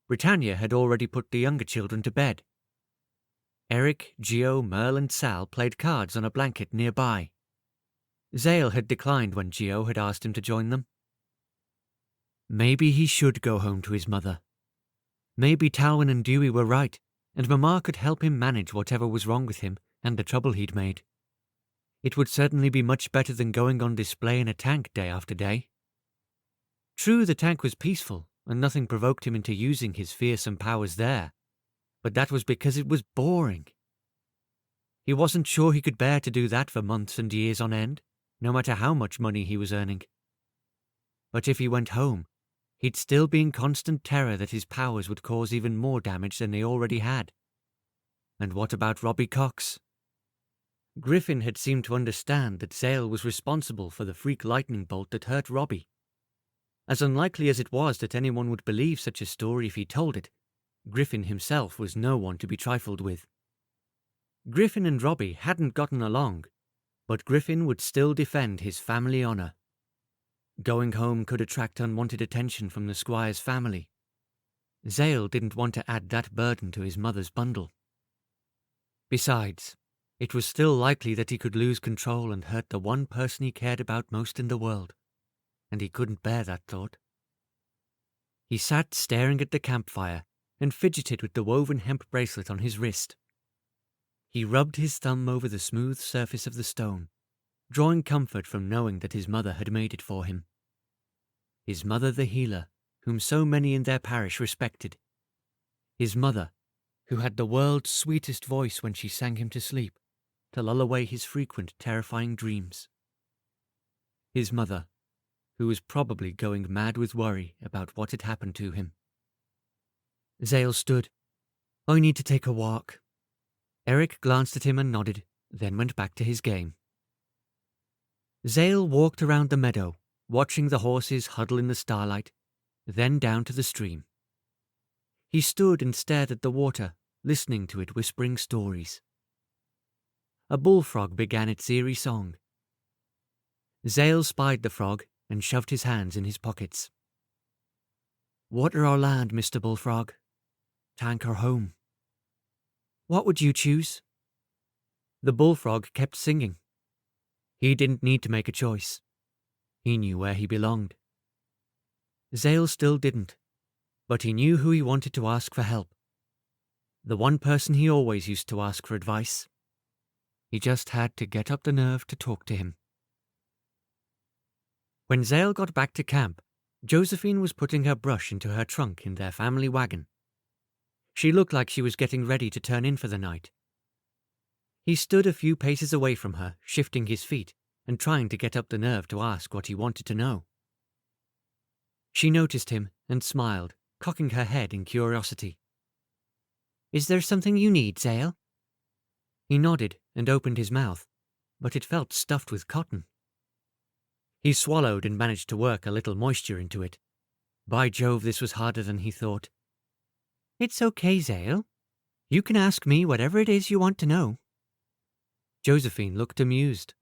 Britannia had already put the younger children to bed. Eric, Geo, Merle and Sal played cards on a blanket nearby. Zale had declined when Geo had asked him to join them. Maybe he should go home to his mother. Maybe Talwyn and Dewey were right, and Mama could help him manage whatever was wrong with him and the trouble he'd made. It would certainly be much better than going on display in a tank day after day. True, the tank was peaceful, and nothing provoked him into using his fearsome powers there, but that was because it was boring. He wasn't sure he could bear to do that for months and years on end, no matter how much money he was earning. But if he went home, he'd still be in constant terror that his powers would cause even more damage than they already had. And what about Robbie Cox? Griffin had seemed to understand that Zale was responsible for the freak lightning bolt that hurt Robbie. As unlikely as it was that anyone would believe such a story if he told it, Griffin himself was no one to be trifled with. Griffin and Robbie hadn't gotten along, but Griffin would still defend his family honour. Going home could attract unwanted attention from the squire's family. Zale didn't want to add that burden to his mother's bundle. Besides, it was still likely that he could lose control and hurt the one person he cared about most in the world, and he couldn't bear that thought. He sat staring at the campfire and fidgeted with the woven hemp bracelet on his wrist. He rubbed his thumb over the smooth surface of the stone, drawing comfort from knowing that his mother had made it for him. His mother the healer, whom so many in their parish respected. His mother, who had the world's sweetest voice when she sang him to sleep, to lull away his frequent terrifying dreams. His mother, who was probably going mad with worry about what had happened to him. Zale stood. I need to take a walk. Eric glanced at him and nodded, then went back to his game. Zale walked around the meadow, watching the horses huddle in the starlight, then down to the stream. He stood and stared at the water, listening to it whispering stories. A bullfrog began its eerie song. Zale spied the frog and shoved his hands in his pockets. Water or land, Mr. Bullfrog? Tank or home? What would you choose? The bullfrog kept singing. He didn't need to make a choice. He knew where he belonged. Zale still didn't, but he knew who he wanted to ask for help. The one person he always used to ask for advice. He just had to get up the nerve to talk to him. When Zale got back to camp, Josephine was putting her brush into her trunk in their family wagon. She looked like she was getting ready to turn in for the night. He stood a few paces away from her, shifting his feet and trying to get up the nerve to ask what he wanted to know. She noticed him and smiled, cocking her head in curiosity. Is there something you need, Zale? He nodded and opened his mouth, but it felt stuffed with cotton. He swallowed and managed to work a little moisture into it. By Jove, this was harder than he thought. It's okay, Zale. You can ask me whatever it is you want to know. Josephine looked amused.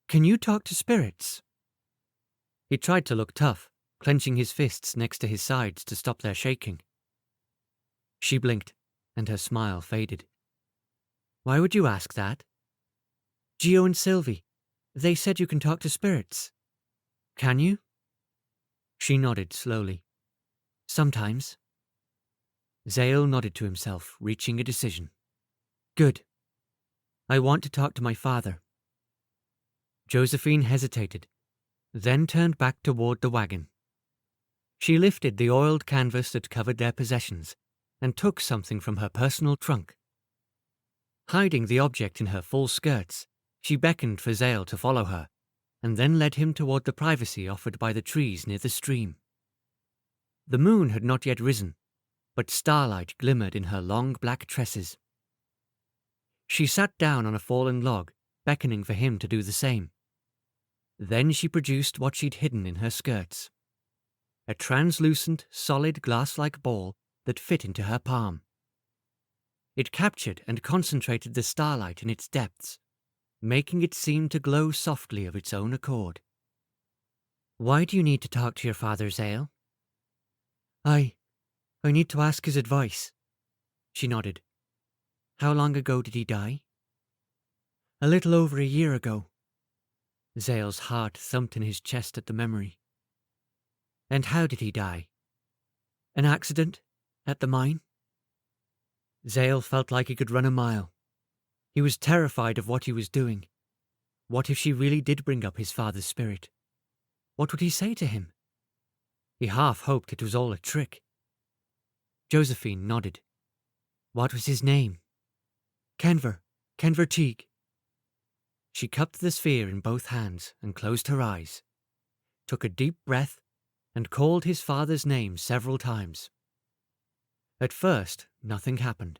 Can you talk to spirits? He tried to look tough, clenching his fists next to his sides to stop their shaking. She blinked, and her smile faded. Why would you ask that? Geo and Sylvie, they said you can talk to spirits. Can you? She nodded slowly. Sometimes. Zale nodded to himself, reaching a decision. Good. I want to talk to my father. Josephine hesitated, then turned back toward the wagon. She lifted the oiled canvas that covered their possessions and took something from her personal trunk. Hiding the object in her full skirts, she beckoned for Zale to follow her, and then led him toward the privacy offered by the trees near the stream. The moon had not yet risen, but starlight glimmered in her long black tresses. She sat down on a fallen log, beckoning for him to do the same. Then she produced what she'd hidden in her skirts. A translucent, solid glass-like ball that fit into her palm. It captured and concentrated the starlight in its depths, making it seem to glow softly of its own accord. Why do you need to talk to your father, Zale? I need to ask his advice. She nodded. How long ago did he die? A little over a year ago. Zale's heart thumped in his chest at the memory. And how did he die? An accident? At the mine? Zale felt like he could run a mile. He was terrified of what he was doing. What if she really did bring up his father's spirit? What would he say to him? He half hoped it was all a trick. Josephine nodded. What was his name? Kenver Teague. She cupped the sphere in both hands and closed her eyes, took a deep breath, and called his father's name several times. At first, nothing happened.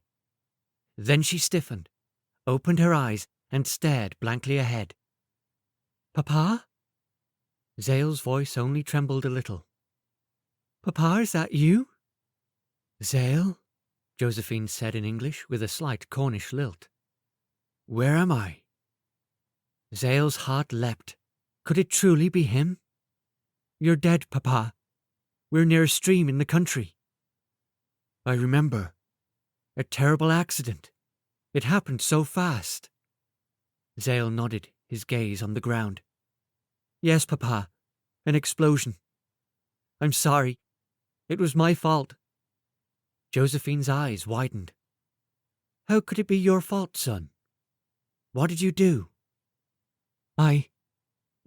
Then she stiffened, opened her eyes, and stared blankly ahead. Papa? Zale's voice only trembled a little. Papa, is that you? Zale? Josephine said in English with a slight Cornish lilt. Where am I? Zale's heart leapt. Could it truly be him? You're dead, Papa. We're near a stream in the country. I remember. A terrible accident. It happened so fast. Zale nodded, his gaze on the ground. Yes, Papa. An explosion. I'm sorry. It was my fault. Josephine's eyes widened. How could it be your fault, son? What did you do?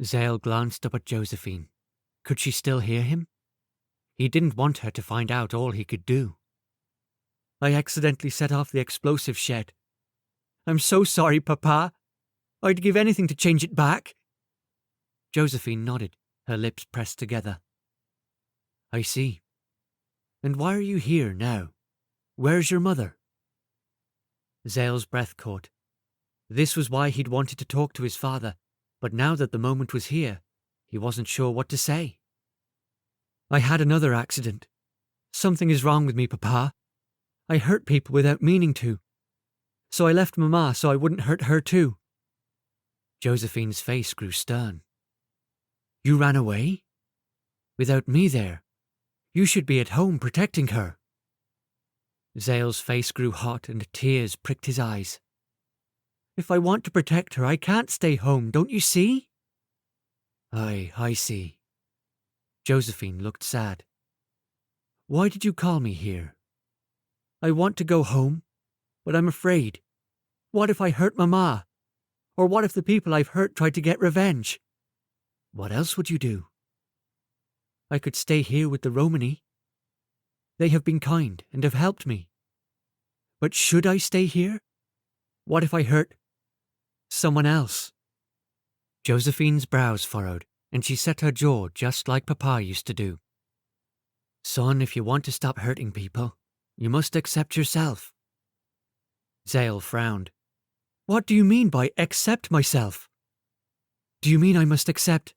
Zale glanced up at Josephine. Could she still hear him? He didn't want her to find out all he could do. I accidentally set off the explosive shed. I'm so sorry, Papa. I'd give anything to change it back. Josephine nodded, her lips pressed together. I see. And why are you here now? Where's your mother? Zale's breath caught. This was why he'd wanted to talk to his father, but now that the moment was here, he wasn't sure what to say. I had another accident. Something is wrong with me, Papa. I hurt people without meaning to. So I left Mama so I wouldn't hurt her too. Josephine's face grew stern. You ran away? Without me there. You should be at home protecting her. Zale's face grew hot and tears pricked his eyes. If I want to protect her, I can't stay home, don't you see? I see. Josephine looked sad. Why did you call me here? I want to go home, but I'm afraid. What if I hurt Mama? Or what if the people I've hurt try to get revenge? What else would you do? I could stay here with the Romani. They have been kind and have helped me. But should I stay here? What if I hurt someone else? Josephine's brows furrowed, and she set her jaw just like Papa used to do. Son, if you want to stop hurting people, you must accept yourself. Zale frowned. What do you mean by accept myself? Do you mean I must accept?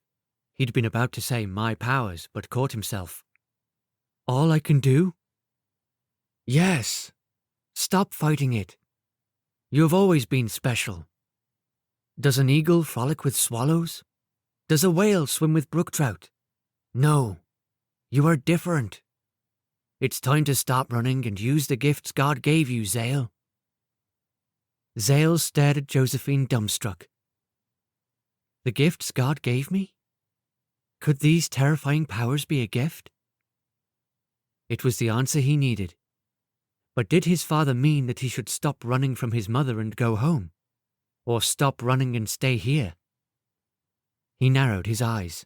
He'd been about to say my powers, but caught himself. All I can do? Yes. Stop fighting it. You have always been special. Does an eagle frolic with swallows? Does a whale swim with brook trout? No. You are different. It's time to stop running and use the gifts God gave you, Zale. Zale stared at Josephine dumbstruck. The gifts God gave me? Could these terrifying powers be a gift? It was the answer he needed. But did his father mean that he should stop running from his mother and go home? Or stop running and stay here? He narrowed his eyes.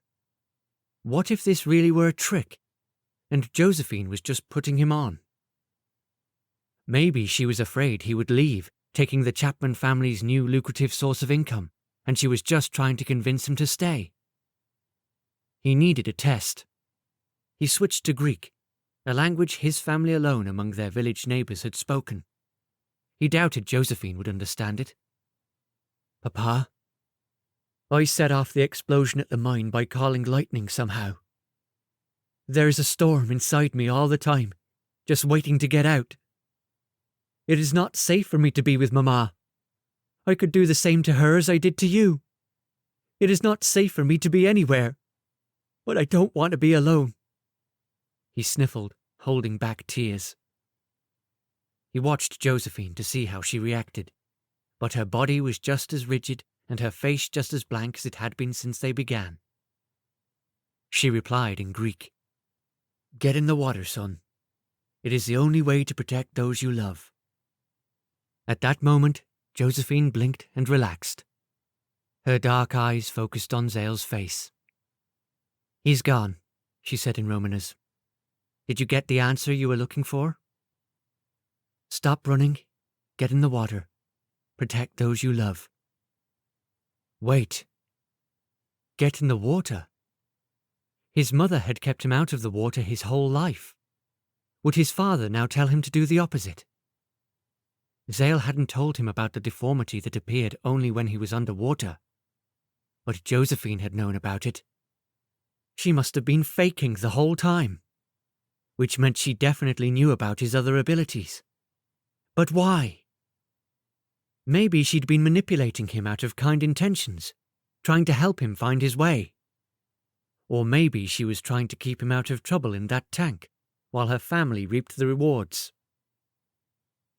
What if this really were a trick, and Josephine was just putting him on? Maybe she was afraid he would leave, taking the Chapman family's new lucrative source of income, and she was just trying to convince him to stay. He needed a test. He switched to Greek, a language his family alone among their village neighbours had spoken. He doubted Josephine would understand it. Papa, I set off the explosion at the mine by calling lightning somehow. There is a storm inside me all the time, just waiting to get out. It is not safe for me to be with Mama. I could do the same to her as I did to you. It is not safe for me to be anywhere, but I don't want to be alone. He sniffled, holding back tears. He watched Josephine to see how she reacted, but her body was just as rigid and her face just as blank as it had been since they began. She replied in Greek, "Get in the water, son. It is the only way to protect those you love." At that moment, Josephine blinked and relaxed. Her dark eyes focused on Zale's face. "He's gone," she said in Romanes. "Did you get the answer you were looking for? Stop running, get in the water, protect those you love." Wait. Get in the water? His mother had kept him out of the water his whole life. Would his father now tell him to do the opposite? Zale hadn't told him about the deformity that appeared only when he was underwater. But Josephine had known about it. She must have been faking the whole time. Which meant she definitely knew about his other abilities. But why? Maybe she'd been manipulating him out of kind intentions, trying to help him find his way. Or maybe she was trying to keep him out of trouble in that tank, while her family reaped the rewards.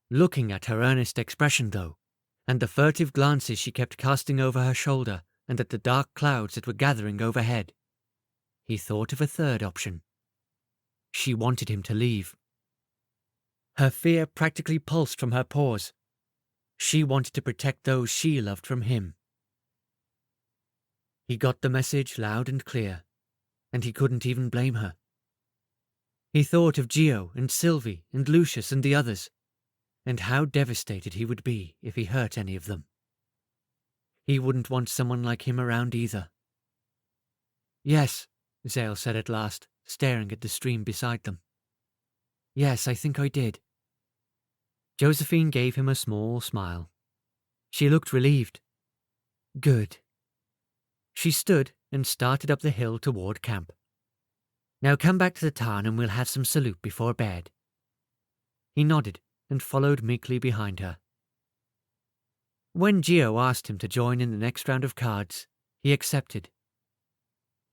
Looking at her earnest expression, though, and the furtive glances she kept casting over her shoulder and at the dark clouds that were gathering overhead, he thought of a third option. She wanted him to leave. Her fear practically pulsed from her pores. She wanted to protect those she loved from him. He got the message loud and clear, and he couldn't even blame her. He thought of Gio and Sylvie and Lucius and the others, and how devastated he would be if he hurt any of them. He wouldn't want someone like him around either. "Yes," Zale said at last, staring at the stream beside them. "Yes, I think I did." Josephine gave him a small smile. She looked relieved. "Good." She stood and started up the hill toward camp. "Now come back to the tarn and we'll have some salute before bed." He nodded and followed meekly behind her. When Gio asked him to join in the next round of cards, he accepted.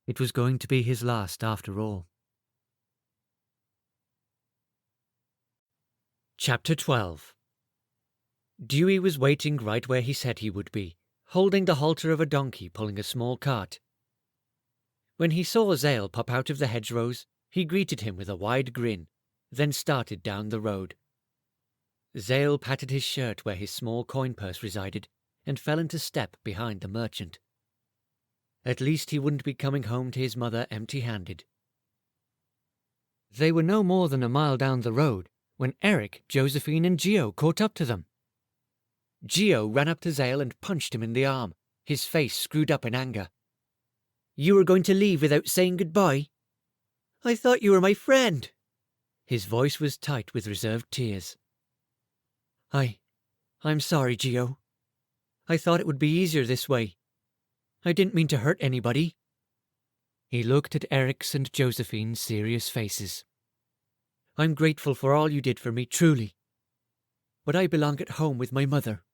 It was going to be his last after all. Chapter 12. Dewey was waiting right where he said he would be, holding the halter of a donkey pulling a small cart. When he saw Zale pop out of the hedgerows, he greeted him with a wide grin, then started down the road. Zale patted his shirt where his small coin purse resided and fell into step behind the merchant. At least he wouldn't be coming home to his mother empty-handed. They were no more than a mile down the road when Eric, Josephine, and Gio caught up to them. Gio ran up to Zale and punched him in the arm, his face screwed up in anger. "You were going to leave without saying goodbye? I thought you were my friend." His voice was tight with reserved tears. I'm sorry, Gio. I thought it would be easier this way. I didn't mean to hurt anybody." He looked at Eric's and Josephine's serious faces. "I'm grateful for all you did for me, truly. But I belong at home with my mother."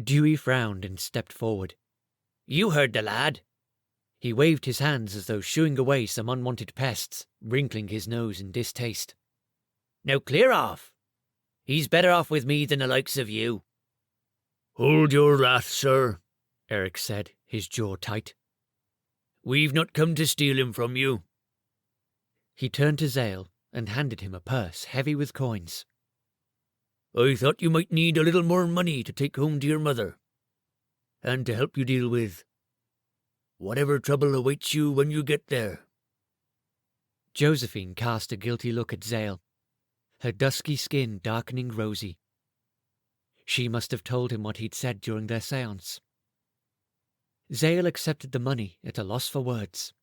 Dewey frowned and stepped forward. "You heard the lad." He waved his hands as though shooing away some unwanted pests, wrinkling his nose in distaste. "Now clear off. He's better off with me than the likes of you." "Hold your wrath, sir," Eric said, his jaw tight. "We've not come to steal him from you." He turned to Zale and handed him a purse heavy with coins. "I thought you might need a little more money to take home to your mother, and to help you deal with whatever trouble awaits you when you get there." Josephine cast a guilty look at Zale. her dusky skin darkening rosy. She must have told him what he'd said during their séance. Zale accepted the money at a loss for words.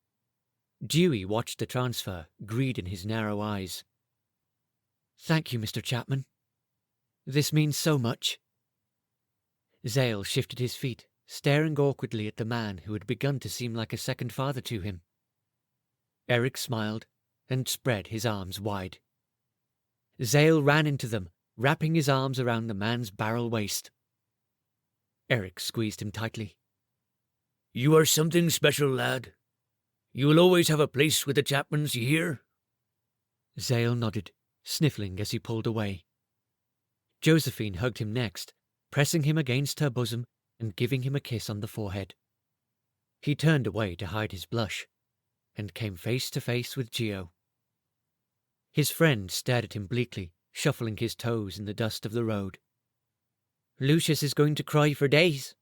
Dewey watched the transfer, greed in his narrow eyes. "Thank you, Mr. Chapman. This means so much." Zale shifted his feet, staring awkwardly at the man who had begun to seem like a second father to him. Eric smiled and spread his arms wide. Zale ran into them, wrapping his arms around the man's barrel waist. Eric squeezed him tightly. "You are something special, lad. You will always have a place with the Chapmans, you hear?" Zale nodded, sniffling as he pulled away. Josephine hugged him next, pressing him against her bosom and giving him a kiss on the forehead. He turned away to hide his blush, and came face to face with Gio. His friend stared at him bleakly, shuffling his toes in the dust of the road. "Lucius is going to cry for days."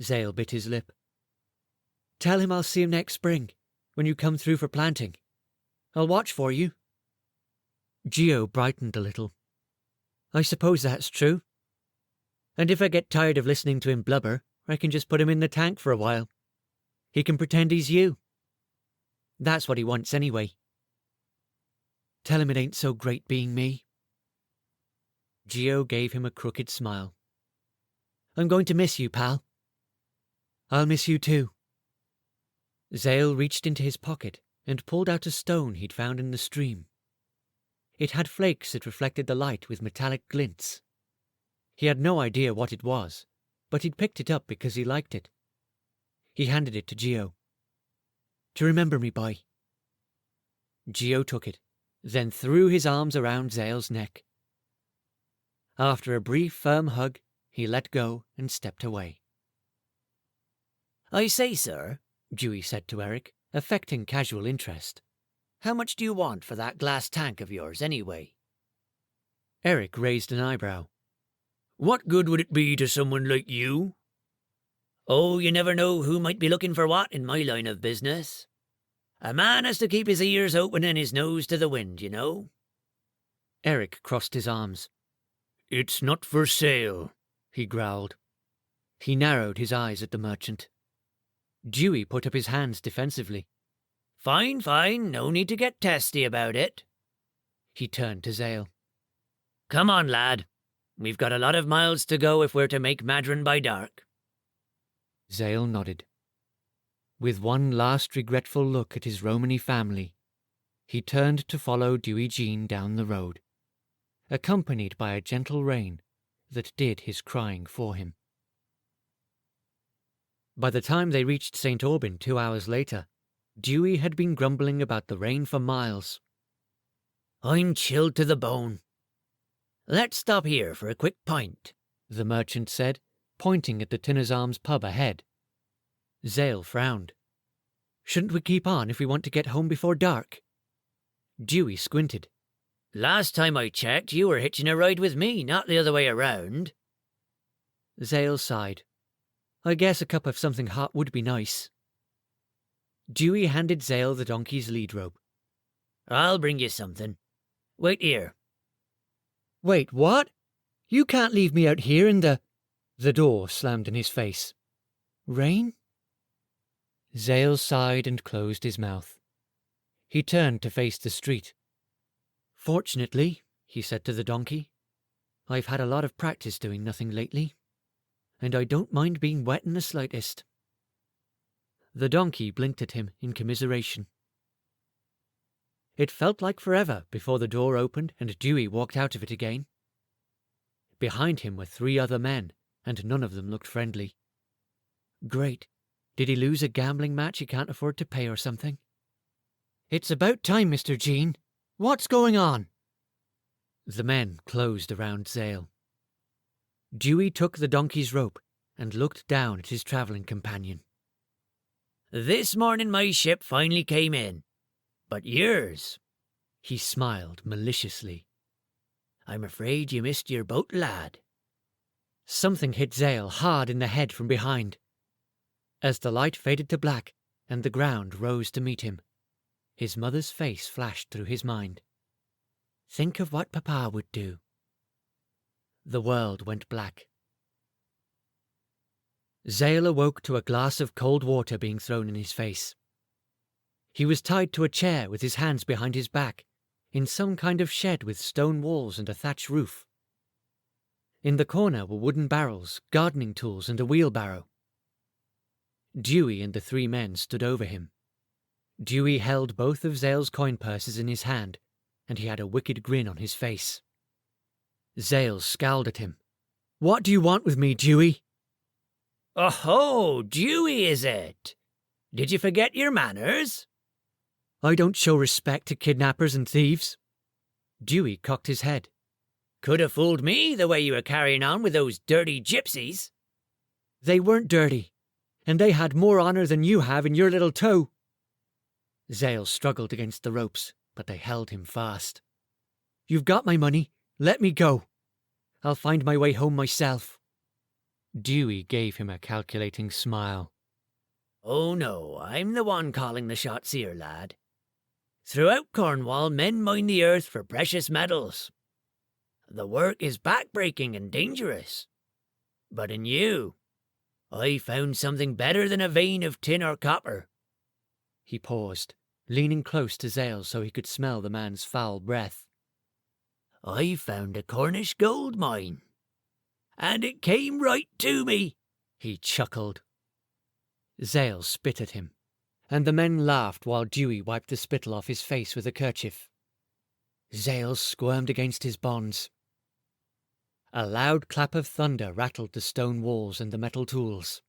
Zale bit his lip. "Tell him I'll see him next spring, when you come through for planting. I'll watch for you." Gio brightened a little. "I suppose that's true. And if I get tired of listening to him blubber, I can just put him in the tank for a while. He can pretend he's you. That's what he wants anyway." "Tell him it ain't so great being me." Gio gave him a crooked smile. "I'm going to miss you, pal." "I'll miss you too." Zale reached into his pocket and pulled out a stone he'd found in the stream. It had flakes that reflected the light with metallic glints. He had no idea what it was, but he'd picked it up because he liked it. He handed it to Gio. "To remember me by." Gio took it, then threw his arms around Zale's neck. After a brief, firm hug, he let go and stepped away. "I say, sir," Dewey said to Eric, affecting casual interest. "how much do you want for that glass tank of yours, anyway?" Eric raised an eyebrow. "What good would it be to someone like you?" "Oh, you never know who might be looking for what in my line of business. A man has to keep his ears open and his nose to the wind, you know." Eric crossed his arms. "It's not for sale," he growled. He narrowed his eyes at the merchant. Dewey put up his hands defensively. Fine, fine, no need to get testy about it." He turned to Zale. "Come on, lad. We've got a lot of miles to go if we're to make Madron by dark." Zale nodded. With one last regretful look at his Romani family, he turned to follow Dewey Jean down the road, accompanied by a gentle rain that did his crying for him. By the time they reached St. Aubin 2 hours later, Dewey had been grumbling about the rain for miles. "I'm chilled to the bone. Let's stop here for a quick pint," the merchant said, pointing at the Tinner's Arms pub ahead. Zale frowned. "Shouldn't we keep on if we want to get home before dark?" Dewey squinted. "Last time I checked, you were hitching a ride with me, not the other way around." Zale sighed. "I guess a cup of something hot would be nice." Dewey handed Zale the donkey's lead rope. "I'll bring you something. Wait here." "Wait, what? You can't leave me out here in the—" The door slammed in his face. "Rain?" Zale sighed and closed his mouth. He turned to face the street. "Fortunately," he said to the donkey, "I've had a lot of practice doing nothing lately, and I don't mind being wet in the slightest." The donkey blinked at him in commiseration. It felt like forever before the door opened and Dewey walked out of it again. Behind him were 3 other men, and none of them looked friendly. Great. Did he lose a gambling match he can't afford to pay or something? "It's about time, Mr. Jean. What's going on?" The men closed around Zale. Dewey took the donkey's rope and looked down at his travelling companion. "This morning my ship finally came in. But yours," he smiled maliciously. "I'm afraid you missed your boat, lad." Something hit Zale hard in the head from behind. As the light faded to black and the ground rose to meet him, his mother's face flashed through his mind. Think of what Papa would do. The world went black. Zale awoke to a glass of cold water being thrown in his face. He was tied to a chair with his hands behind his back, in some kind of shed with stone walls and a thatch roof. In the corner were wooden barrels, gardening tools, and a wheelbarrow. Dewey and the 3 men stood over him. Dewey held both of Zale's coin purses in his hand, and he had a wicked grin on his face. Zale scowled at him. "What do you want with me, Dewey?" Oh, Dewey, is it? Did you forget your manners? "I don't show respect to kidnappers and thieves." Dewey cocked his head. Could have fooled me the way you were carrying on with those dirty gypsies. "They weren't dirty, and they had more honour than you have in your little toe." Zale struggled against the ropes, but they held him fast. "You've got my money. Let me go. I'll find my way home myself." Dewey gave him a calculating smile. Oh no, I'm the one calling the shots here, lad. Throughout Cornwall, men mine the earth for precious metals. The work is back-breaking and dangerous. But in you, I found something better than a vein of tin or copper. He paused, leaning close to Zale so he could smell the man's foul breath. I found a Cornish gold mine. And it came right to me, he chuckled. Zale spit at him, and the men laughed while Dewey wiped the spittle off his face with a kerchief. Zale squirmed against his bonds. A loud clap of thunder rattled the stone walls and the metal tools.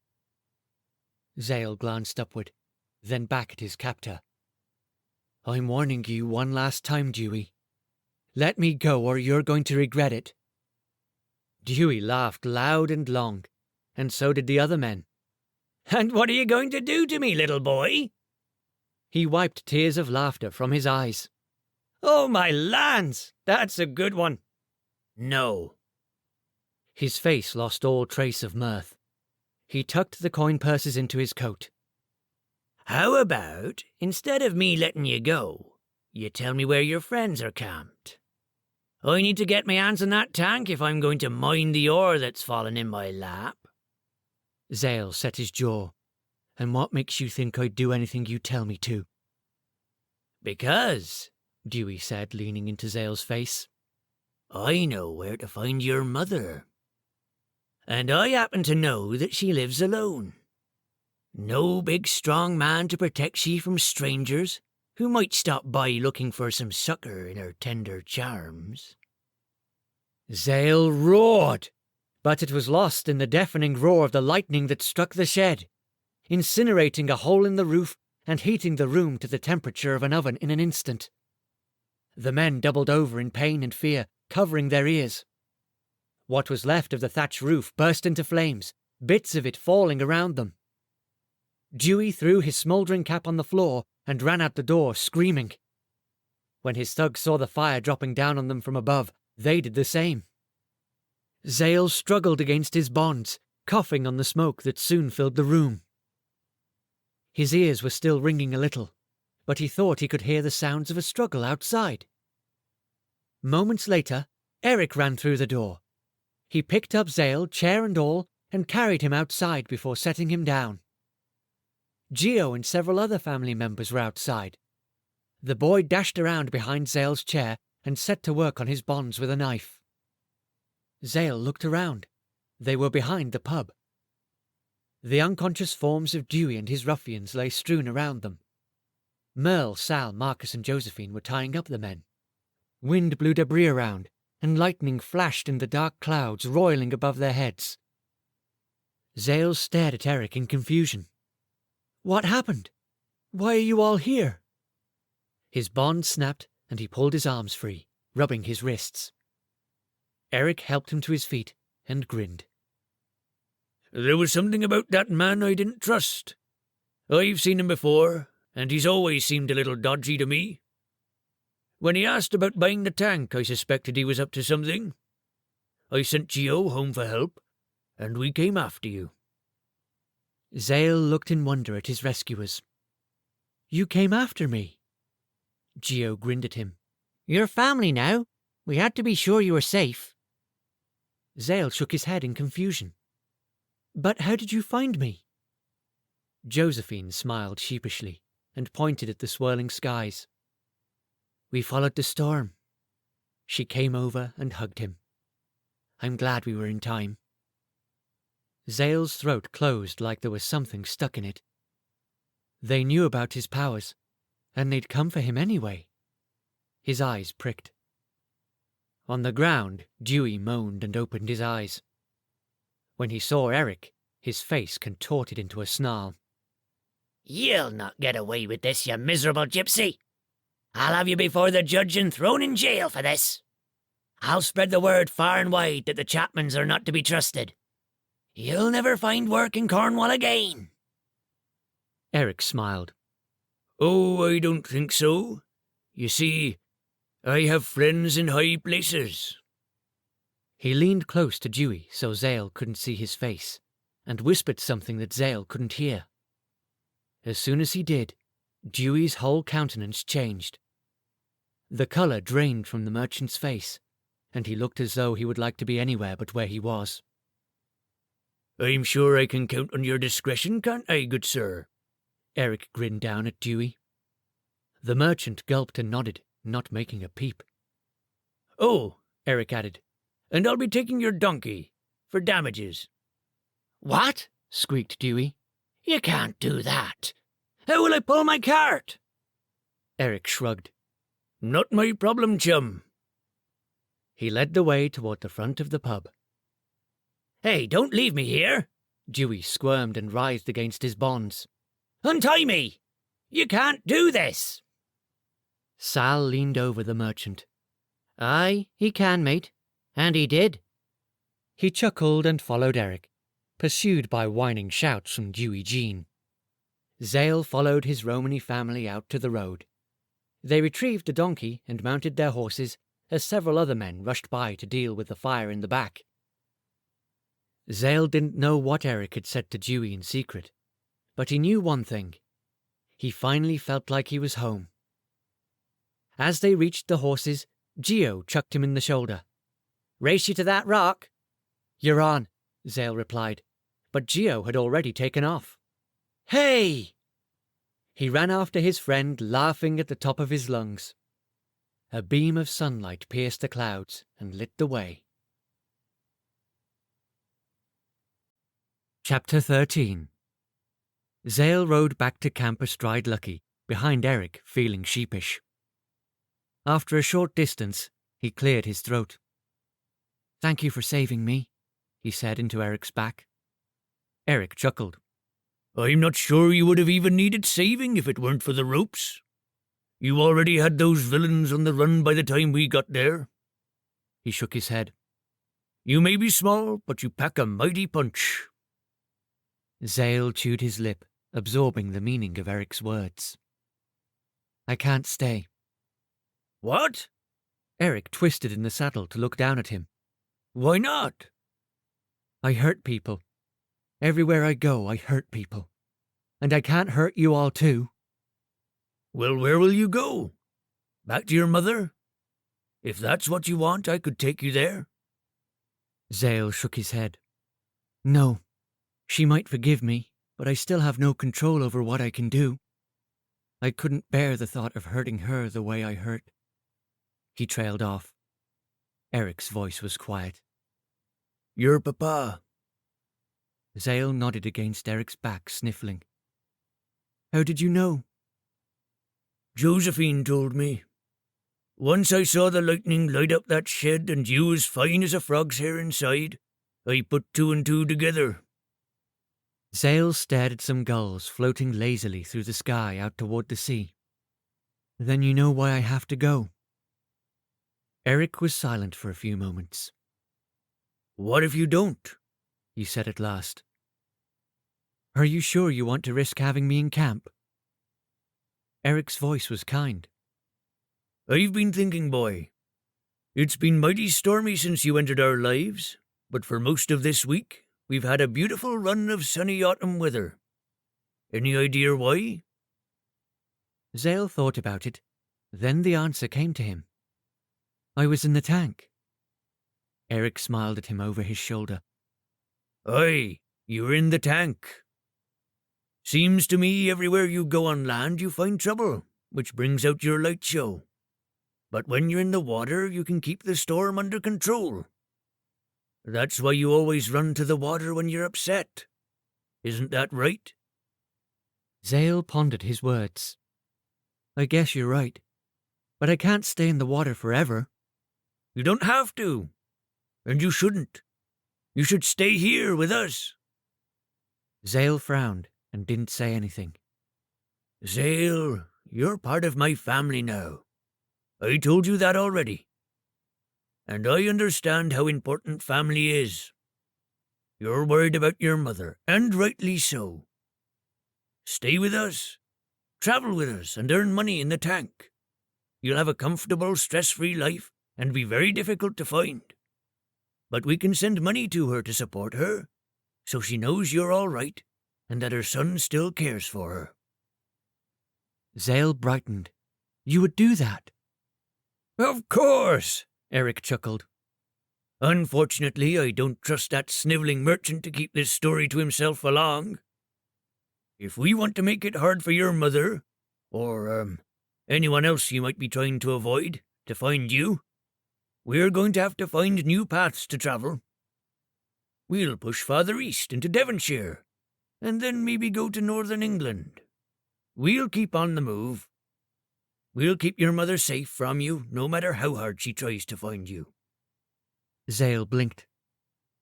Zale glanced upward, then back at his captor. "I'm warning you one last time, Dewey. Let me go or you're going to regret it." Dewey laughed loud and long, and so did the other men. And what are you going to do to me, little boy? He wiped tears of laughter from his eyes. Oh, my lands! That's a good one. No. His face lost all trace of mirth. He tucked the coin purses into his coat. How about, instead of me letting you go, you tell me where your friends are camped? I need to get my hands on that tank if I'm going to mine the ore that's fallen in my lap. Zale set his jaw. "And what makes you think I'd do anything you tell me to?" Because, Dewey said, leaning into Zale's face, I know where to find your mother. And I happen to know that she lives alone. No big strong man to protect ye from strangers who might stop by looking for some succour in her tender charms. Zale roared, but it was lost in the deafening roar of the lightning that struck the shed, incinerating a hole in the roof and heating the room to the temperature of an oven in an instant. The men doubled over in pain and fear, covering their ears. What was left of the thatch roof burst into flames, bits of it falling around them. Dewey threw his smouldering cap on the floor and ran out the door, screaming. When his thugs saw the fire dropping down on them from above, they did the same. Zale struggled against his bonds, coughing on the smoke that soon filled the room. His ears were still ringing a little, but he thought he could hear the sounds of a struggle outside. Moments later, Eric ran through the door. He picked up Zale, chair and all, and carried him outside before setting him down. Geo and several other family members were outside. The boy dashed around behind Zale's chair and set to work on his bonds with a knife. Zale looked around. They were behind the pub. The unconscious forms of Dewey and his ruffians lay strewn around them. Merle, Sal, Marcus and Josephine were tying up the men. Wind blew debris around, and lightning flashed in the dark clouds roiling above their heads. Zale stared at Eric in confusion. "What happened? Why are you all here?" His bond snapped, and he pulled his arms free, rubbing his wrists. Eric helped him to his feet and grinned. "There was something about that man I didn't trust. I've seen him before, and he's always seemed a little dodgy to me. When he asked about buying the tank, I suspected he was up to something. I sent Geo home for help, and we came after you." Zale looked in wonder at his rescuers. "You came after me?" Geo grinned at him. You're family now. We had to be sure you were safe. Zale shook his head in confusion. But how did you find me? Josephine smiled sheepishly and pointed at the swirling skies. We followed the storm. She came over and hugged him. I'm glad we were in time. Zale's throat closed like there was something stuck in it. They knew about his powers, and they'd come for him anyway. His eyes pricked. On the ground, Dewey moaned and opened his eyes. When he saw Eric, his face contorted into a snarl. You'll not get away with this, you miserable gypsy. I'll have you before the judge and thrown in jail for this. I'll spread the word far and wide that the Chapmans are not to be trusted. You'll never find work in Cornwall again. Eric smiled. Oh, I don't think so. You see, I have friends in high places. He leaned close to Dewey so Zale couldn't see his face, and whispered something that Zale couldn't hear. As soon as he did, Dewey's whole countenance changed. The colour drained from the merchant's face, and he looked as though he would like to be anywhere but where he was. I'm sure I can count on your discretion, can't I, good sir? Eric grinned down at Dewey. The merchant gulped and nodded, not making a peep. Oh, Eric added, and I'll be taking your donkey for damages. What? Squeaked Dewey. You can't do that. How will I pull my cart? Eric shrugged. Not my problem, chum. He led the way toward the front of the pub. Hey, don't leave me here. Dewey squirmed and writhed against his bonds. Untie me! You can't do this! Sal leaned over the merchant. Aye, he can, mate. And he did. He chuckled and followed Eric, pursued by whining shouts from Dewey Jean. Zale followed his Romani family out to the road. They retrieved the donkey and mounted their horses as several other men rushed by to deal with the fire in the back. Zale didn't know what Eric had said to Dewey in secret, but he knew one thing. He finally felt like he was home. As they reached the horses, Geo chucked him in the shoulder. Race you to that rock? You're on, Zale replied, but Geo had already taken off. Hey! He ran after his friend, laughing at the top of his lungs. A beam of sunlight pierced the clouds and lit the way. Chapter 13. Zale rode back to camp astride Lucky, behind Eric, feeling sheepish. After a short distance, he cleared his throat. Thank you for saving me, he said into Eric's back. Eric chuckled. I'm not sure you would have even needed saving if it weren't for the ropes. You already had those villains on the run by the time we got there. He shook his head. You may be small, but you pack a mighty punch. Zale chewed his lip, absorbing the meaning of Eric's words. I can't stay. What? Eric twisted in the saddle to look down at him. Why not? I hurt people. Everywhere I go, I hurt people. And I can't hurt you all too. Well, where will you go? Back to your mother? If that's what you want, I could take you there. Zale shook his head. No. She might forgive me, but I still have no control over what I can do. I couldn't bear the thought of hurting her the way I hurt. He trailed off. Eric's voice was quiet. Your papa. Zale nodded against Eric's back, sniffling. How did you know? Josephine told me. Once I saw the lightning light up that shed and you as fine as a frog's hair inside, I put two and two together. Zale stared at some gulls floating lazily through the sky out toward the sea. Then you know why I have to go. Eric was silent for a few moments. What if you don't? He said at last. Are you sure you want to risk having me in camp? Eric's voice was kind. I've been thinking, boy. It's been mighty stormy since you entered our lives, but for most of this week, we've had a beautiful run of sunny autumn weather. Any idea why? Zale thought about it. Then the answer came to him. I was in the tank. Eric smiled at him over his shoulder. Aye, you were in the tank. Seems to me everywhere you go on land you find trouble, which brings out your light show. But when you're in the water, you can keep the storm under control. That's why you always run to the water when you're upset. Isn't that right? Zale pondered his words. I guess you're right. But I can't stay in the water forever. You don't have to. And you shouldn't. You should stay here with us. Zale frowned and didn't say anything. Zale, you're part of my family now. I told you that already. And I understand how important family is. You're worried about your mother, and rightly so. Stay with us. Travel with us and earn money in the tank. You'll have a comfortable, stress-free life and be very difficult to find. But we can send money to her to support her, so she knows you're all right and that her son still cares for her. Zale brightened. You would do that? Of course, Eric chuckled. Unfortunately, I don't trust that snivelling merchant to keep this story to himself for long. If we want to make it hard for your mother, or, anyone else you might be trying to avoid, to find you, we're going to have to find new paths to travel. We'll push farther east into Devonshire, and then maybe go to northern England. We'll keep on the move. We'll keep your mother safe from you, no matter how hard she tries to find you. Zale blinked.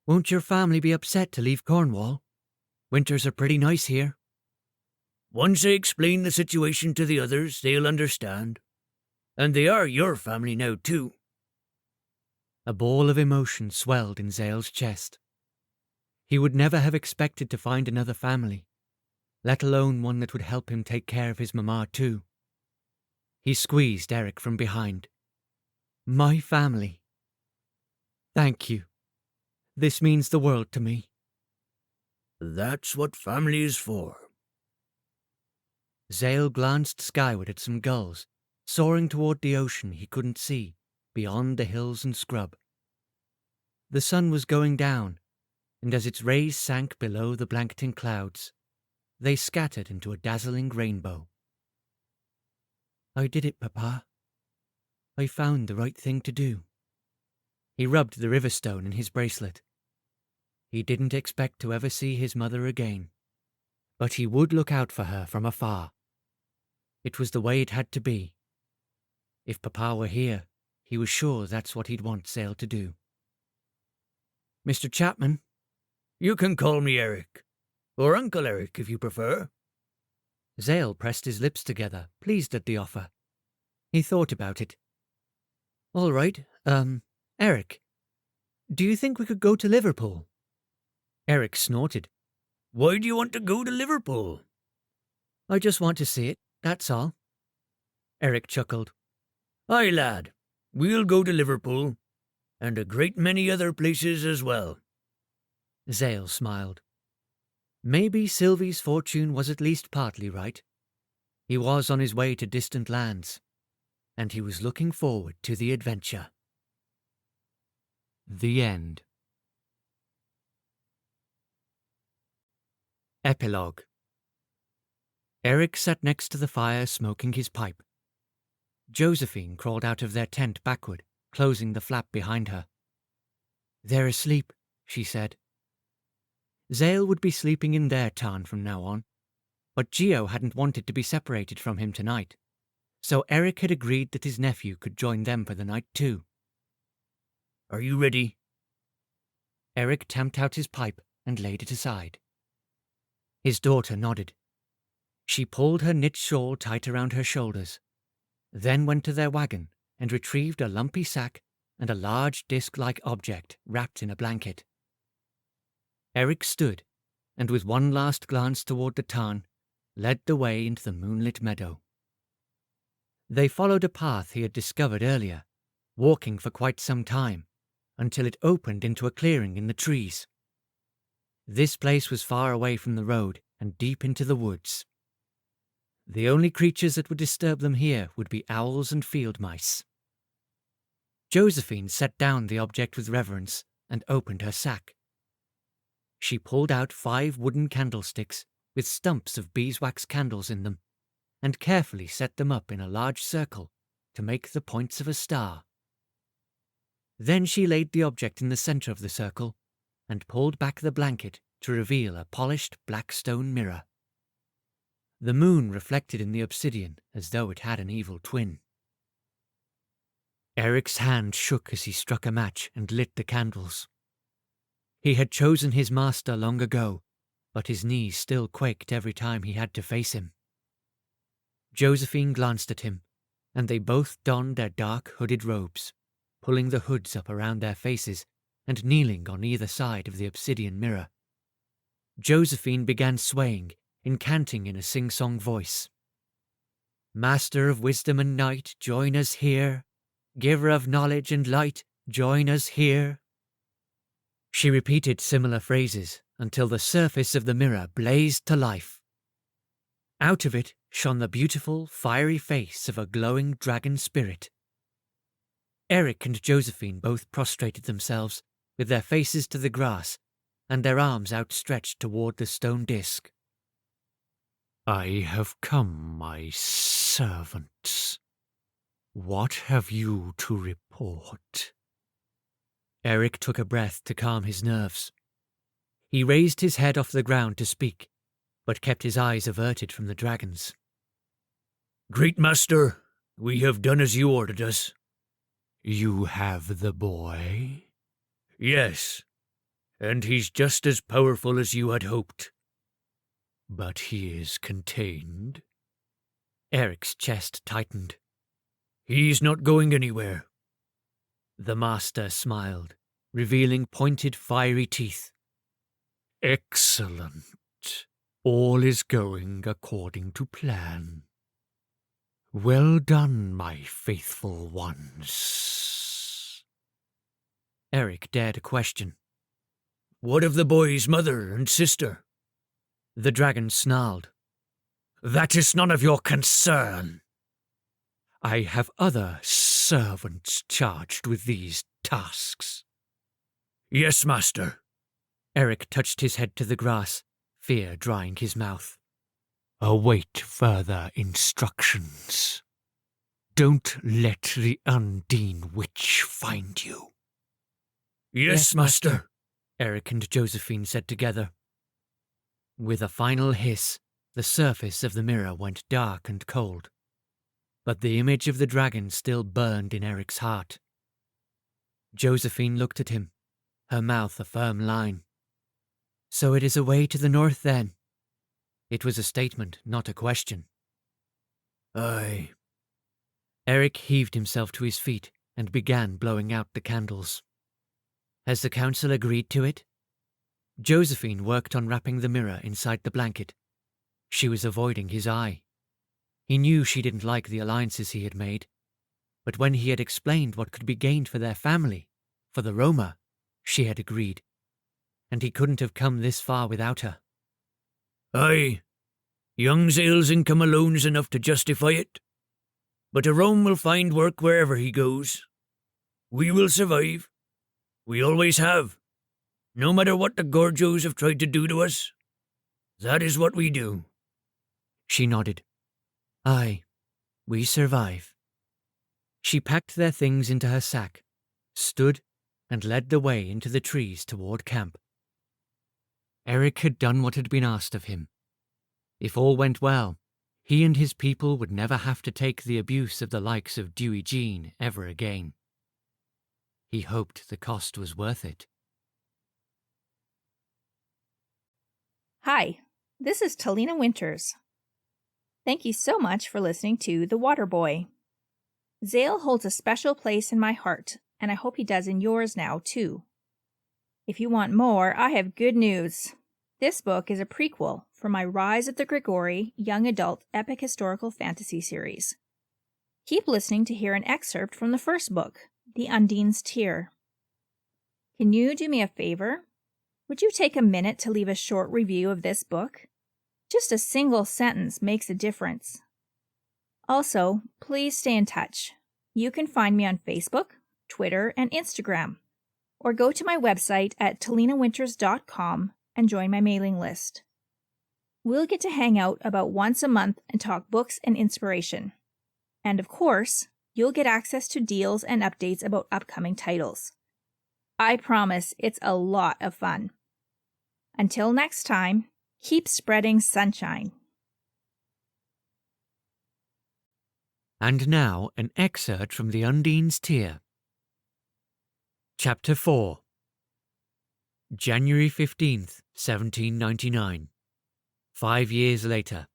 Won't your family be upset to leave Cornwall? Winters are pretty nice here. Once I explain the situation to the others, they'll understand. And they are your family now, too. A ball of emotion swelled in Zale's chest. He would never have expected to find another family, let alone one that would help him take care of his mamma too. He squeezed Eric from behind. My family. Thank you. This means the world to me. That's what family is for. Zale glanced skyward at some gulls, soaring toward the ocean he couldn't see, beyond the hills and scrub. The sun was going down, and as its rays sank below the blanketing clouds, they scattered into a dazzling rainbow. I did it, Papa. I found the right thing to do. He rubbed the river stone in his bracelet. He didn't expect to ever see his mother again, but he would look out for her from afar. It was the way it had to be. If Papa were here, he was sure that's what he'd want Zale to do. Mr. Chapman? You can call me Eric, or Uncle Eric if you prefer. Zale pressed his lips together, pleased at the offer. He thought about it. All right, Eric, do you think we could go to Liverpool? Eric snorted. Why do you want to go to Liverpool? I just want to see it, that's all. Eric chuckled. Aye, lad, we'll go to Liverpool, and a great many other places as well. Zale smiled. Maybe Sylvie's fortune was at least partly right. He was on his way to distant lands, and he was looking forward to the adventure. The End. Epilogue. Eric sat next to the fire smoking his pipe. Josephine crawled out of their tent backward, closing the flap behind her. They're asleep, she said. Zale would be sleeping in their tarn from now on, but Geo hadn't wanted to be separated from him tonight, so Eric had agreed that his nephew could join them for the night too. Are you ready? Eric tamped out his pipe and laid it aside. His daughter nodded. She pulled her knit shawl tight around her shoulders, then went to their wagon and retrieved a lumpy sack and a large disc-like object wrapped in a blanket. Eric stood, and with one last glance toward the tarn, led the way into the moonlit meadow. They followed a path he had discovered earlier, walking for quite some time, until it opened into a clearing in the trees. This place was far away from the road and deep into the woods. The only creatures that would disturb them here would be owls and field mice. Josephine set down the object with reverence and opened her sack. She pulled out 5 wooden candlesticks with stumps of beeswax candles in them, and carefully set them up in a large circle to make the points of a star. Then she laid the object in the centre of the circle and pulled back the blanket to reveal a polished black stone mirror. The moon reflected in the obsidian as though it had an evil twin. Eric's hand shook as he struck a match and lit the candles. He had chosen his master long ago, but his knees still quaked every time he had to face him. Josephine glanced at him, and they both donned their dark hooded robes, pulling the hoods up around their faces and kneeling on either side of the obsidian mirror. Josephine began swaying, incanting in a sing-song voice. "Master of wisdom and night, join us here. Giver of knowledge and light, join us here." She repeated similar phrases until the surface of the mirror blazed to life. Out of it shone the beautiful, fiery face of a glowing dragon spirit. Eric and Josephine both prostrated themselves, with their faces to the grass and their arms outstretched toward the stone disk. "I have come, my servants. What have you to report?" Eric took a breath to calm his nerves. He raised his head off the ground to speak, but kept his eyes averted from the dragons. "Great master, we have done as you ordered us." "You have the boy?" "Yes, and he's just as powerful as you had hoped." "But he is contained?" Eric's chest tightened. "He's not going anywhere." The master smiled, revealing pointed, fiery teeth. "Excellent. All is going according to plan. Well done, my faithful ones." Eric dared a question. "What of the boy's mother and sister?" The dragon snarled. "That is none of your concern." "I have other servants charged with these tasks." "Yes, master." Eric touched his head to the grass, fear drying his mouth. "Await further instructions. Don't let the Undine witch find you." Yes, master," Eric and Josephine said together. With a final hiss, the surface of the mirror went dark and cold. But the image of the dragon still burned in Eric's heart. Josephine looked at him, her mouth a firm line. "So it is away to the north, then?" It was a statement, not a question. "Aye." Eric heaved himself to his feet and began blowing out the candles. "Has the council agreed to it?" Josephine worked on wrapping the mirror inside the blanket. She was avoiding his eye. He knew she didn't like the alliances he had made, but when he had explained what could be gained for their family, for the Roma, she had agreed. And he couldn't have come this far without her. "Aye. Young Zale's income alone's enough to justify it. But a Rome will find work wherever he goes. We will survive. We always have. No matter what the Gorgios have tried to do to us. That is what we do." She nodded. "Aye, we survive." She packed their things into her sack, stood, and led the way into the trees toward camp. Eric had done what had been asked of him. If all went well, he and his people would never have to take the abuse of the likes of Dewey Jean ever again. He hoped the cost was worth it. Hi, this is Talina Winters. Thank you so much for listening to The Water Boy. Zale holds a special place in my heart, and I hope he does in yours now, too. If you want more, I have good news. This book is a prequel for my Rise of the Grigori young adult epic historical fantasy series. Keep listening to hear an excerpt from the first book, The Undine's Tear. Can you do me a favor? Would you take a minute to leave a short review of this book? Just a single sentence makes a difference. Also, please stay in touch. You can find me on Facebook, Twitter, and Instagram, or go to my website at talinawinters.com and join my mailing list. We'll get to hang out about once a month and talk books and inspiration. And of course, you'll get access to deals and updates about upcoming titles. I promise it's a lot of fun. Until next time, keep spreading sunshine. And now an excerpt from the Undine's Tear. Chapter 4. January 15th, 1799. 5 years later.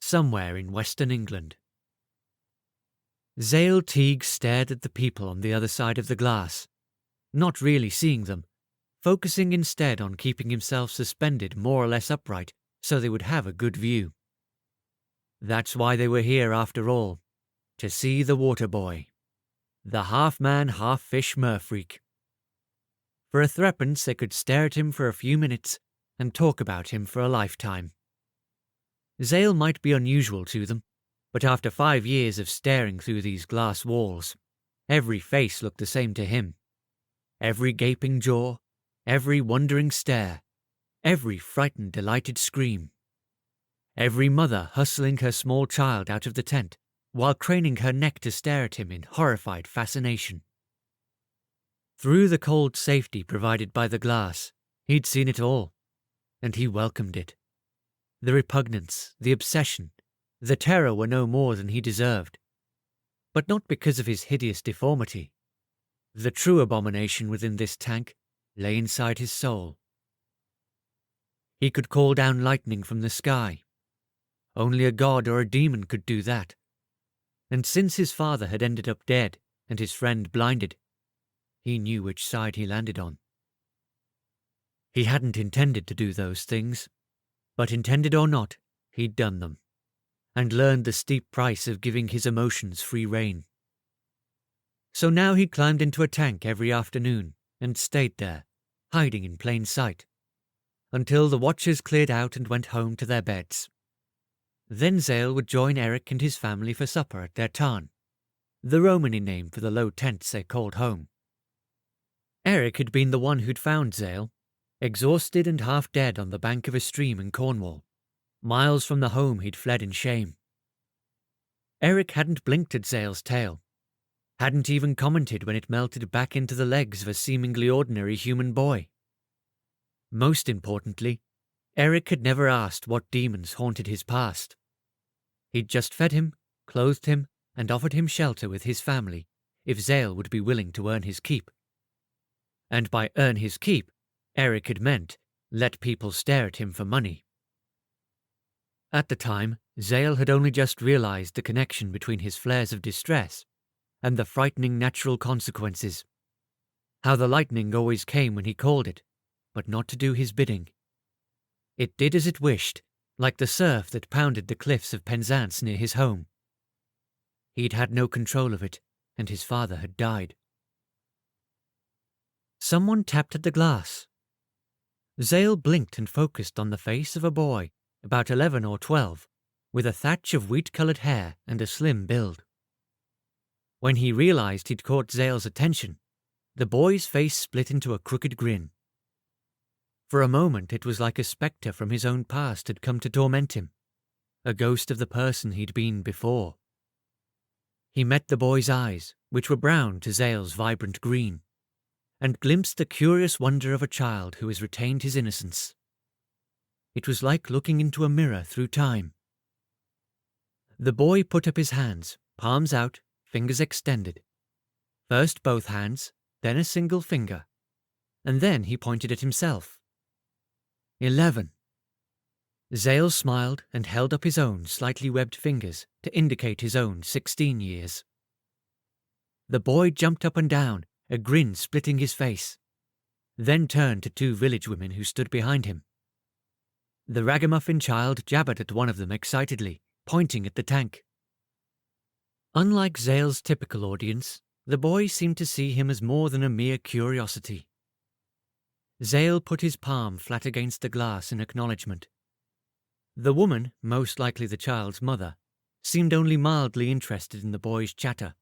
Somewhere in Western England. Zale Teague stared at the people on the other side of the glass, not really seeing them, focusing instead on keeping himself suspended more or less upright so they would have a good view. That's why they were here after all, to see the water boy, the half-man, half-fish merfreak. For a threepence they could stare at him for a few minutes and talk about him for a lifetime. Zale might be unusual to them, but after 5 years of staring through these glass walls, every face looked the same to him. Every gaping jaw, every wondering stare, every frightened, delighted scream. Every mother hustling her small child out of the tent, while craning her neck to stare at him in horrified fascination. Through the cold safety provided by the glass, he'd seen it all, and he welcomed it. The repugnance, the obsession, the terror were no more than he deserved, but not because of his hideous deformity. The true abomination within this tank lay inside his soul. He could call down lightning from the sky. Only a god or a demon could do that. And since his father had ended up dead and his friend blinded, he knew which side he landed on. He hadn't intended to do those things, but intended or not, he'd done them, and learned the steep price of giving his emotions free rein. So now he climbed into a tank every afternoon and stayed there, hiding in plain sight, until the watchers cleared out and went home to their beds. Then Zale would join Eric and his family for supper at their tarn, the Romani name for the low tents they called home. Eric had been the one who'd found Zale, exhausted and half dead on the bank of a stream in Cornwall, miles from the home he'd fled in shame. Eric hadn't blinked at Zale's tail, hadn't even commented when it melted back into the legs of a seemingly ordinary human boy. Most importantly, Eric had never asked what demons haunted his past. He'd just fed him, clothed him, and offered him shelter with his family if Zale would be willing to earn his keep. And by earn his keep, Eric had meant let people stare at him for money. At the time, Zale had only just realized the connection between his flares of distress and the frightening natural consequences. How the lightning always came when he called it, but not to do his bidding. It did as it wished, like the surf that pounded the cliffs of Penzance near his home. He'd had no control of it, and his father had died. Someone tapped at the glass. Zale blinked and focused on the face of a boy, about 11 or 12, with a thatch of wheat-coloured hair and a slim build. When he realized he'd caught Zale's attention, the boy's face split into a crooked grin. For a moment it was like a spectre from his own past had come to torment him, a ghost of the person he'd been before. He met the boy's eyes, which were brown to Zale's vibrant green, and glimpsed the curious wonder of a child who has retained his innocence. It was like looking into a mirror through time. The boy put up his hands, palms out, fingers extended. First both hands, then a single finger, and then he pointed at himself. 11. Zale smiled and held up his own slightly webbed fingers to indicate his own 16 years. The boy jumped up and down, a grin splitting his face, then turned to 2 village women who stood behind him. The ragamuffin child jabbered at one of them excitedly, pointing at the tank. Unlike Zale's typical audience, the boy seemed to see him as more than a mere curiosity. Zale put his palm flat against the glass in acknowledgement. The woman, most likely the child's mother, seemed only mildly interested in the boy's chatter.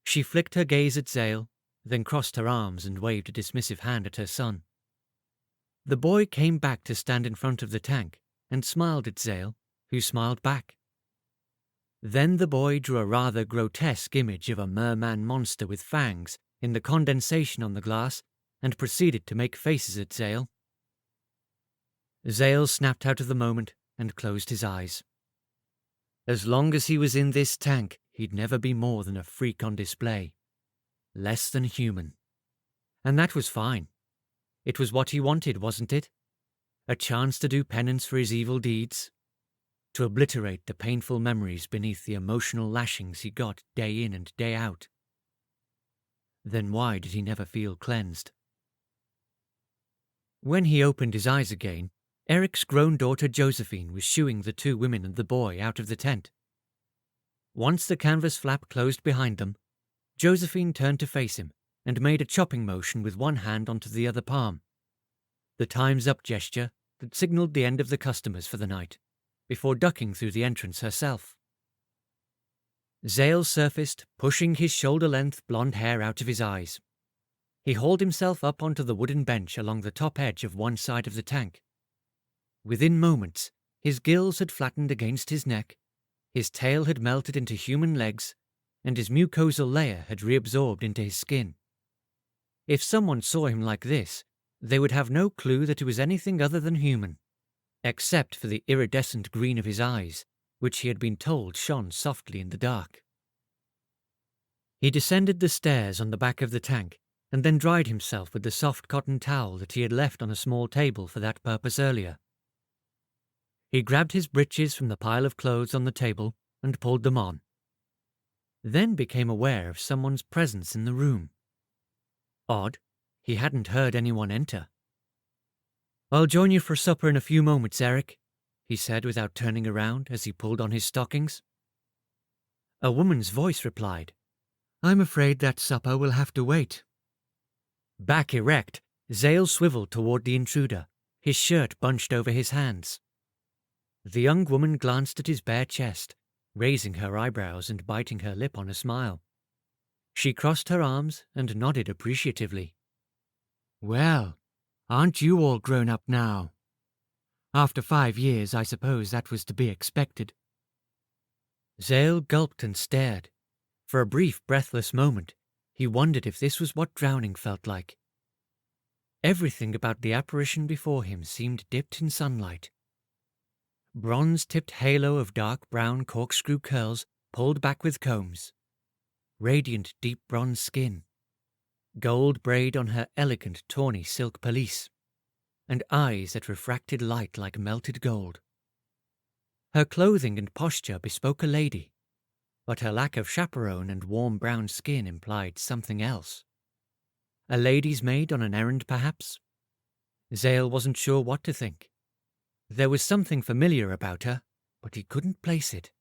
She flicked her gaze at Zale, then crossed her arms and waved a dismissive hand at her son. The boy came back to stand in front of the tank and smiled at Zale, who smiled back. Then the boy drew a rather grotesque image of a merman monster with fangs in the condensation on the glass and proceeded to make faces at Zale. Zale snapped out of the moment and closed his eyes. As long as he was in this tank, he'd never be more than a freak on display. Less than human. And that was fine. It was what he wanted, wasn't it? A chance to do penance for his evil deeds. To obliterate the painful memories beneath the emotional lashings he got day in and day out. Then why did he never feel cleansed? When he opened his eyes again, Eric's grown daughter Josephine was shooing the two women and the boy out of the tent. Once the canvas flap closed behind them, Josephine turned to face him and made a chopping motion with one hand onto the other palm. The time's up gesture that signalled the end of the customers for the night, before ducking through the entrance herself. Zale surfaced, pushing his shoulder-length blonde hair out of his eyes. He hauled himself up onto the wooden bench along the top edge of one side of the tank. Within moments, his gills had flattened against his neck, his tail had melted into human legs, and his mucosal layer had reabsorbed into his skin. If someone saw him like this, they would have no clue that he was anything other than human, except for the iridescent green of his eyes, which he had been told shone softly in the dark. He descended the stairs on the back of the tank, and then dried himself with the soft cotton towel that he had left on a small table for that purpose earlier. He grabbed his breeches from the pile of clothes on the table and pulled them on, then became aware of someone's presence in the room. Odd, he hadn't heard anyone enter. "I'll join you for supper in a few moments, Eric," he said without turning around as he pulled on his stockings. A woman's voice replied, "I'm afraid that supper will have to wait." Back erect, Zale swiveled toward the intruder, his shirt bunched over his hands. The young woman glanced at his bare chest, raising her eyebrows and biting her lip on a smile. She crossed her arms and nodded appreciatively. "Well, aren't you all grown up now? After 5 years, I suppose that was to be expected." Zale gulped and stared. For a brief, breathless moment, he wondered if this was what drowning felt like. Everything about the apparition before him seemed dipped in sunlight. Bronze-tipped halo of dark brown corkscrew curls pulled back with combs. Radiant deep bronze skin. Gold braid on her elegant tawny silk pelisse. And eyes that refracted light like melted gold. Her clothing and posture bespoke a lady, but her lack of chaperone and warm brown skin implied something else. A lady's maid on an errand, perhaps? Zale wasn't sure what to think. There was something familiar about her, but he couldn't place it.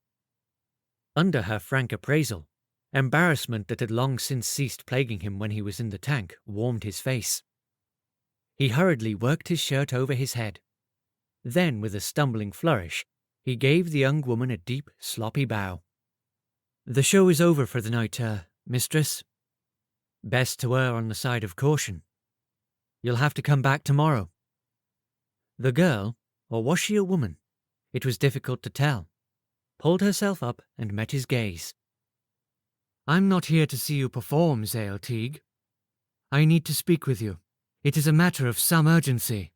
Under her frank appraisal, embarrassment that had long since ceased plaguing him when he was in the tank warmed his face. He hurriedly worked his shirt over his head. Then, with a stumbling flourish, he gave the young woman a deep, sloppy bow. "The show is over for the night, mistress. Best to err on the side of caution. You'll have to come back tomorrow." The girl, or was she a woman? It was difficult to tell. Pulled herself up and met his gaze. "I'm not here to see you perform, Zale Teague. I need to speak with you. It is a matter of some urgency."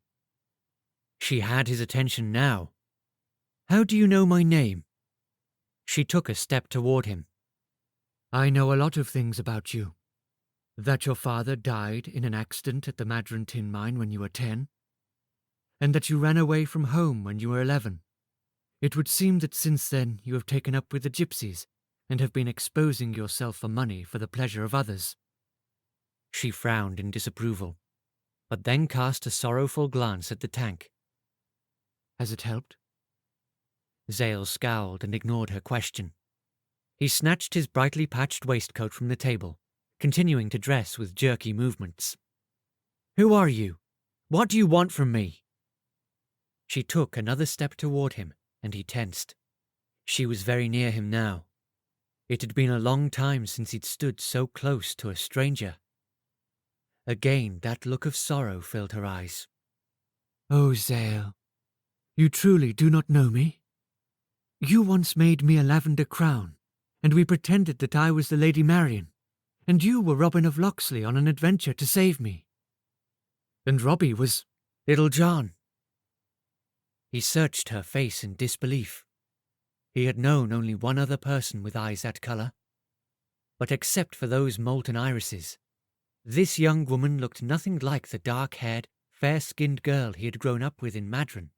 She had his attention now. "How do you know my name?" She took a step toward him. "I know a lot of things about you. That your father died in an accident at the Madron tin mine when you were 10. And that you ran away from home when you were 11. It would seem that since then you have taken up with the gypsies and have been exposing yourself for money for the pleasure of others." She frowned in disapproval, but then cast a sorrowful glance at the tank. "Has it helped?" Zale scowled and ignored her question. He snatched his brightly patched waistcoat from the table, continuing to dress with jerky movements. "Who are you? What do you want from me?" She took another step toward him, and he tensed. She was very near him now. It had been a long time since he'd stood so close to a stranger. Again that look of sorrow filled her eyes. Oh, Zale, you truly do not know me? You once made me a lavender crown, and we pretended that I was the Lady Marian, and you were Robin of Locksley on an adventure to save me. And Robbie was Little John. He searched her face in disbelief. He had known only one other person with eyes that colour. But except for those molten irises, this young woman looked nothing like the dark-haired, fair-skinned girl he had grown up with in Madron.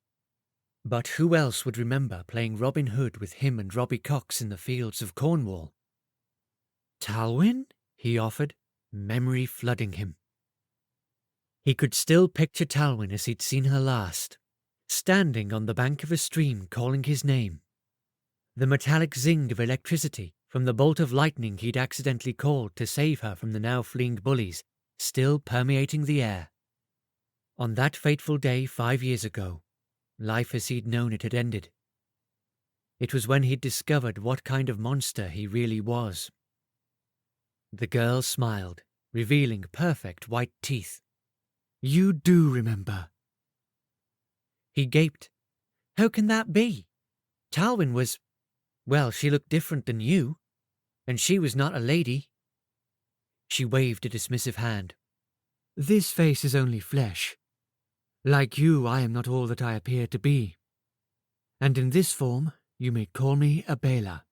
But who else would remember playing Robin Hood with him and Robbie Cox in the fields of Cornwall? Talwyn? He offered, memory flooding him. He could still picture Talwyn as he'd seen her last, standing on the bank of a stream calling his name. The metallic zing of electricity from the bolt of lightning he'd accidentally called to save her from the now fleeing bullies still permeating the air. On that fateful day 5 years ago, life as he'd known it had ended. It was when he'd discovered what kind of monster he really was. The girl smiled, revealing perfect white teeth. You do remember. He gaped. How can that be? Talwyn was... Well, she looked different than you, and she was not a lady. She waved a dismissive hand. This face is only flesh. Like you, I am not all that I appear to be. And in this form, you may call me a Bela.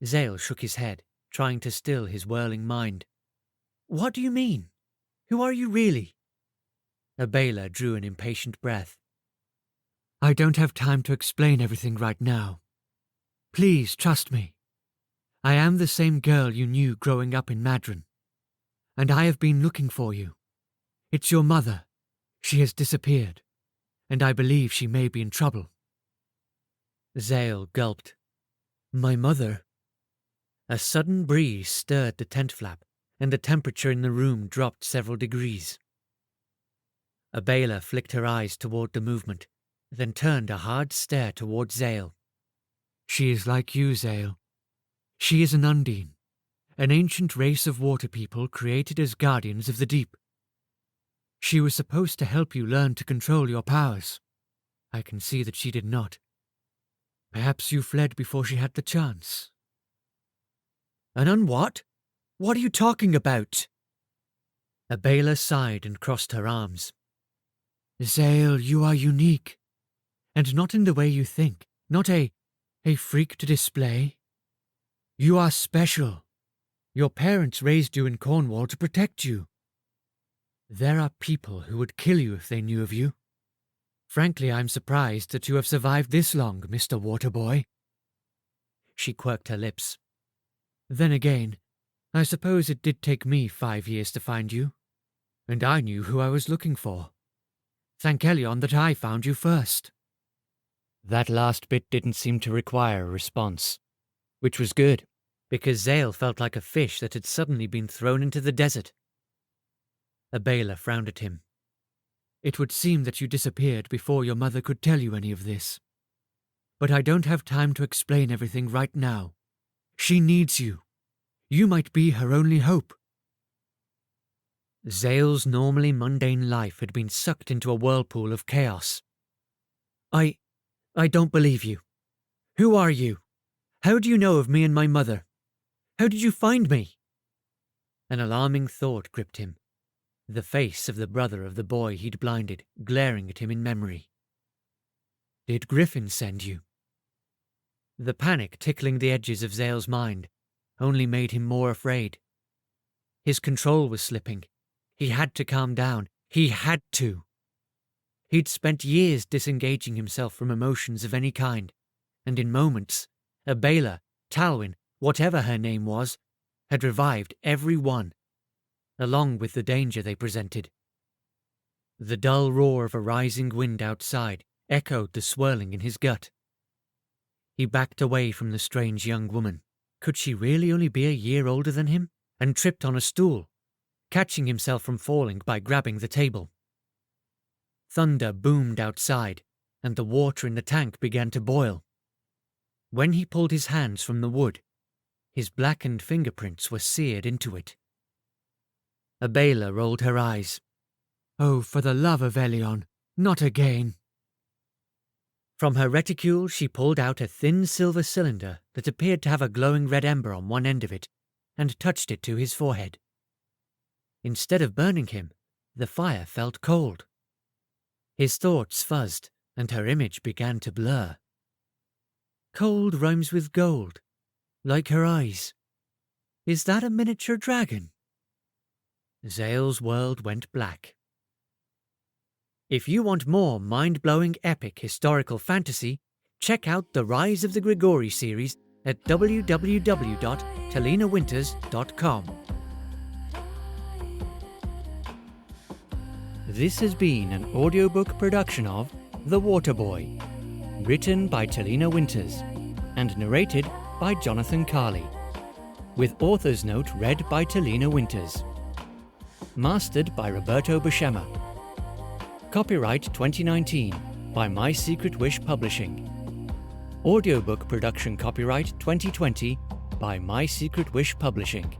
Zale shook his head, trying to still his whirling mind. What do you mean? Who are you really? Bela drew an impatient breath. I don't have time to explain everything right now. Please trust me. I am the same girl you knew growing up in Madron. And I have been looking for you. It's your mother. She has disappeared, and I believe she may be in trouble. Zale gulped. My mother? A sudden breeze stirred the tent flap, and the temperature in the room dropped several degrees. Bela flicked her eyes toward the movement, then turned a hard stare toward Zale. She is like you, Zale. She is an Undine, an ancient race of water people created as guardians of the deep. She was supposed to help you learn to control your powers. I can see that she did not. Perhaps you fled before she had the chance. An what? What are you talking about? Bela sighed and crossed her arms. Zale, you are unique. And not in the way you think, not a freak to display. You are special. Your parents raised you in Cornwall to protect you. There are people who would kill you if they knew of you. Frankly, I'm surprised that you have survived this long, Mr. Waterboy. She quirked her lips. Then again, I suppose it did take me 5 years to find you. And I knew who I was looking for. Thank Elion that I found you first. That last bit didn't seem to require a response, which was good, because Zale felt like a fish that had suddenly been thrown into the desert. Bela frowned at him. It would seem that you disappeared before your mother could tell you any of this. But I don't have time to explain everything right now. She needs you. You might be her only hope. Zale's normally mundane life had been sucked into a whirlpool of chaos. I don't believe you. Who are you? How do you know of me and my mother? How did you find me? An alarming thought gripped him. The face of the brother of the boy he'd blinded, glaring at him in memory. Did Griffin send you? The panic tickling the edges of Zale's mind only made him more afraid. His control was slipping. He had to calm down. He had to. He'd spent years disengaging himself from emotions of any kind, and in moments, Bela, Talwyn, whatever her name was, had revived every one, along with the danger they presented. The dull roar of a rising wind outside echoed the swirling in his gut. He backed away from the strange young woman. Could she really only be a year older than him? And tripped on a stool, catching himself from falling by grabbing the table. Thunder boomed outside, and the water in the tank began to boil. When he pulled his hands from the wood, His blackened fingerprints were seared into it. Abela rolled her eyes. "Oh, for the love of Elion, not again." From her reticule she pulled out a thin silver cylinder that appeared to have a glowing red ember on one end of it, and touched it to his forehead. Instead of burning him, the fire felt cold. His thoughts fuzzed, and her image began to blur. Cold rhymes with gold, like her eyes. Is that a miniature dragon? Zale's world went black. If you want more mind-blowing epic historical fantasy, check out the Rise of the Grigori series at www.talinawinters.com. This has been an audiobook production of The Waterboy, written by Talina Winters and narrated by Jonathan Carley, with author's note read by Talina Winters. Mastered by Roberto Buscema. Copyright 2019 by My Secret Wish Publishing. Audiobook production copyright 2020 by My Secret Wish Publishing.